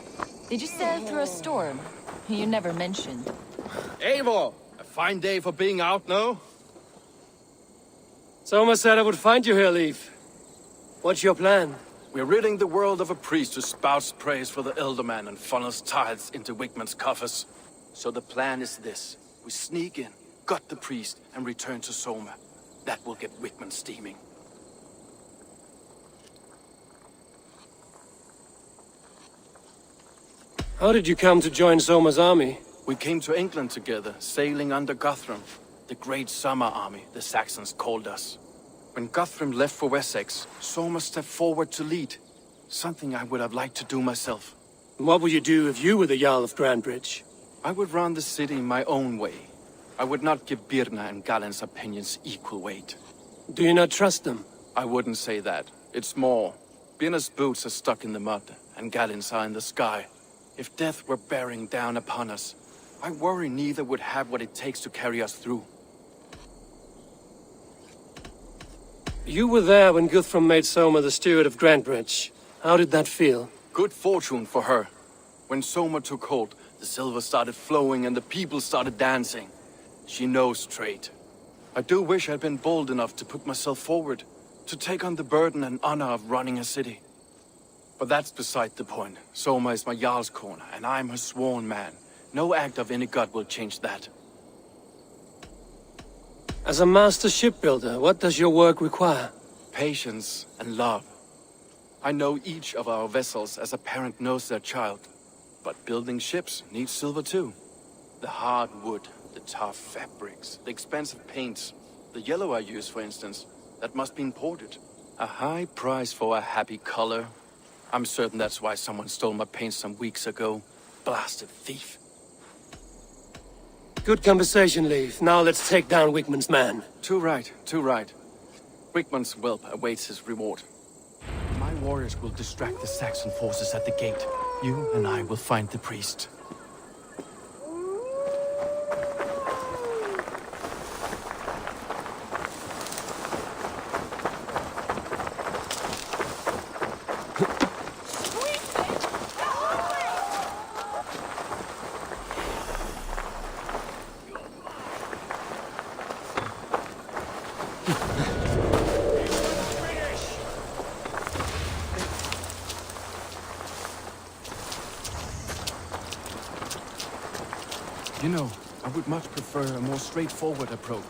Did you sail through a storm? You never mentioned. Eivor! A fine day for being out, no? Soma said I would find you here, Leaf. What's your plan? We're ridding the world of a priest who spouts praise for the Elderman and funnels tithes into Wigman's coffers. So the plan is this. We sneak in, gut the priest, and return to Soma. That will get Wigman steaming. How did you come to join Soma's army? We came to England together, sailing under Guthrum. The Great Summer Army, the Saxons called us. When Guthrum left for Wessex, Soma stepped forward to lead. Something I would have liked to do myself. What would you do if you were the Jarl of Grandbridge? I would run the city my own way. I would not give Birna and Galen's opinions equal weight. Do you not trust them? I wouldn't say that. It's more. Birna's boots are stuck in the mud, and Galen's are in the sky. If death were bearing down upon us, I worry neither would have what it takes to carry us through. You were there when Guthrum made Soma the steward of Grandbridge. How did that feel? Good fortune for her. When Soma took hold, the silver started flowing and the people started dancing. She knows trade. I do wish I'd been bold enough to put myself forward, to take on the burden and honor of running a city. But that's beside the point. Soma is my Jarl's corner, and I'm her sworn man. No act of any god will change that. As a master shipbuilder, what does your work require? Patience and love. I know each of our vessels as a parent knows their child. But building ships needs silver too. The hard wood, the tough fabrics, the expensive paints. The yellow I use, for instance, that must be imported. A high price for a happy color. I'm certain that's why someone stole my paint some weeks ago. Blasted thief. Good conversation, Leaf. Now let's take down Wigman's man. Too right, too right. Wigman's whelp awaits his reward. My warriors will distract the Saxon forces at the gate. You and I will find the priest. You know, I would much prefer a more straightforward approach.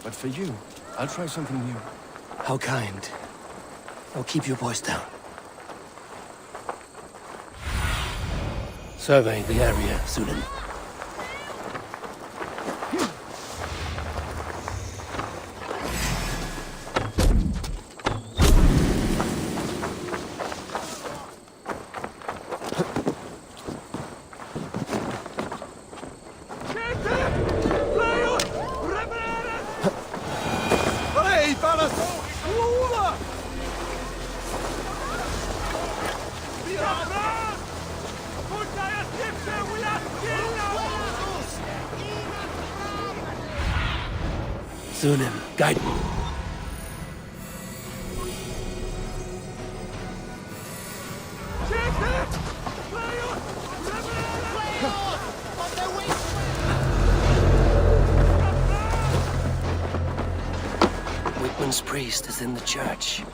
But for you, I'll try something new. How kind. I'll keep your voice down. Survey the area, Sunan. Sunan, guide me. Wigman's priest is in the church.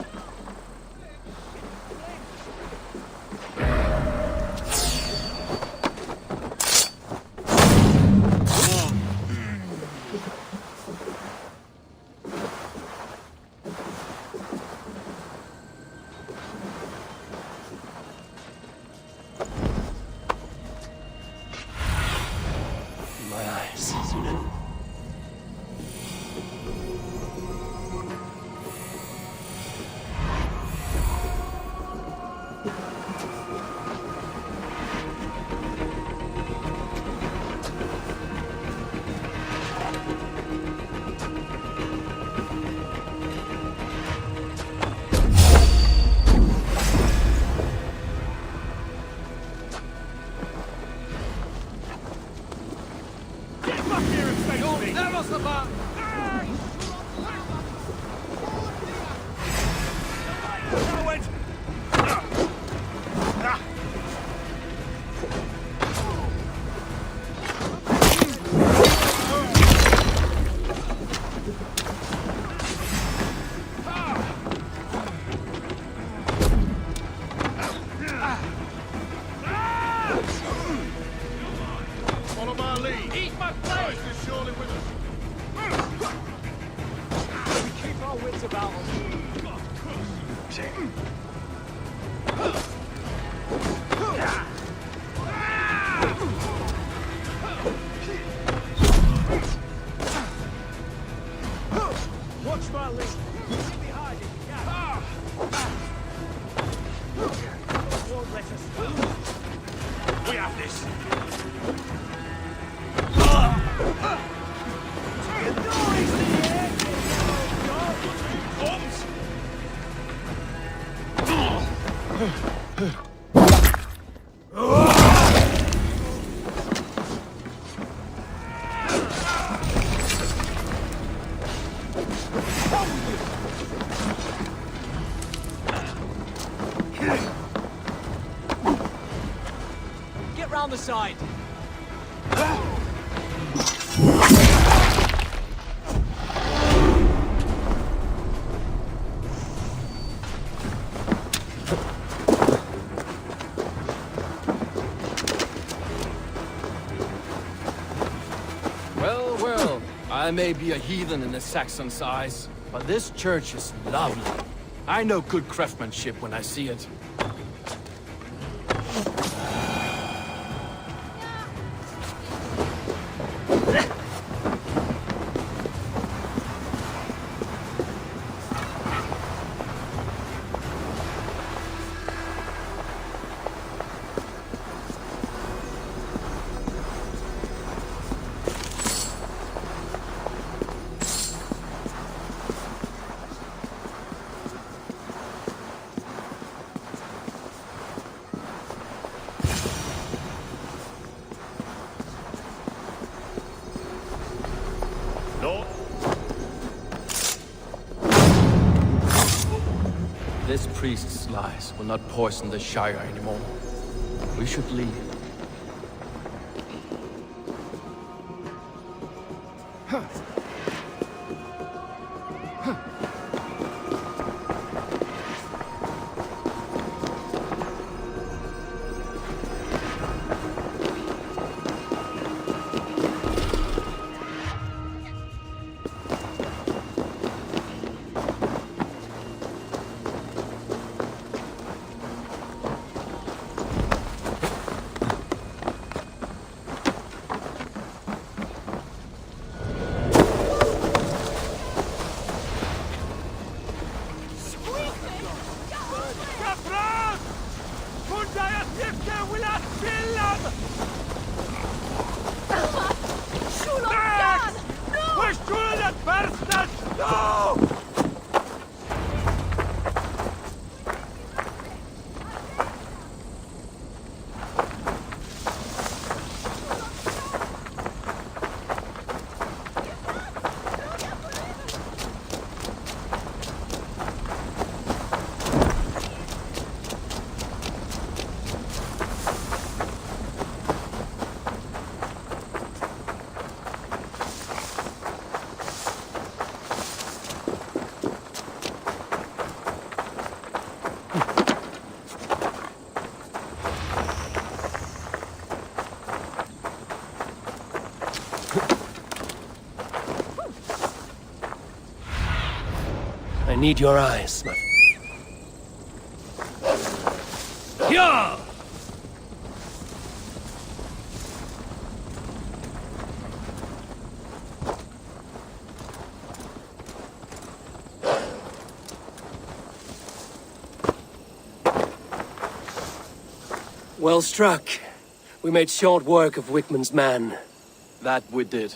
lead. Eat my plate! Is surely with us. We keep our wits about us. Watch my lead. Sit behind if you can. Won't let us through. We have this. Get round the side. Well, well, I may be a heathen in the Saxon eyes, but this church is lovely. I know good craftsmanship when I see it. This priest's lies will not poison the Shire anymore. We should leave. I need your eyes, my... Yeah! Well struck. We made short work of Wickman's man. That we did.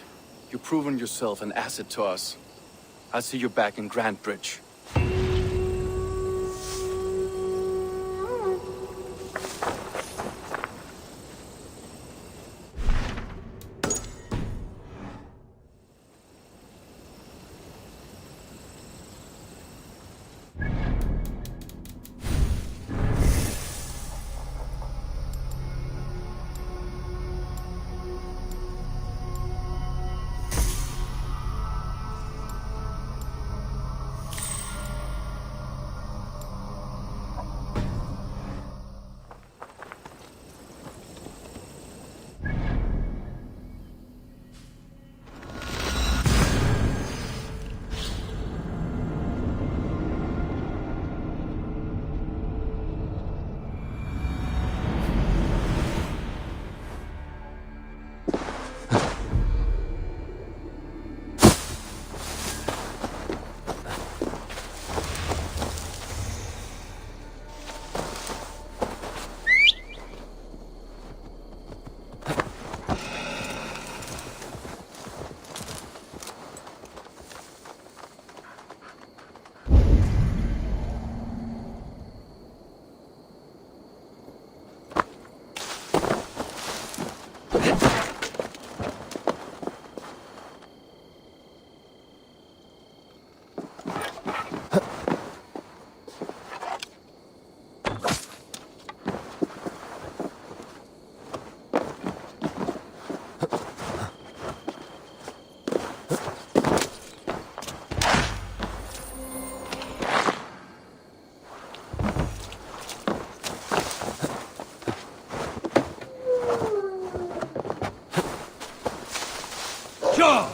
You've proven yourself an asset to us. I'll see you back in Grantbridge. Sure!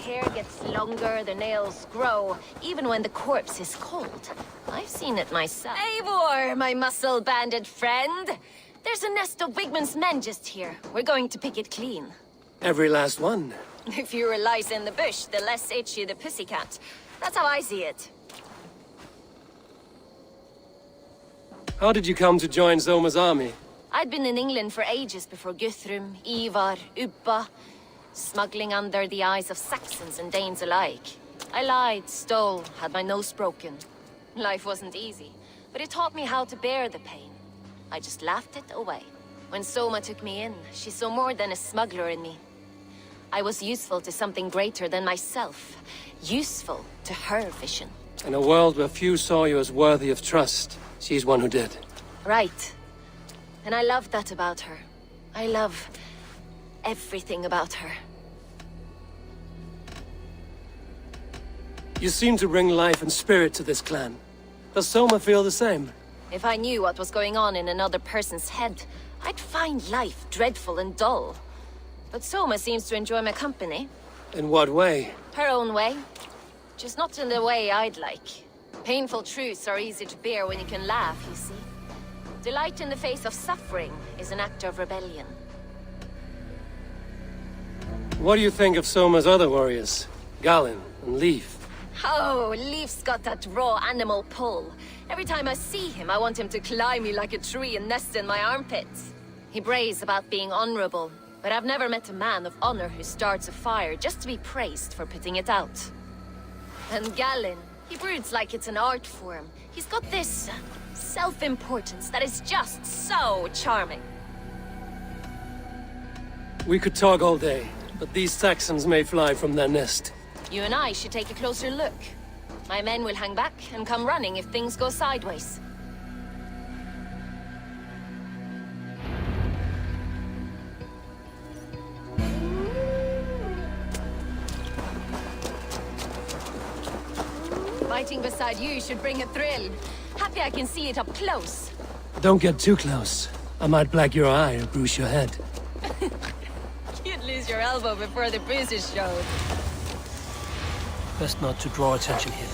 Hair gets longer, the nails grow, even when the corpse is cold. I've seen it myself. Eivor, my muscle-banded friend! There's a nest of Wigman's men just here. We're going to pick it clean. Every last one. The fewer lice in the bush, the less itchy the pussycat. That's how I see it. How did you come to join Zoma's army? I'd been in England for ages before Guthrum, Ivar, Ubba, smuggling under the eyes of Saxons and Danes alike. I lied, stole, had my nose broken. Life wasn't easy, but it taught me how to bear the pain. I just laughed it away. When Soma took me in, she saw more than a smuggler in me. I was useful to something greater than myself. Useful to her vision. In a world where few saw you as worthy of trust, she's one who did. Right. And I love that about her. I love everything about her. You seem to bring life and spirit to this clan. Does Soma feel the same? If I knew what was going on in another person's head, I'd find life dreadful and dull. But Soma seems to enjoy my company. In what way? Her own way. Just not in the way I'd like. Painful truths are easy to bear when you can laugh, you see. Delight in the face of suffering is an act of rebellion. What do you think of Soma's other warriors? Galen and Leaf? Oh, Leaf's got that raw animal pull. Every time I see him, I want him to climb me like a tree and nest in my armpits. He brays about being honorable, but I've never met a man of honor who starts a fire just to be praised for putting it out. And Galen, he broods like it's an art form. He's got this self-importance that is just so charming. We could talk all day, but these Saxons may fly from their nest. You and I should take a closer look. My men will hang back and come running if things go sideways. Fighting beside you should bring a thrill. Happy I can see it up close. Don't get too close. I might black your eye or bruise your head. You'd lose your elbow before the bruises showed. Best not to draw attention here.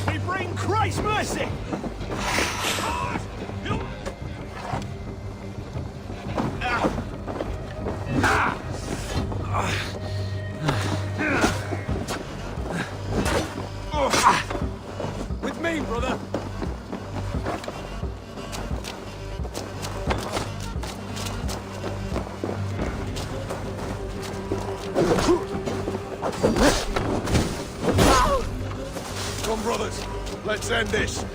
We bring Christ's mercy! With me, brother! Come, brothers, let's end this. The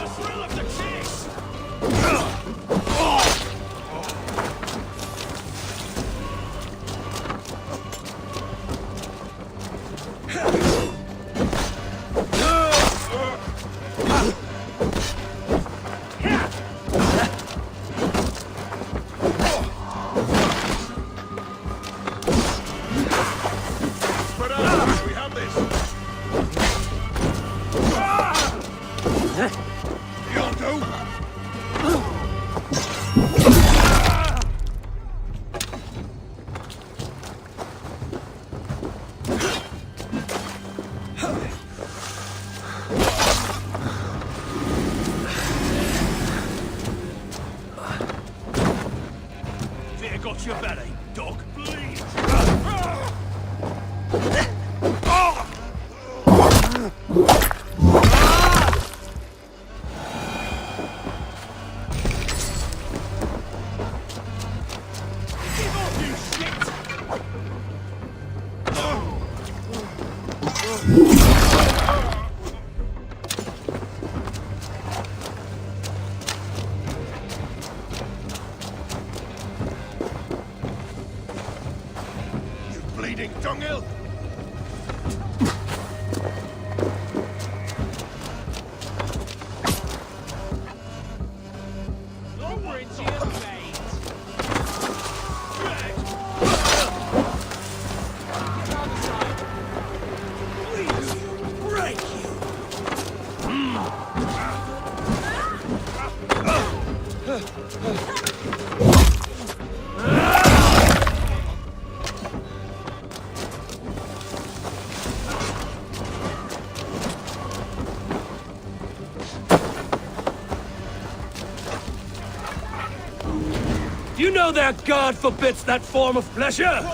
thrill of the chase! You'll do! got your belly, dog. Please. Bleeding dunghill! You know that God forbids that form of pleasure!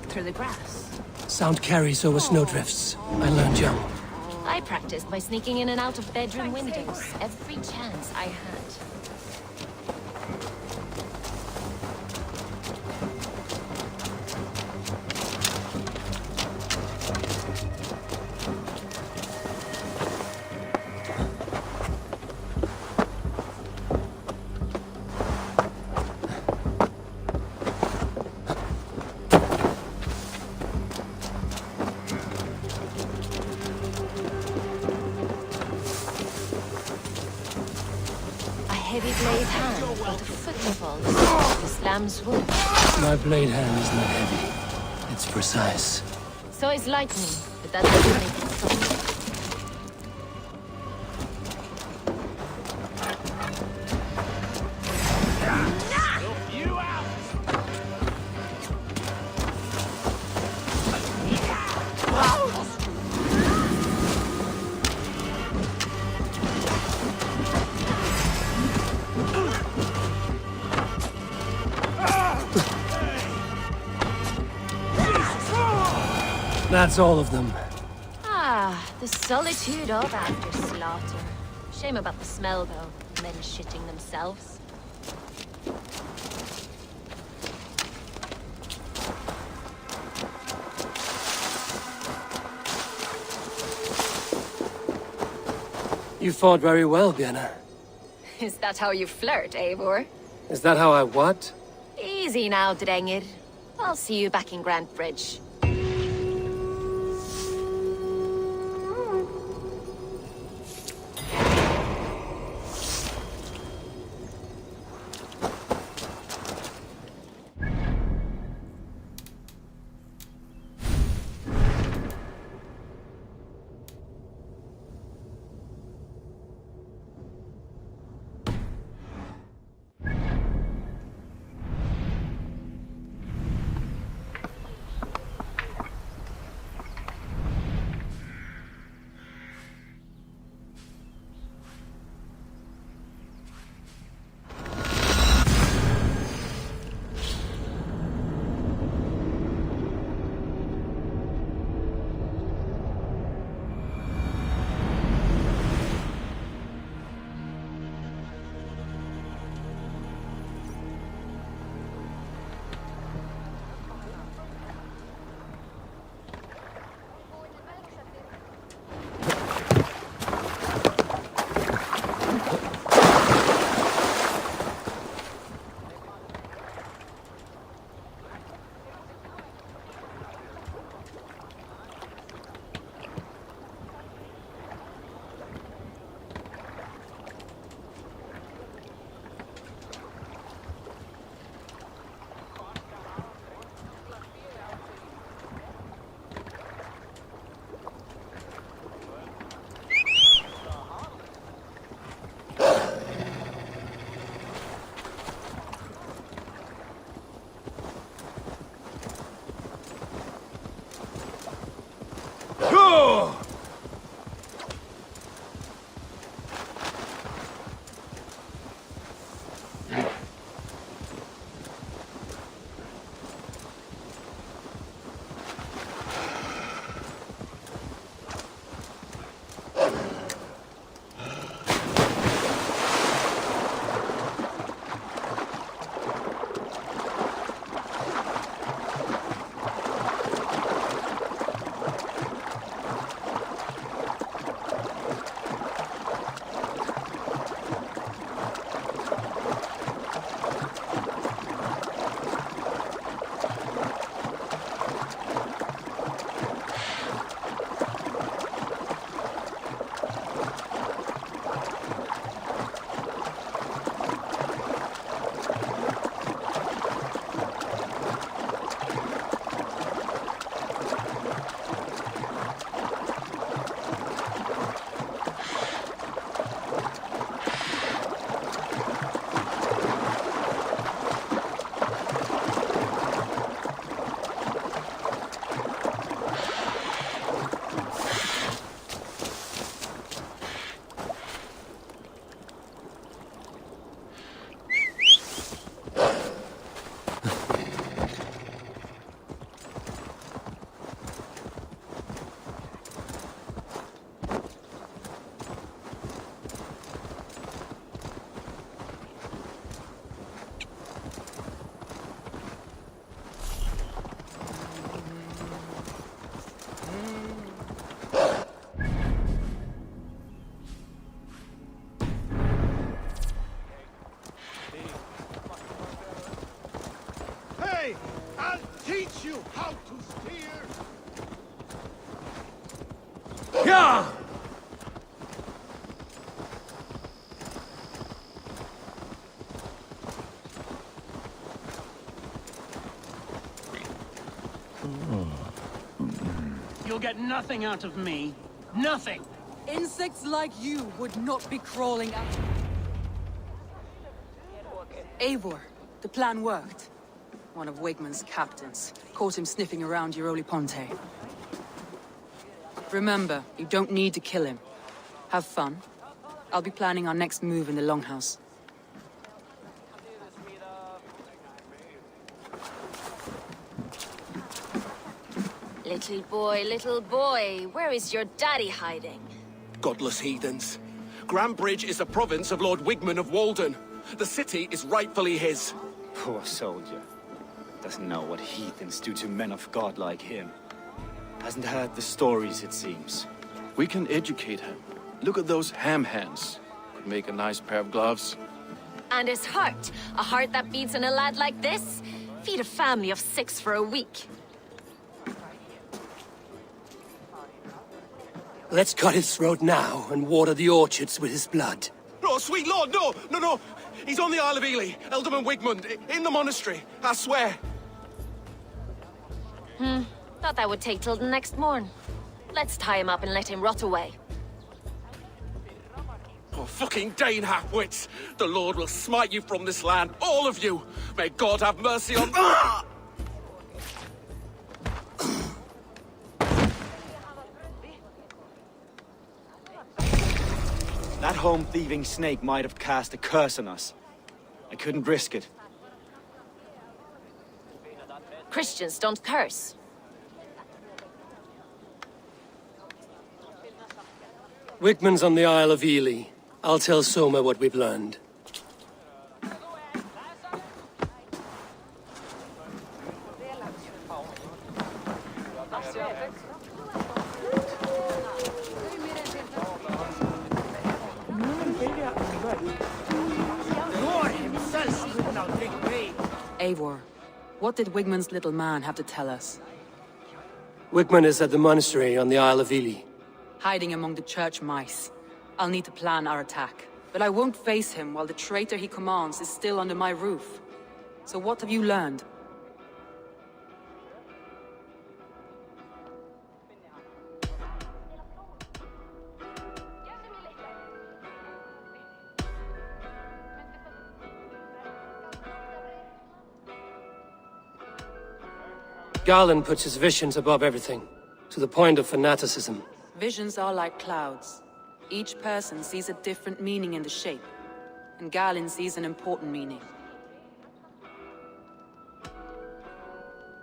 Through the grass. Sound carries over snowdrifts. I learned young. I practiced by sneaking in and out of bedroom windows every chance I had. Heavy blade hand, but a footfall this lamb's wood. My blade hand is not heavy. It's precise. So is lightning, but that doesn't make it soft. That's all of them. Ah, the solitude of after slaughter. Shame about the smell, though. Men shitting themselves. You fought very well, Björna. Is that how you flirt, Eivor? Is that how I what? Easy now, Drengir. I'll see you back in Grand Bridge. teach you how to steer! Yeah! You'll get nothing out of me. Nothing! Insects like you would not be crawling out. Eivor, the plan worked. One of Wigman's captains caught him sniffing around Euroli Ponte. Remember, you don't need to kill him. Have fun. I'll be planning our next move in the Longhouse. Little boy, where is your daddy hiding? Godless heathens. Grandbridge is a province of Lord Wigman of Walden. The city is rightfully his. Poor soldier. Doesn't know what heathens do to men of God like him. Hasn't heard the stories, it seems. We can educate him. Look at those ham hands. Could make a nice pair of gloves. And his heart. A heart that beats in a lad like this? Feed a family of 6 for a week. Let's cut his throat now and water the orchards with his blood. Oh, sweet lord, no, no, no! He's on the Isle of Ely, Ealdorman Wigmund, in the monastery, I swear. Thought that would take till the next morn. Let's tie him up and let him rot away. Oh, fucking Dane half-wits! The Lord will smite you from this land, all of you! May God have mercy on... That home-thieving snake might have cast a curse on us. I couldn't risk it. Christians don't curse. Wigman's on the Isle of Ely. I'll tell Soma what we've learned. Eivor, what did Wigman's little man have to tell us? Wigman is at the monastery on the Isle of Ely. Hiding among the church mice. I'll need to plan our attack. But I won't face him while the traitor he commands is still under my roof. So what have you learned? Garland puts his visions above everything, to the point of fanaticism. Visions are like clouds. Each person sees a different meaning in the shape, and Galen sees an important meaning.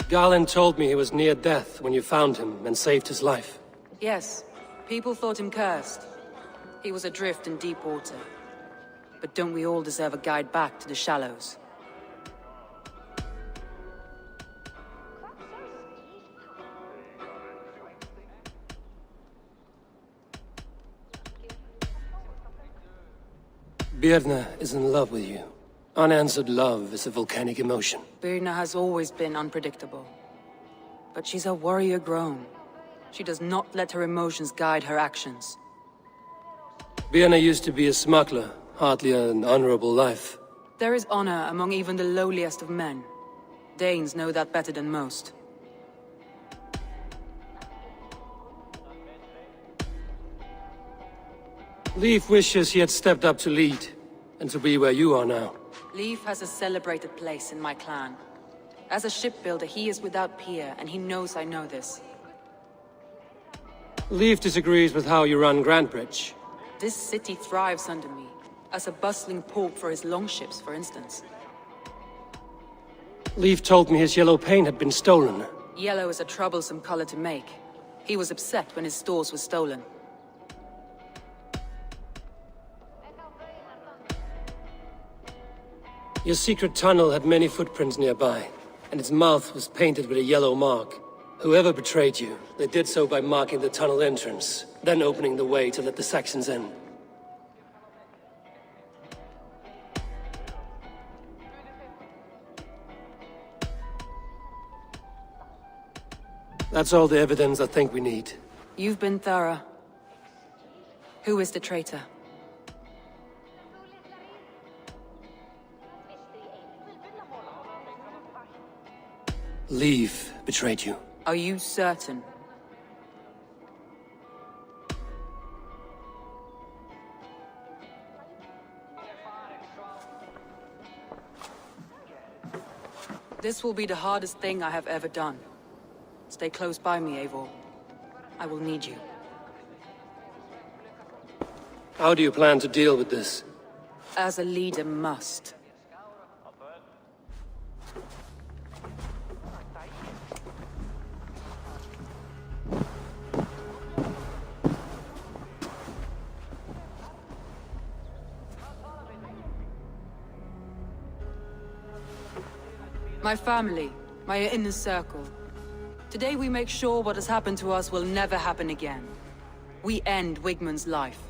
Garland told me he was near death when you found him and saved his life. Yes, people thought him cursed. He was adrift in deep water. But don't we all deserve a guide back to the shallows? Birna is in love with you. Unanswered love is a volcanic emotion. Birna has always been unpredictable. But she's a warrior grown. She does not let her emotions guide her actions. Birna used to be a smuggler, hardly an honorable life. There is honor among even the lowliest of men. Danes know that better than most. Leif wishes he had stepped up to lead, and to be where you are now. Leif has a celebrated place in my clan. As a shipbuilder, he is without peer, and he knows I know this. Leif disagrees with how you run Grandbridge. This city thrives under me, as a bustling port for his longships, for instance. Leif told me his yellow paint had been stolen. Yellow is a troublesome color to make. He was upset when his stores were stolen. Your secret tunnel had many footprints nearby, and its mouth was painted with a yellow mark. Whoever betrayed you, they did so by marking the tunnel entrance, then opening the way to let the Saxons in. That's all the evidence I think we need. You've been thorough. Who is the traitor? Leave betrayed you. Are you certain? This will be the hardest thing I have ever done. Stay close by me, Eivor. I will need you. How do you plan to deal with this? As a leader must. My family, my inner circle. Today we make sure what has happened to us will never happen again. We end Wigman's life.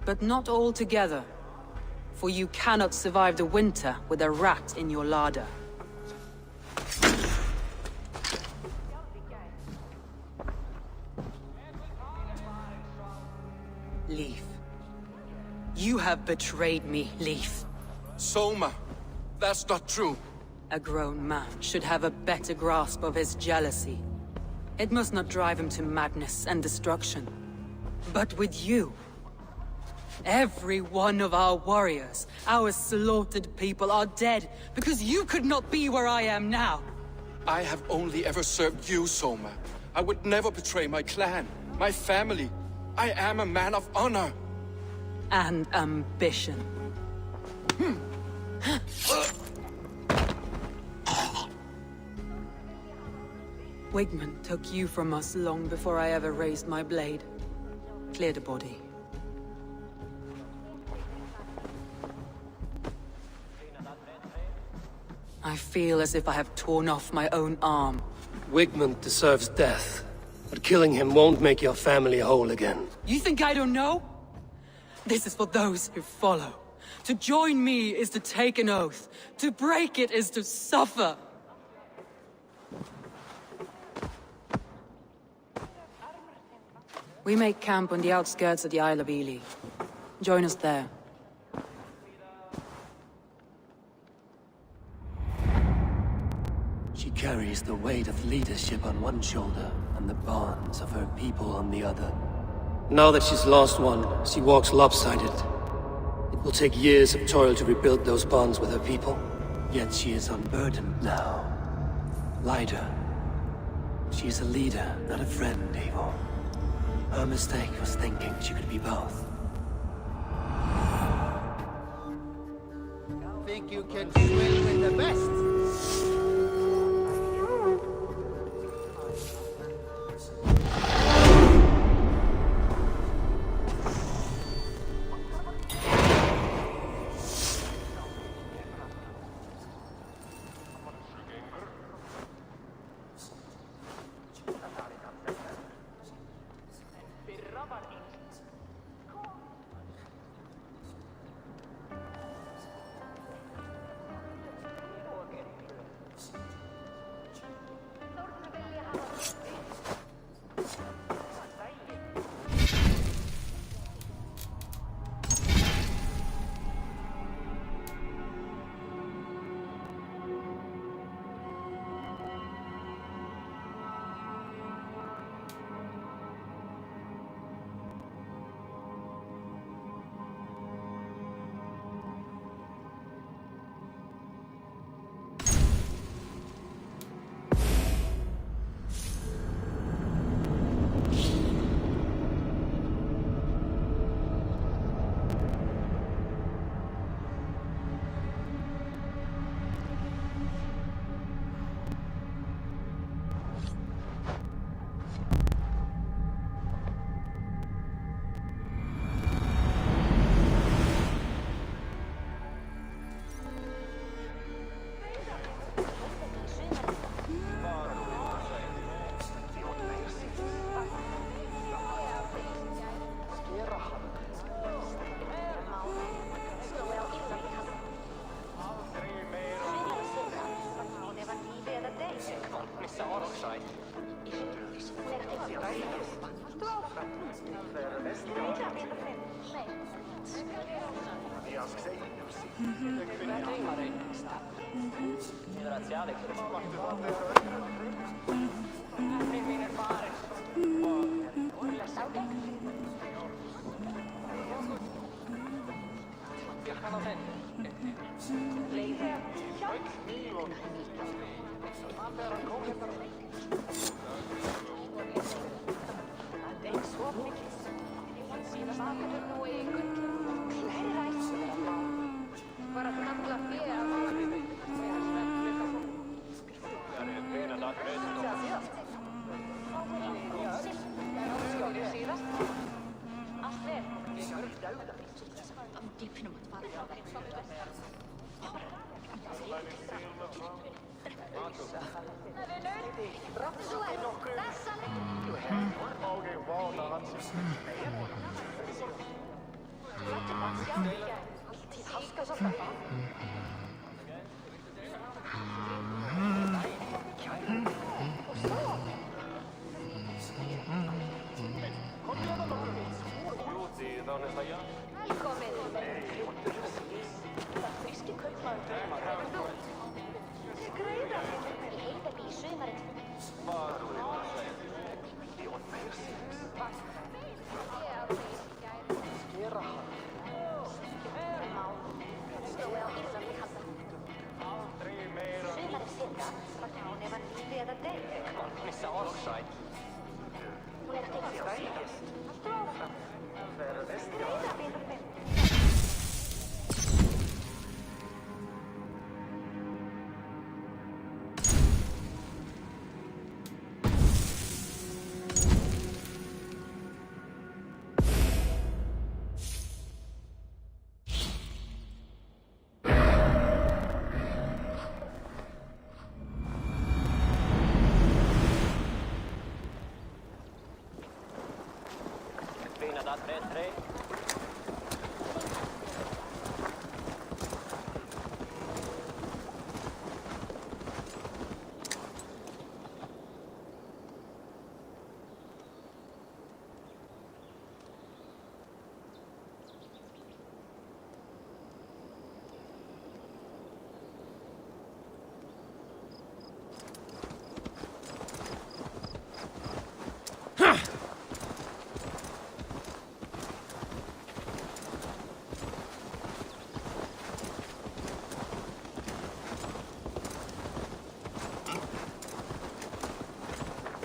But not all together. For you cannot survive the winter with a rat in your larder. Leaf. You have betrayed me, Leaf. Soma, that's not true. A grown man should have a better grasp of his jealousy. It must not drive him to madness and destruction. But with you, every one of our warriors, our slaughtered people are dead because you could not be where I am now. I have only ever served you, Soma. I would never betray my clan, my family. I am a man of honor. And ambition. Wigman took you from us long before I ever raised my blade. Clear the body. I feel as if I have torn off my own arm. Wigman deserves death, but killing him won't make your family whole again. You think I don't know? This is for those who follow. To join me is to take an oath. To break it is to suffer. We make camp on the outskirts of the Isle of Ely. Join us there. She carries the weight of leadership on one shoulder and the bonds of her people on the other. Now that she's lost one, she walks lopsided. It will take years of toil to rebuild those bonds with her people. Yet she is unburdened now. Lighter. She is a leader, not a friend, Eivor. Her mistake was thinking she could be both. Think you can swim with the best?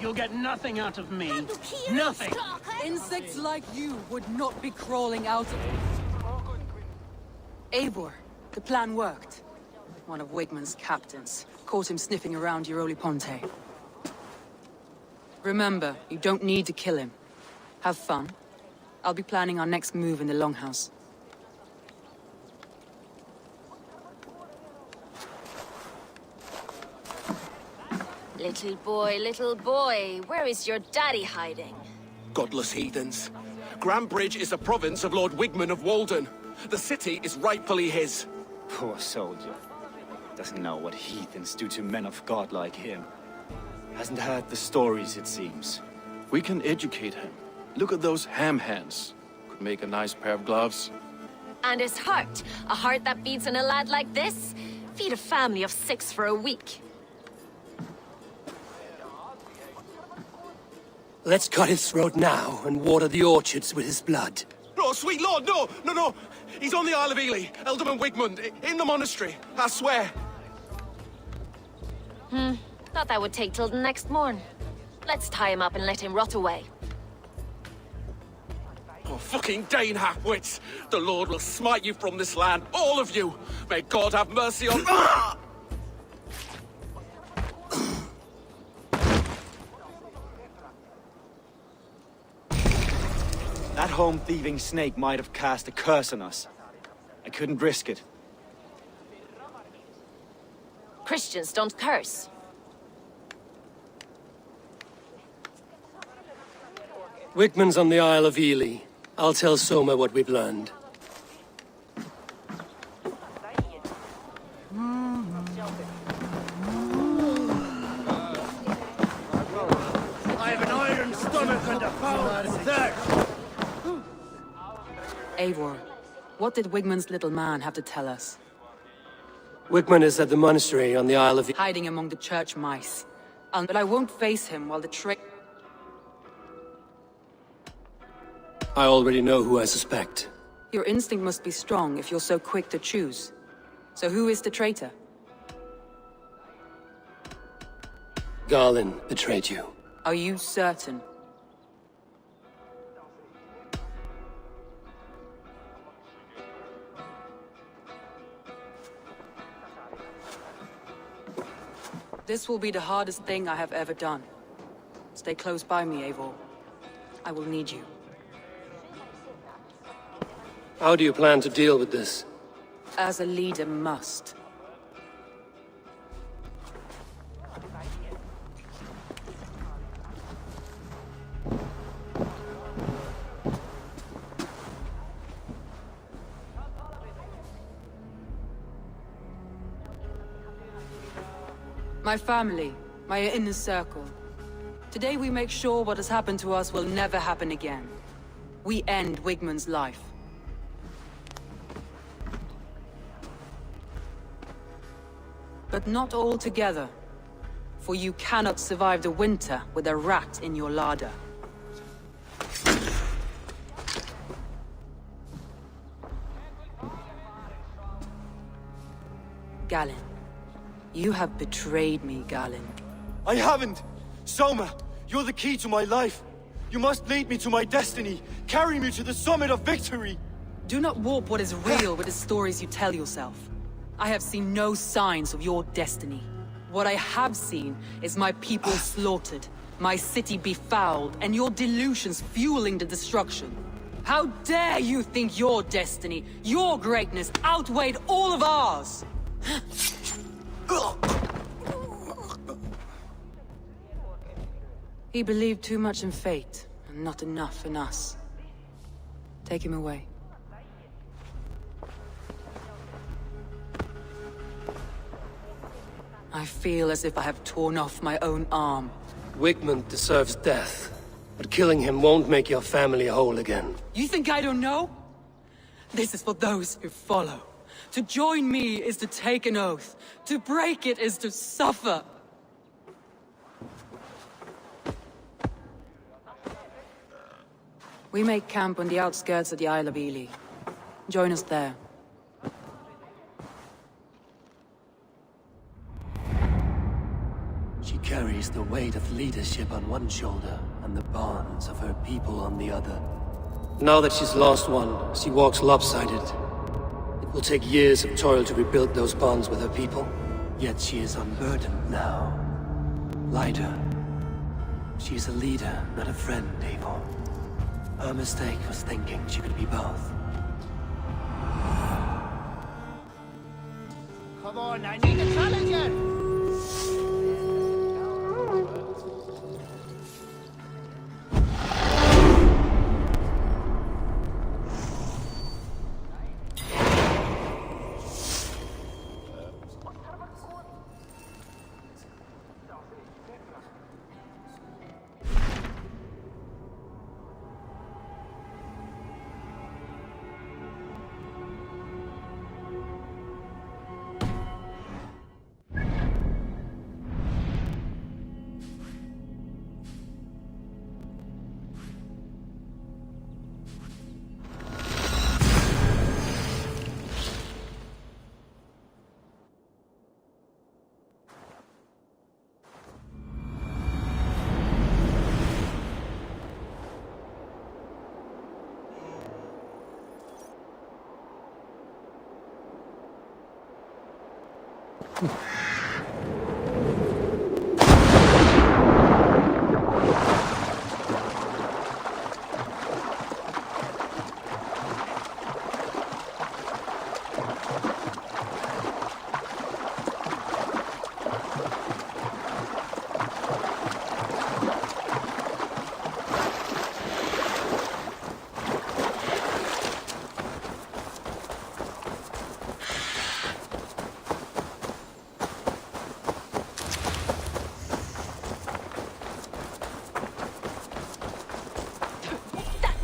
You'll get nothing out of me. Nothing! Insects like you would not be crawling out of it. Eivor, the plan worked. One of Wigman's captains caught him sniffing around Euroli Ponte. Remember, you don't need to kill him. Have fun. I'll be planning our next move in the Longhouse. Little boy, where is your daddy hiding? Godless heathens. Grambridge is a province of Lord Wigman of Walden. The city is rightfully his. Poor soldier. Doesn't know what heathens do to men of God like him. Hasn't heard the stories, it seems. We can educate him. Look at those ham hands. Could make a nice pair of gloves. And his heart. A heart that beats in a lad like this? Feed a family of 6 for a week. Let's cut his throat now and water the orchards with his blood. No, sweet lord, no! He's on the Isle of Ely, Ealdorman Wigmund, in the monastery, I swear. Thought that would take till the next morn. Let's tie him up and let him rot away. Oh, fucking Dane halfwits! The Lord will smite you from this land, all of you! May God have mercy on... That home-thieving snake might have cast a curse on us. I couldn't risk it. Christians don't curse. Wigman's on the Isle of Ely. I'll tell Soma what we've learned. I have an iron stomach and a foul thirst. Eivor, What did Wigman's little man have to tell us? Wigman is at the monastery on the Isle of... Hiding among the church mice. But I won't face him while the I already know who I suspect. Your instinct must be strong if you're so quick to choose. So who is the traitor? Garlin betrayed you. Are you certain? This will be the hardest thing I have ever done. Stay close by me, Eivor. I will need you. How do you plan to deal with this? As a leader must. My family, my inner circle. Today we make sure what has happened to us will never happen again. We end Wigman's life. But not all together. For you cannot survive the winter with a rat in your larder. Galen. You have betrayed me, Galen. I haven't! Soma, you're the key to my life. You must lead me to my destiny. Carry me to the summit of victory. Do not warp what is real with the stories you tell yourself. I have seen no signs of your destiny. What I have seen is my people slaughtered, my city befouled, and your delusions fueling the destruction. How dare you think your destiny, your greatness, outweighed all of ours? He believed too much in fate, and not enough in us. Take him away. I feel as if I have torn off my own arm. Wigman deserves death, but killing him won't make your family whole again. You think I don't know? This is for those who follow. To join me is to take an oath. To break it is to suffer. We make camp on the outskirts of the Isle of Ely. Join us there. She carries the weight of leadership on one shoulder and the bonds of her people on the other. Now that she's lost one, she walks lopsided. It will take years of toil to rebuild those bonds with her people. Yet she is unburdened now. Lighter. She is a leader, not a friend, Eivor. Her mistake was thinking she could be both. Come on, I need a challenger!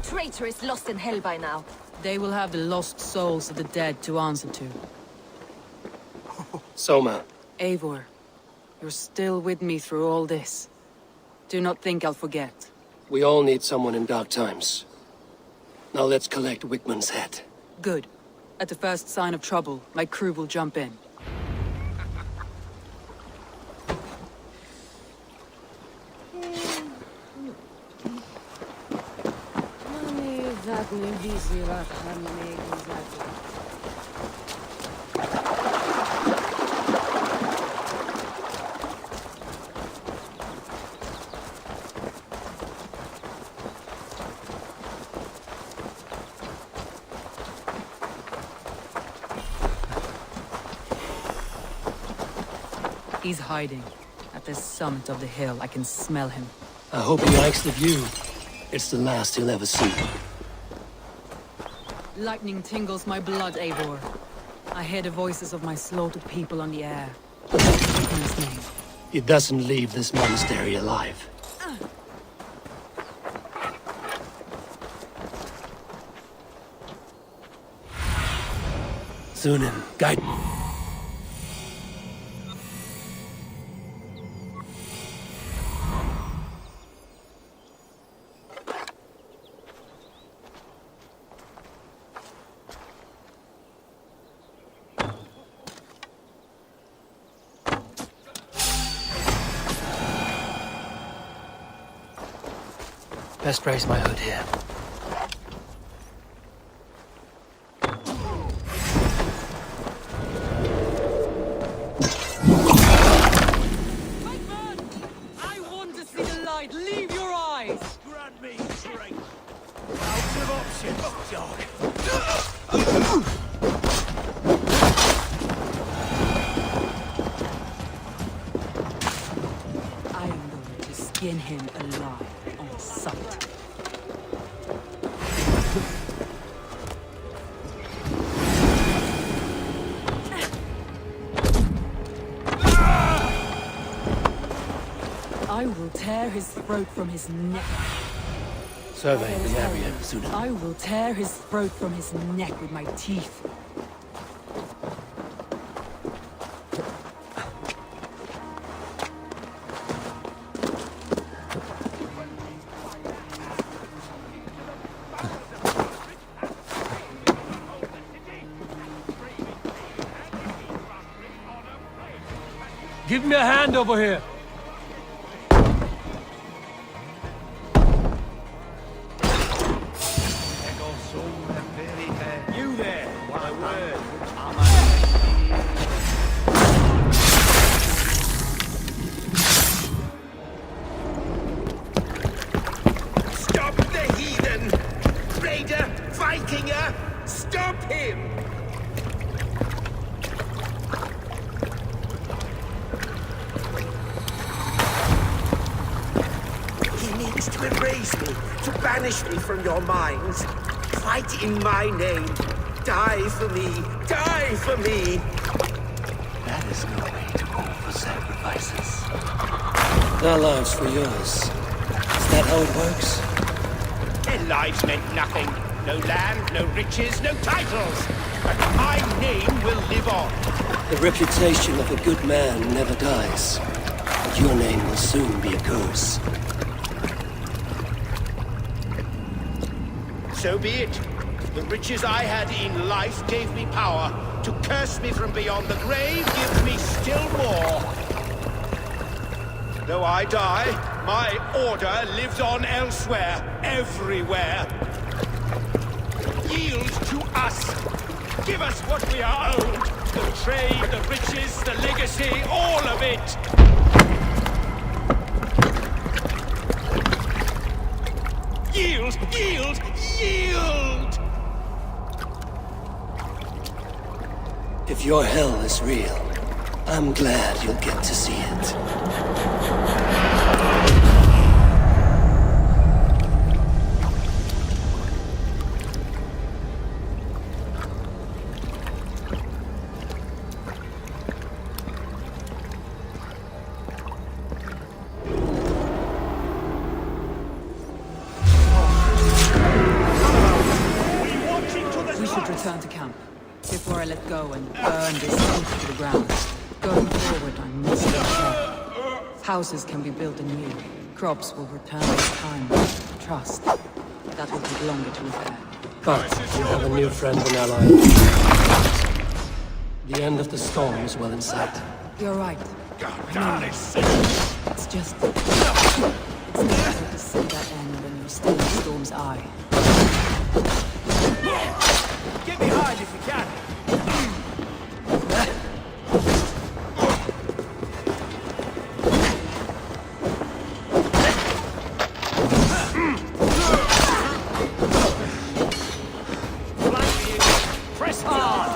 Traitor is lost in hell by now. They will have the lost souls of the dead to answer to. Soma. Eivor, you're still with me through all this. Do not think I'll forget. We all need someone in dark times. Now let's collect Wigman's head. Good. At the first sign of trouble, my crew will jump in. He's hiding. At the summit of the hill, I can smell him. I hope he likes the view. It's the last he'll ever see. Lightning tingles my blood, Eivor. I hear the voices of my slaughtered people on the air. Wigman's name. He doesn't leave this monastery alive. Sunan, guide me. Best raise my hood here. I want to see the light. Leave your eyes. Grant me strength. Out of options, dog. I am going to skin him alive on sight. I will tear his throat from his neck. Survey the area, Sunan. I will tear his throat from his neck with my teeth. Give me a hand over here. You there, my word. Stop the heathen! Raider! Vikinger! Stop him! He needs to erase me, to banish me from your minds. Fight in my name. Die for me. Die for me. That is no way to call for sacrifices. Our lives for yours. Is that how it works? Their lives meant nothing. No land, no riches, no titles. But my name will live on. The reputation of a good man never dies. But your name will soon be a curse. So be it. The riches I had in life gave me power. To curse me from beyond the grave gives me still more. Though I die, my order lives on elsewhere, everywhere. Yield to us. Give us what we are owed. The trade, the riches, the legacy, all of it. Yield! Yield! Yield! If your hell is real, I'm glad you'll get to see it. We want into to camp. Before I let go and burn this city to the ground. Going forward, I must be careful. Houses can be built anew. Crops will return with time. Trust. That will take longer to repair. But you have a new friend and ally. The end of the storm is well in sight. You're right. It's just... It's difficult to see that end when you're still in the storm's eye. Get behind if you can. Press hard.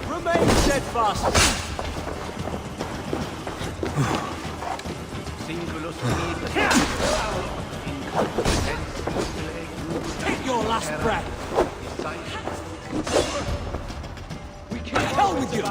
Remain steadfast. Take your last breath. To hell with you!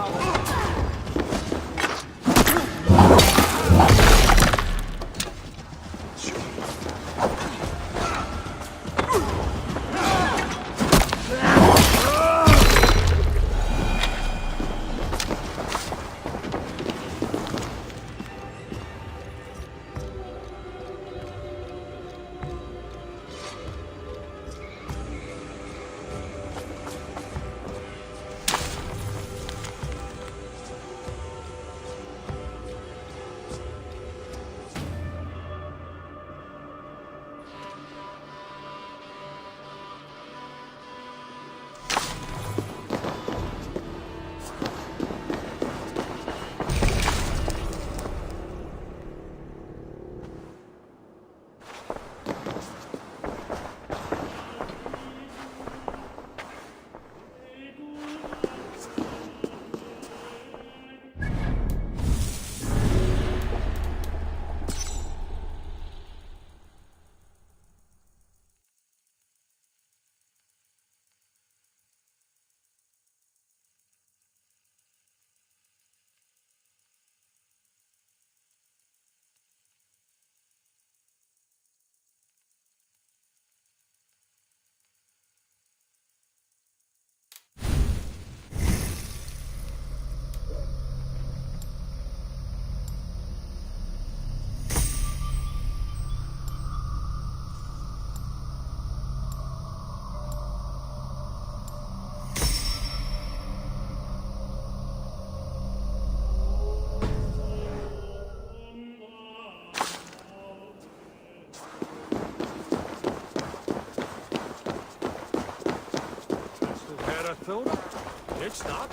It's not.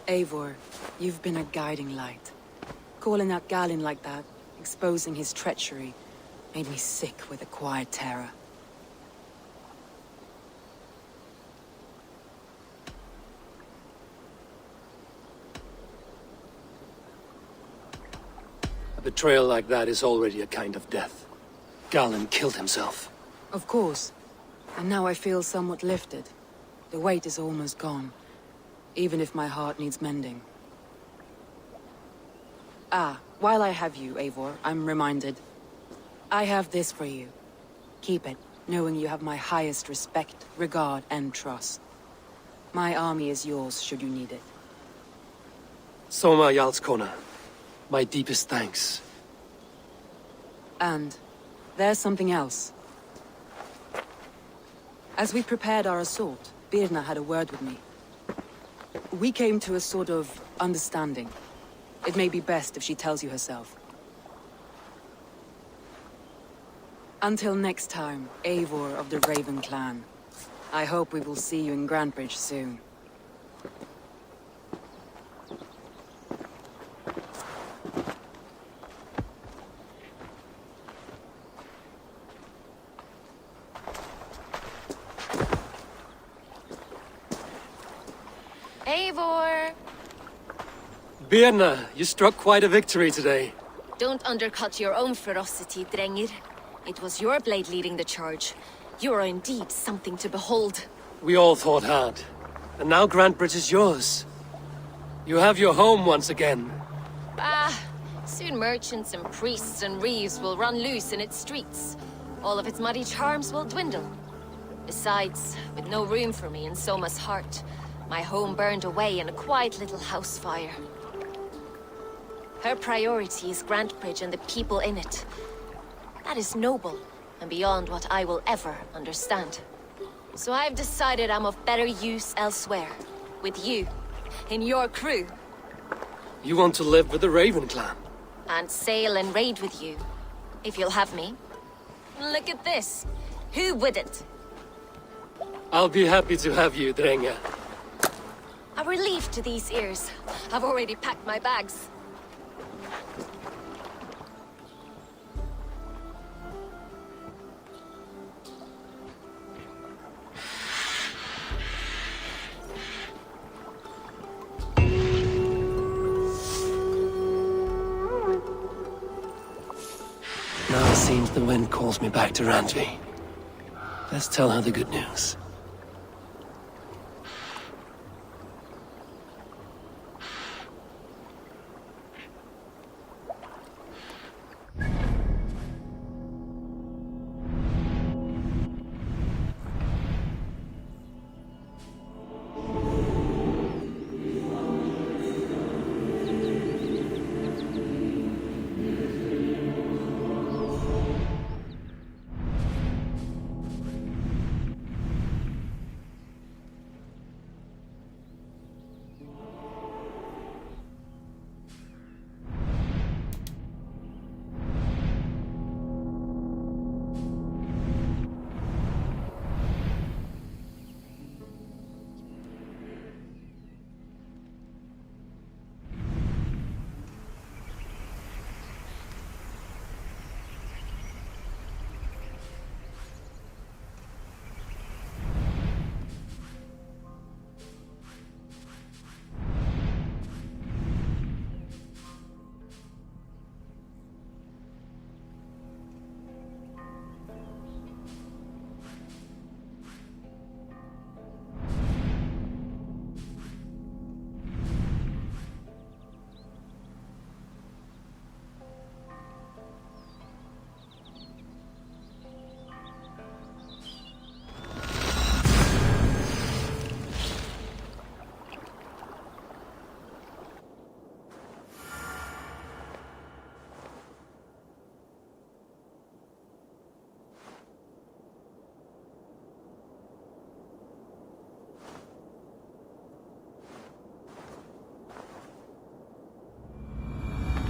Eivor, you've been a guiding light. Calling out Galin like that, exposing his treachery, made me sick with a quiet terror. A betrayal like that is already a kind of death. Galin killed himself. Of course. And now I feel somewhat lifted. The weight is almost gone. Even if my heart needs mending. Ah, while I have you, Eivor, I'm reminded. I have this for you. Keep it, knowing you have my highest respect, regard, and trust. My army is yours, should you need it. Soma Jarlskona. My deepest thanks. And there's something else. As we prepared our assault, Birna had a word with me. We came to a sort of understanding. It may be best if she tells you herself. Until next time, Eivor of the Raven clan. I hope we will see you in Grantebridge soon. Eivor! Birna, you struck quite a victory today. Don't undercut your own ferocity, Drengir. It was your blade leading the charge. You are indeed something to behold. We all thought hard. And now Grantebridge is yours. You have your home once again. Ah, soon merchants and priests and reeves will run loose in its streets. All of its muddy charms will dwindle. Besides, with no room for me in Soma's heart, my home burned away in a quiet little house fire. Her priority is Grantebridge and the people in it. That is noble, and beyond what I will ever understand. So I've decided I'm of better use elsewhere. With you, in your crew. You want to live with the Raven clan? And sail and raid with you, if you'll have me. Look at this. Who wouldn't? I'll be happy to have you, Drenga. A relief to these ears. I've already packed my bags. Now it seems the wind calls me back to Randvi. Let's tell her the good news.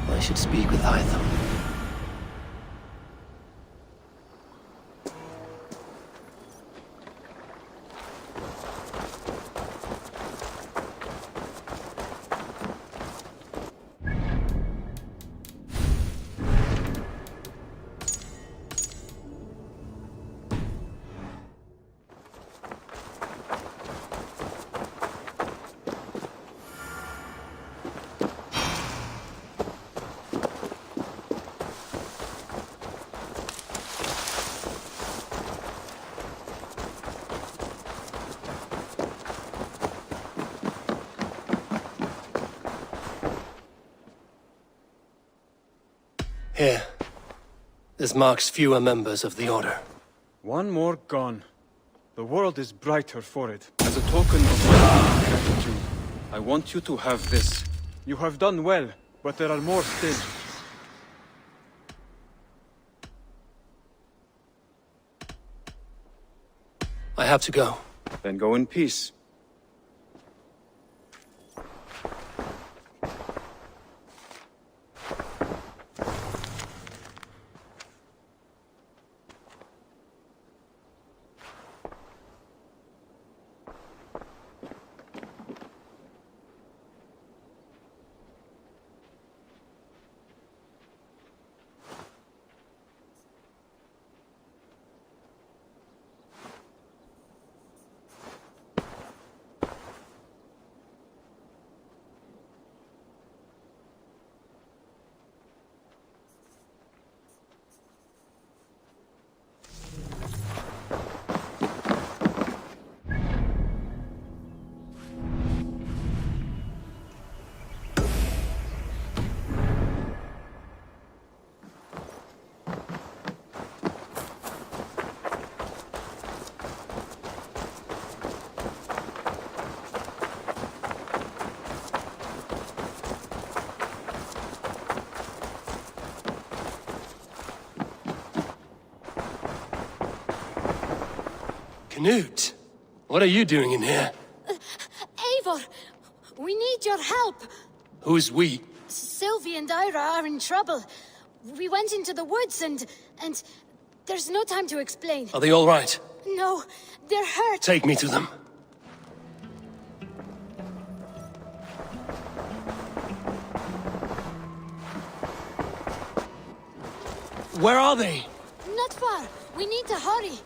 I should speak with Hytham. Here. This marks fewer members of the Order. One more gone. The world is brighter for it. As a token of my gratitude, I want you to have this. You have done well, but there are more still. I have to go. Then go in peace. Knut, what are you doing in here? Eivor, we need your help. Who's we? Sylvie and Ira are in trouble. We went into the woods and there's no time to explain. Are they all right? No, they're hurt. Take me to them. Where are they? Not far. We need to hurry.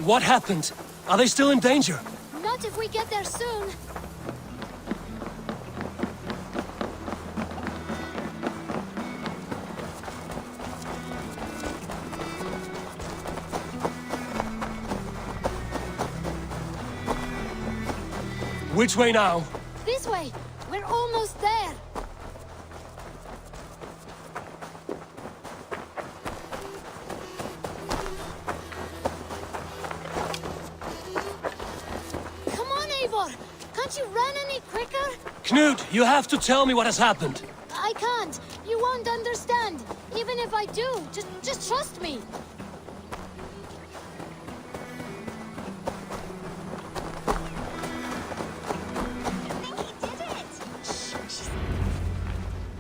What happened? Are they still in danger? Not if we get there soon. Which way now? This way. We're almost there. Come on, Eivor. Can't you run any quicker? Knut, you have to tell me what has happened. I can't. You won't understand. Even if I do, just trust me.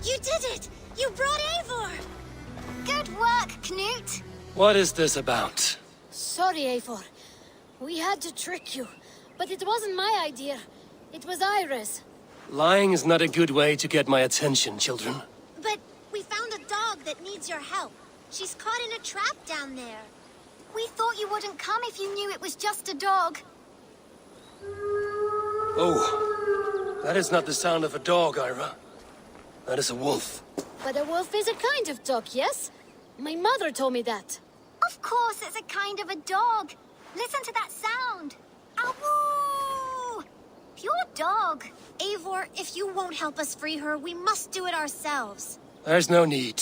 You did it! You brought Eivor! Good work, Knut! What is this about? Sorry, Eivor. We had to trick you. But it wasn't my idea. It was Ira's. Lying is not a good way to get my attention, children. But we found a dog that needs your help. She's caught in a trap down there. We thought you wouldn't come if you knew it was just a dog. Oh, that is not the sound of a dog, Ira. That is a wolf. But a wolf is a kind of dog, yes? My mother told me that. Of course it's a kind of a dog. Listen to that sound. Awoo! Pure dog. Eivor, if you won't help us free her, we must do it ourselves. There's no need.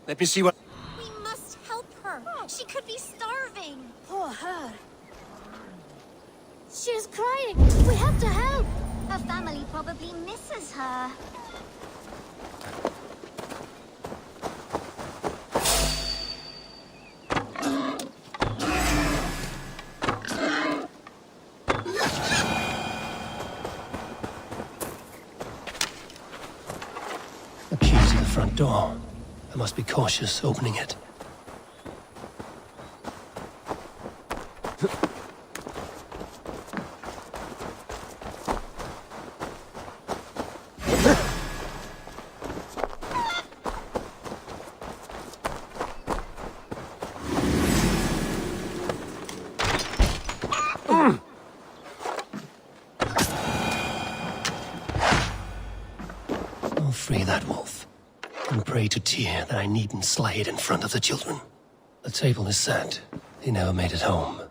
Let me see what... We must help her. She could be starving. Poor her. She's crying. We have to help. Her family probably misses her. The key to the front door. I must be cautious opening it. I'll free that wolf. and pray to Tyr that I needn't slay it in front of the children. The table is set. He never made it home.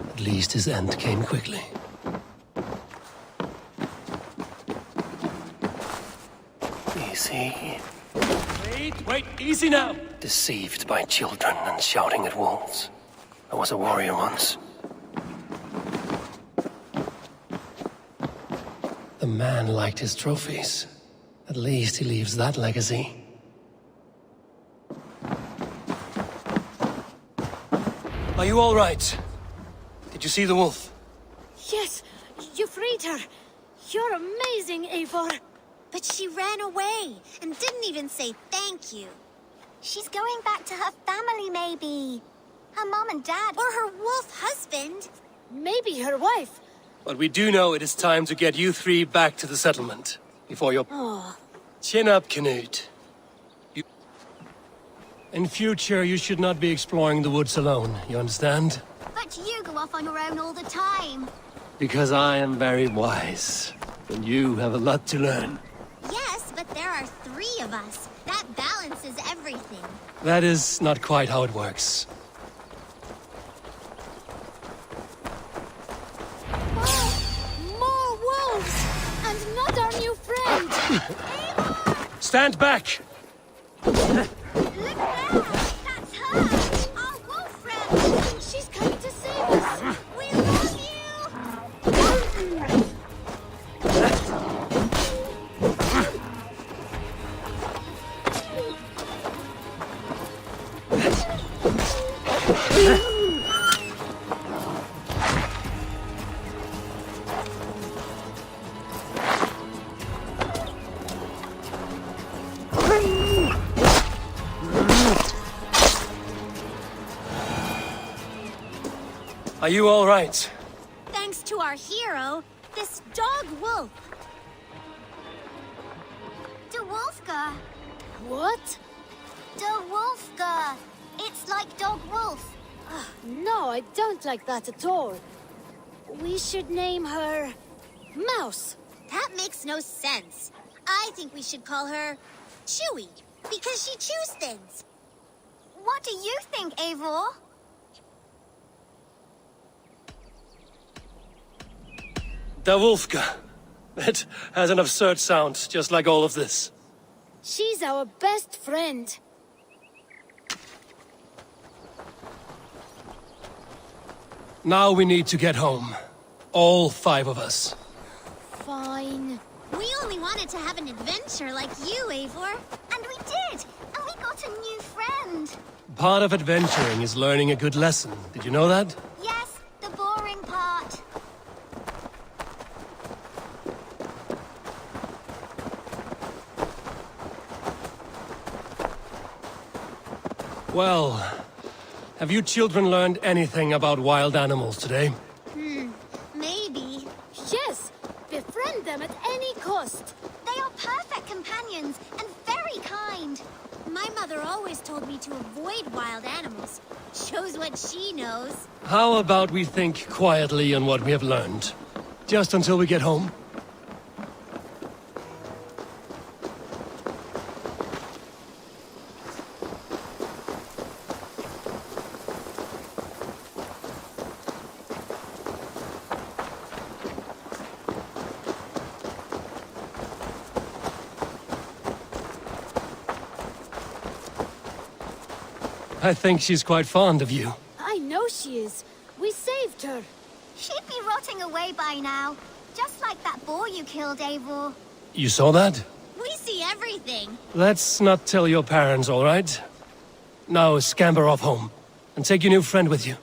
At least his end came quickly. Easy. Wait, easy now! Deceived by children and shouting at wolves. I was a warrior once. The man liked his trophies. At least he leaves that legacy. Are you all right? Did you see the wolf? Yes, you freed her. You're amazing, Eivor. But she ran away and didn't even say thank you. She's going back to her family, maybe. Her mom and dad. Or her wolf husband. Maybe her wife. But we do know it is time to get you three back to the settlement. Before your... Oh. Chin up, Canute. In future, you should not be exploring the woods alone, you understand? But you go off on your own all the time. Because I am very wise, and you have a lot to learn. Yes, but there are 3 of us. That balances everything. That is not quite how it works. More wolves! And not our new friend! Stand back! Look there! That's her! Our wolf friend! She's coming to save us! We love you! Are you all right? Thanks to our hero, this dog wolf. De Wolfga. What? De Wolfga. It's like dog wolf. No, I don't like that at all. We should name her... Mouse. That makes no sense. I think we should call her Chewy, because she chews things. What do you think, Eivor? Da Wolfka. It has an absurd sound, just like all of this. She's our best friend. Now we need to get home. All 5 of us. Fine. We only wanted to have an adventure like you, Eivor. And we did! And we got a new friend. Part of adventuring is learning a good lesson. Did you know that? Yes, the boring part. Well, have you children learned anything about wild animals today? Maybe. Yes, befriend them at any cost. They are perfect companions and very kind. My mother always told me to avoid wild animals. Shows what she knows. How about we think quietly on what we have learned? Just until we get home? I think she's quite fond of you. I know she is. We saved her. She'd be rotting away by now. Just like that boar you killed, Eivor. You saw that? We see everything. Let's not tell your parents, all right? Now scamper off home, and take your new friend with you.